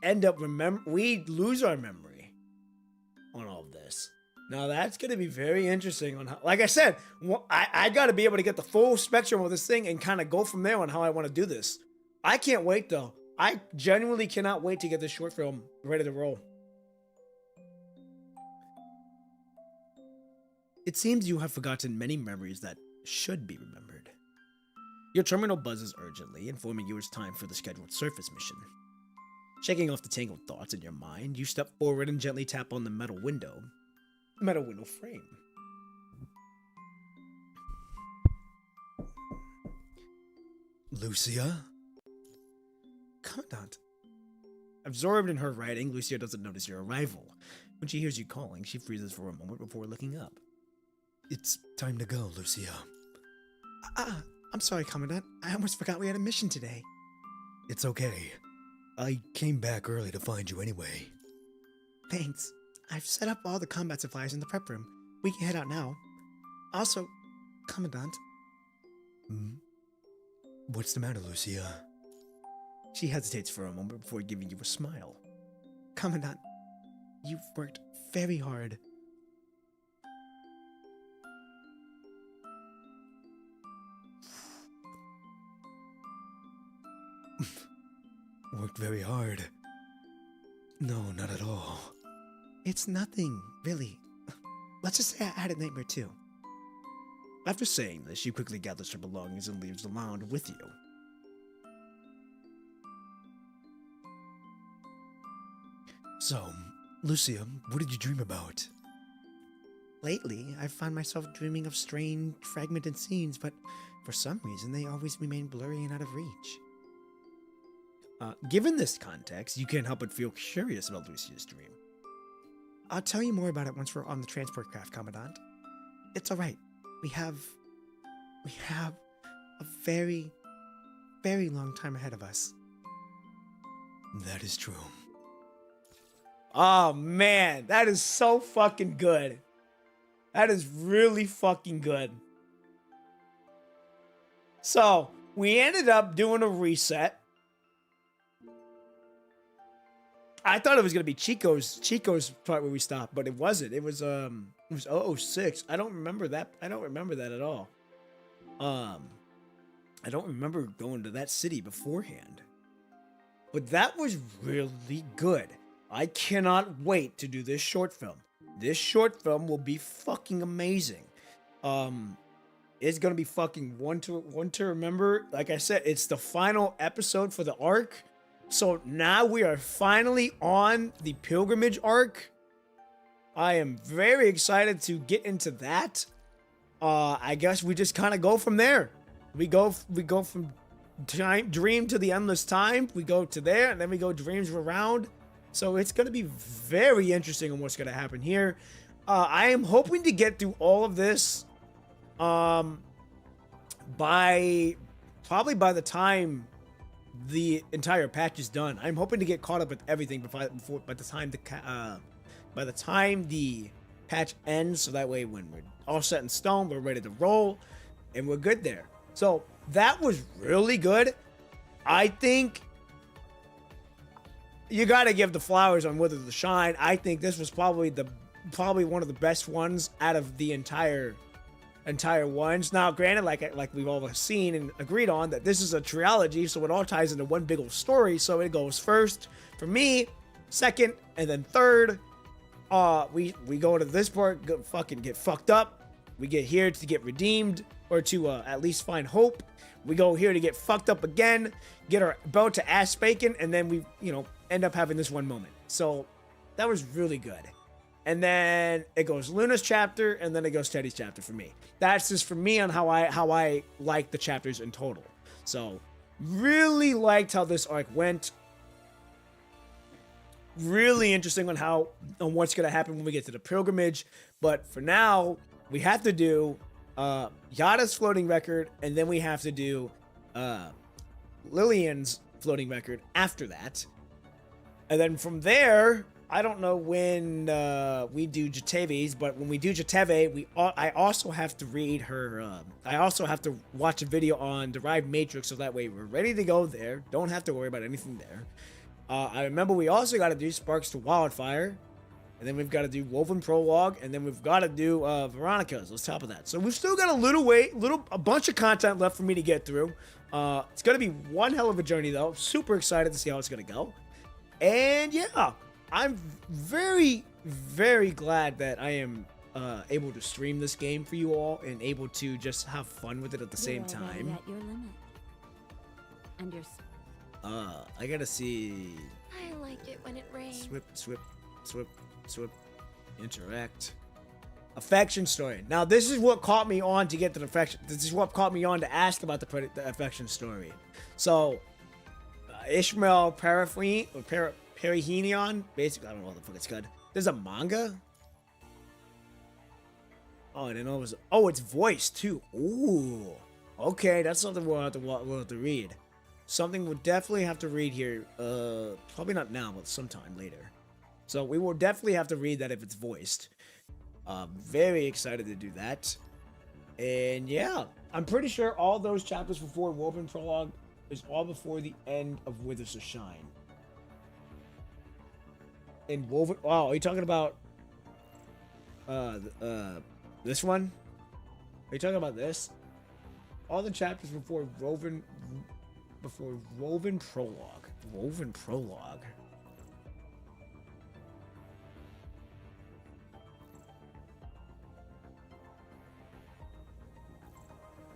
end up we lose our memory on all of this. Now that's going to be very interesting on how, like I said, I got to be able to get the full spectrum of this thing and kind of go from there on how I want to do this. I can't wait though. I genuinely cannot wait to get this short film ready to roll. It seems you have forgotten many memories that should be remembered. Your terminal buzzes urgently, informing you it's time for the scheduled surface mission. Shaking off the tangled thoughts in your mind, you step forward and gently tap on the metal window frame. Lucia? Commandant. Absorbed in her writing, Lucia doesn't notice your arrival. When she hears you calling, she freezes for a moment before looking up. It's time to go, Lucia. I'm sorry, Commandant. I almost forgot we had a mission today. It's okay. I came back early to find you anyway. Thanks. I've set up all the combat supplies in the prep room. We can head out now. Also, Commandant. What's the matter, Lucia? She hesitates for a moment before giving you a smile. Commandant, you've worked very hard. worked very hard. No, not at all. It's nothing, really. Let's just say I had a nightmare too. After saying this, she quickly gathers her belongings and leaves the lounge with you. So, Lucia, what did you dream about? Lately, I find myself dreaming of strange, fragmented scenes, but for some reason, they always remain blurry and out of reach. Given this context, you can't help but feel curious about Lucia's dream. I'll tell you more about it once we're on the transport craft, Commandant. It's alright. We have a very, very long time ahead of us. That is true. Oh man, that is so fucking good. That is really fucking good. So, we ended up doing a reset. I thought it was gonna be Chico's part where we stopped, but it wasn't. It was 006. I don't remember that. I don't remember that at all. I don't remember going to that city beforehand. But that was really good. I cannot wait to do this short film. This short film will be fucking amazing. It's gonna be fucking one to remember. Like I said, it's the final episode for the arc. So now we are finally on the pilgrimage arc. I am very excited to get into that. I guess we just kind of go from there. We go from dream to the endless time. We go to there, and then we go dreams around. So it's going to be very interesting on what's going to happen here. I am hoping to get through all of this probably by the time the entire patch is done. I'm hoping to get caught up with everything by the time the patch ends, so that way when we're all set in stone, we're ready to roll and we're good there. So that was really good. I think you got to give the flowers on Wither the Shine. I think this was probably one of the best ones out of the entire ones. Now, granted, like we've all seen and agreed on, that this is a trilogy, so it all ties into one big old story. So it goes first for me, second, and then third. We go to this part, fucking get fucked up. We get here to get redeemed, or to at least find hope. We go here to get fucked up again, get our belt to ass spanking, and then we, end up having this one moment. So that was really good. And then it goes Luna's chapter, and then it goes Teddy's chapter for me. That's just for me on how I like the chapters in total. So really liked how this arc went. Really interesting on what's gonna happen when we get to the pilgrimage. But for now, we have to do Yada's floating record, and then we have to do Lillian's floating record after that. And then from there, I don't know when we do Jateve's, but when we do Jateve, I also have to read her. I also have to watch a video on Derived Matrix, so that way we're ready to go there. Don't have to worry about anything there. I remember we also got to do Sparks to Wildfire, and then we've got to do Woven Prologue, and then we've got to do Veronica's on top of that. So we've still got a bunch of content left for me to get through. It's gonna be one hell of a journey though. Super excited to see how it's gonna go. And yeah, I'm very, very glad that I am able to stream this game for you all and able to just have fun with it at the same time. At your limit. And you're I gotta see. I like it when it rains. Swip, interact. Affection story. Now this is what caught me on to get to the affection. This is what caught me on to ask about the affection story. So, Ishmael Perihenion, basically, I don't know what the fuck it's called. There's a manga? Oh, I didn't know it was. Oh, it's voiced too. Ooh. Okay, that's something we'll have to read. Something we'll definitely have to read here. Probably not now, but sometime later. So we will definitely have to read that if it's voiced. Very excited to do that. And yeah, I'm pretty sure all those chapters before Woven Prologue is all before the end of Withers to Shine. And Woven... Oh, are you talking about... this one? Are you talking about this? All the chapters before Woven Prologue. Woven prologue.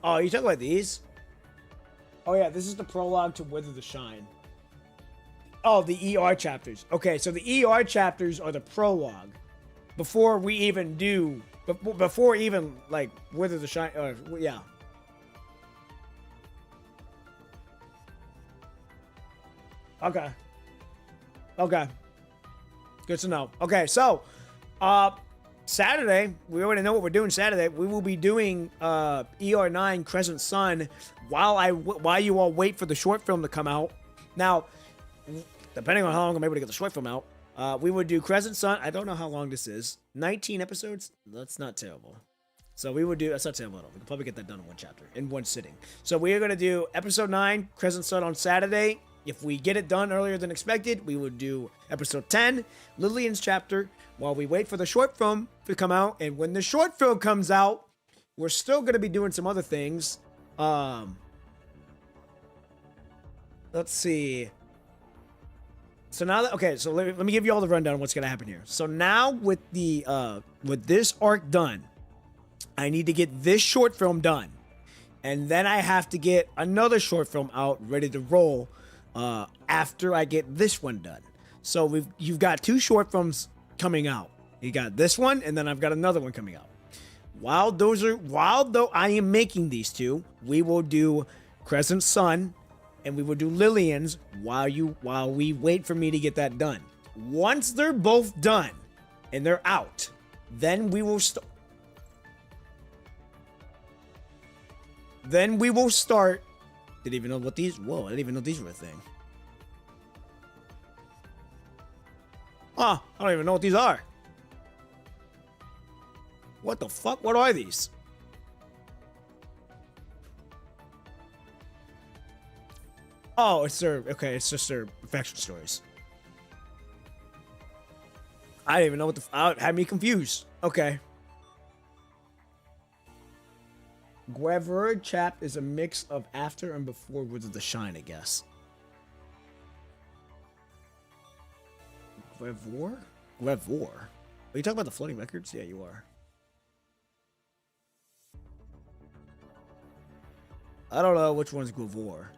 Oh, you talking about these? Oh yeah, this is the prologue to Wither the Shine. Oh, the ER chapters. Okay, so the ER chapters are the prologue. Before we even do... Before even, like, Wither the Shine... yeah. Okay. Okay. Good to know. Okay, so... Saturday, we already know what we're doing Saturday. We will be doing ER9 Crescent Sun while you all wait for the short film to come out. Now, depending on how long I'm able to get the short film out, we would do Crescent Sun. I don't know how long this is. 19 episodes? That's not terrible. So we would do, that's not terrible at all. We could probably get that done in one chapter, in one sitting. So we are going to do episode 9, Crescent Sun on Saturday. If we get it done earlier than expected, we would do episode 10, Lillian's chapter, while we wait for the short film to come out. And when the short film comes out, we're still going to be doing some other things. Let's see. So now that, okay, so let me give you all the rundown of what's going to happen here. So now with this arc done, I need to get this short film done. And then I have to get another short film out ready to roll after I get this one done. So you've got 2 short films coming out. You got this one, and then I've got another one coming out. While though I am making these 2, we will do Crescent Sun, and we will do Lillian's while we wait for me to get that done. Once they're both done and they're out, then we will start. Then we will start. Didn't even know what these. Whoa! I didn't even know these were a thing. I don't even know what these are. What the fuck? What are these? Oh, it's just their affection stories. I didn't even know what had me confused. Okay. Guevara chap is a mix of after and before Wizard of the Shine, I guess. Guevor? Guevor? Are you talking about the floating records? Yeah, you are. I don't know which one's Guevor.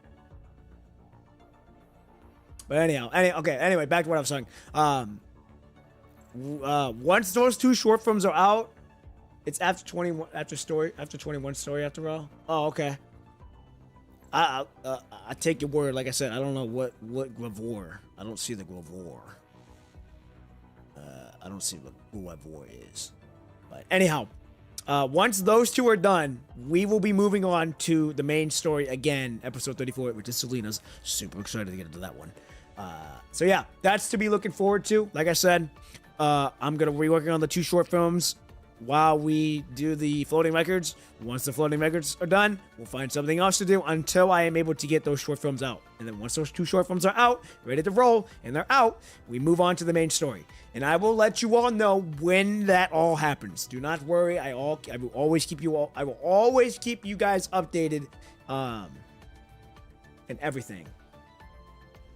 But anyhow, anyway, back to what I was saying. Once those 2 short films are out, it's after 21 story after all. Oh, okay. I take your word. Like I said, I don't know what Guevor. I don't see the Guevor. I don't see what Guevor is. But anyhow, once those 2 are done, we will be moving on to the main story again, episode 34, which is Selena's. Super excited to get into that one. So yeah, that's to be looking forward to. Like I said, I'm gonna be working on the 2 short films while we do the floating records. Once the floating records are done, we'll find something else to do until I am able to get those short films out. And then once those 2 short films are out, ready to roll, and they're out, we move on to the main story. And I will let you all know when that all happens. Do not worry. I will always keep you guys updated, and everything.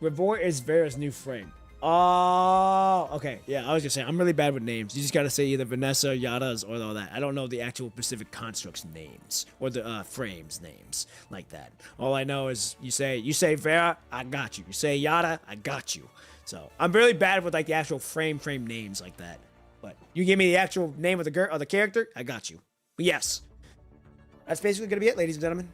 Revor is Vera's new frame. Oh, okay. Yeah, I was just saying, I'm really bad with names. You just gotta say either Vanessa, Yadas, or all that. I don't know the actual specific constructs names, or the frames names, like that. All I know is you say Vera, I got you. You say Yada, I got you. So, I'm really bad with, like, the actual frame names like that. But you give me the actual name of the character, I got you. But yes, that's basically gonna be it, ladies and gentlemen.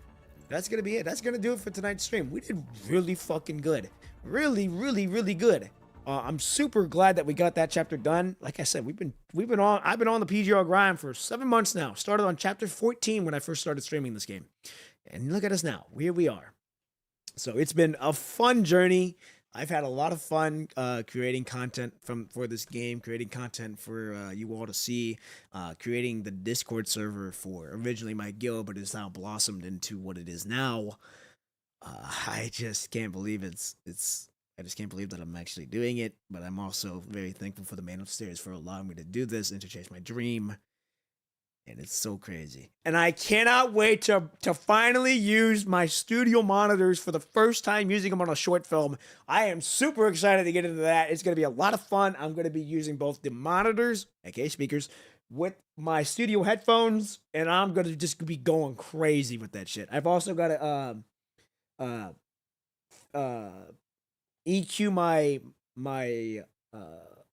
That's gonna be it. That's gonna do it for tonight's stream. We did really fucking good. Really, really, really good. I'm super glad that we got that chapter done. Like I said, I've been on the PGR grind for 7 months now. Started on chapter 14 when I first started streaming this game. And look at us now. Here we are. So it's been a fun journey. I've had a lot of fun creating content for this game, creating content for you all to see, creating the Discord server for originally my guild, but it's now blossomed into what it is now. I just can't believe I just can't believe that I'm actually doing it, but I'm also very thankful for the man upstairs for allowing me to do this and to chase my dream. And it's so crazy. And I cannot wait to finally use my studio monitors for the first time using them on a short film. I am super excited to get into that. It's going to be a lot of fun. I'm going to be using both the monitors, aka speakers, with my studio headphones, and I'm going to just be going crazy with that shit. I've also got to EQ my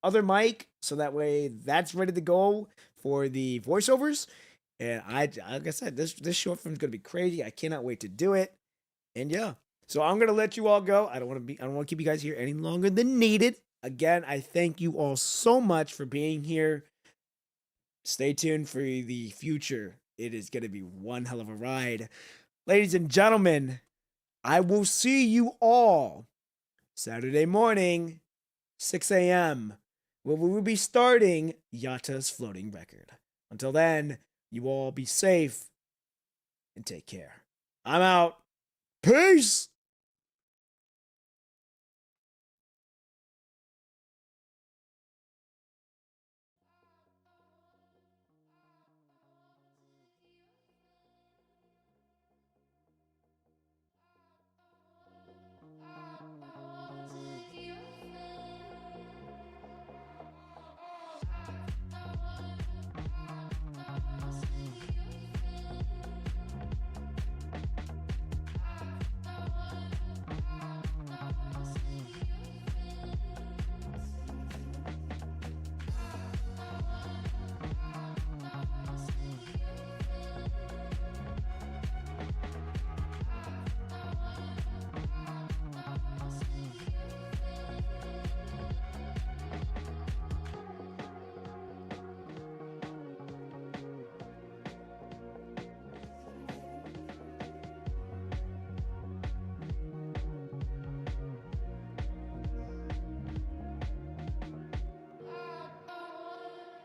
other mic so that way that's ready to go for the voiceovers. And like I said, this short film is gonna be crazy. I cannot wait to do it. And yeah, so I'm gonna let you all go. I don't want to keep you guys here any longer than needed. Again, I thank you all so much for being here. Stay tuned for the future. It is gonna be one hell of a ride, ladies and gentlemen. I will see you all Saturday morning, 6 a.m., where we will be starting Yata's floating record. Until then, you all be safe and take care. I'm out. Peace!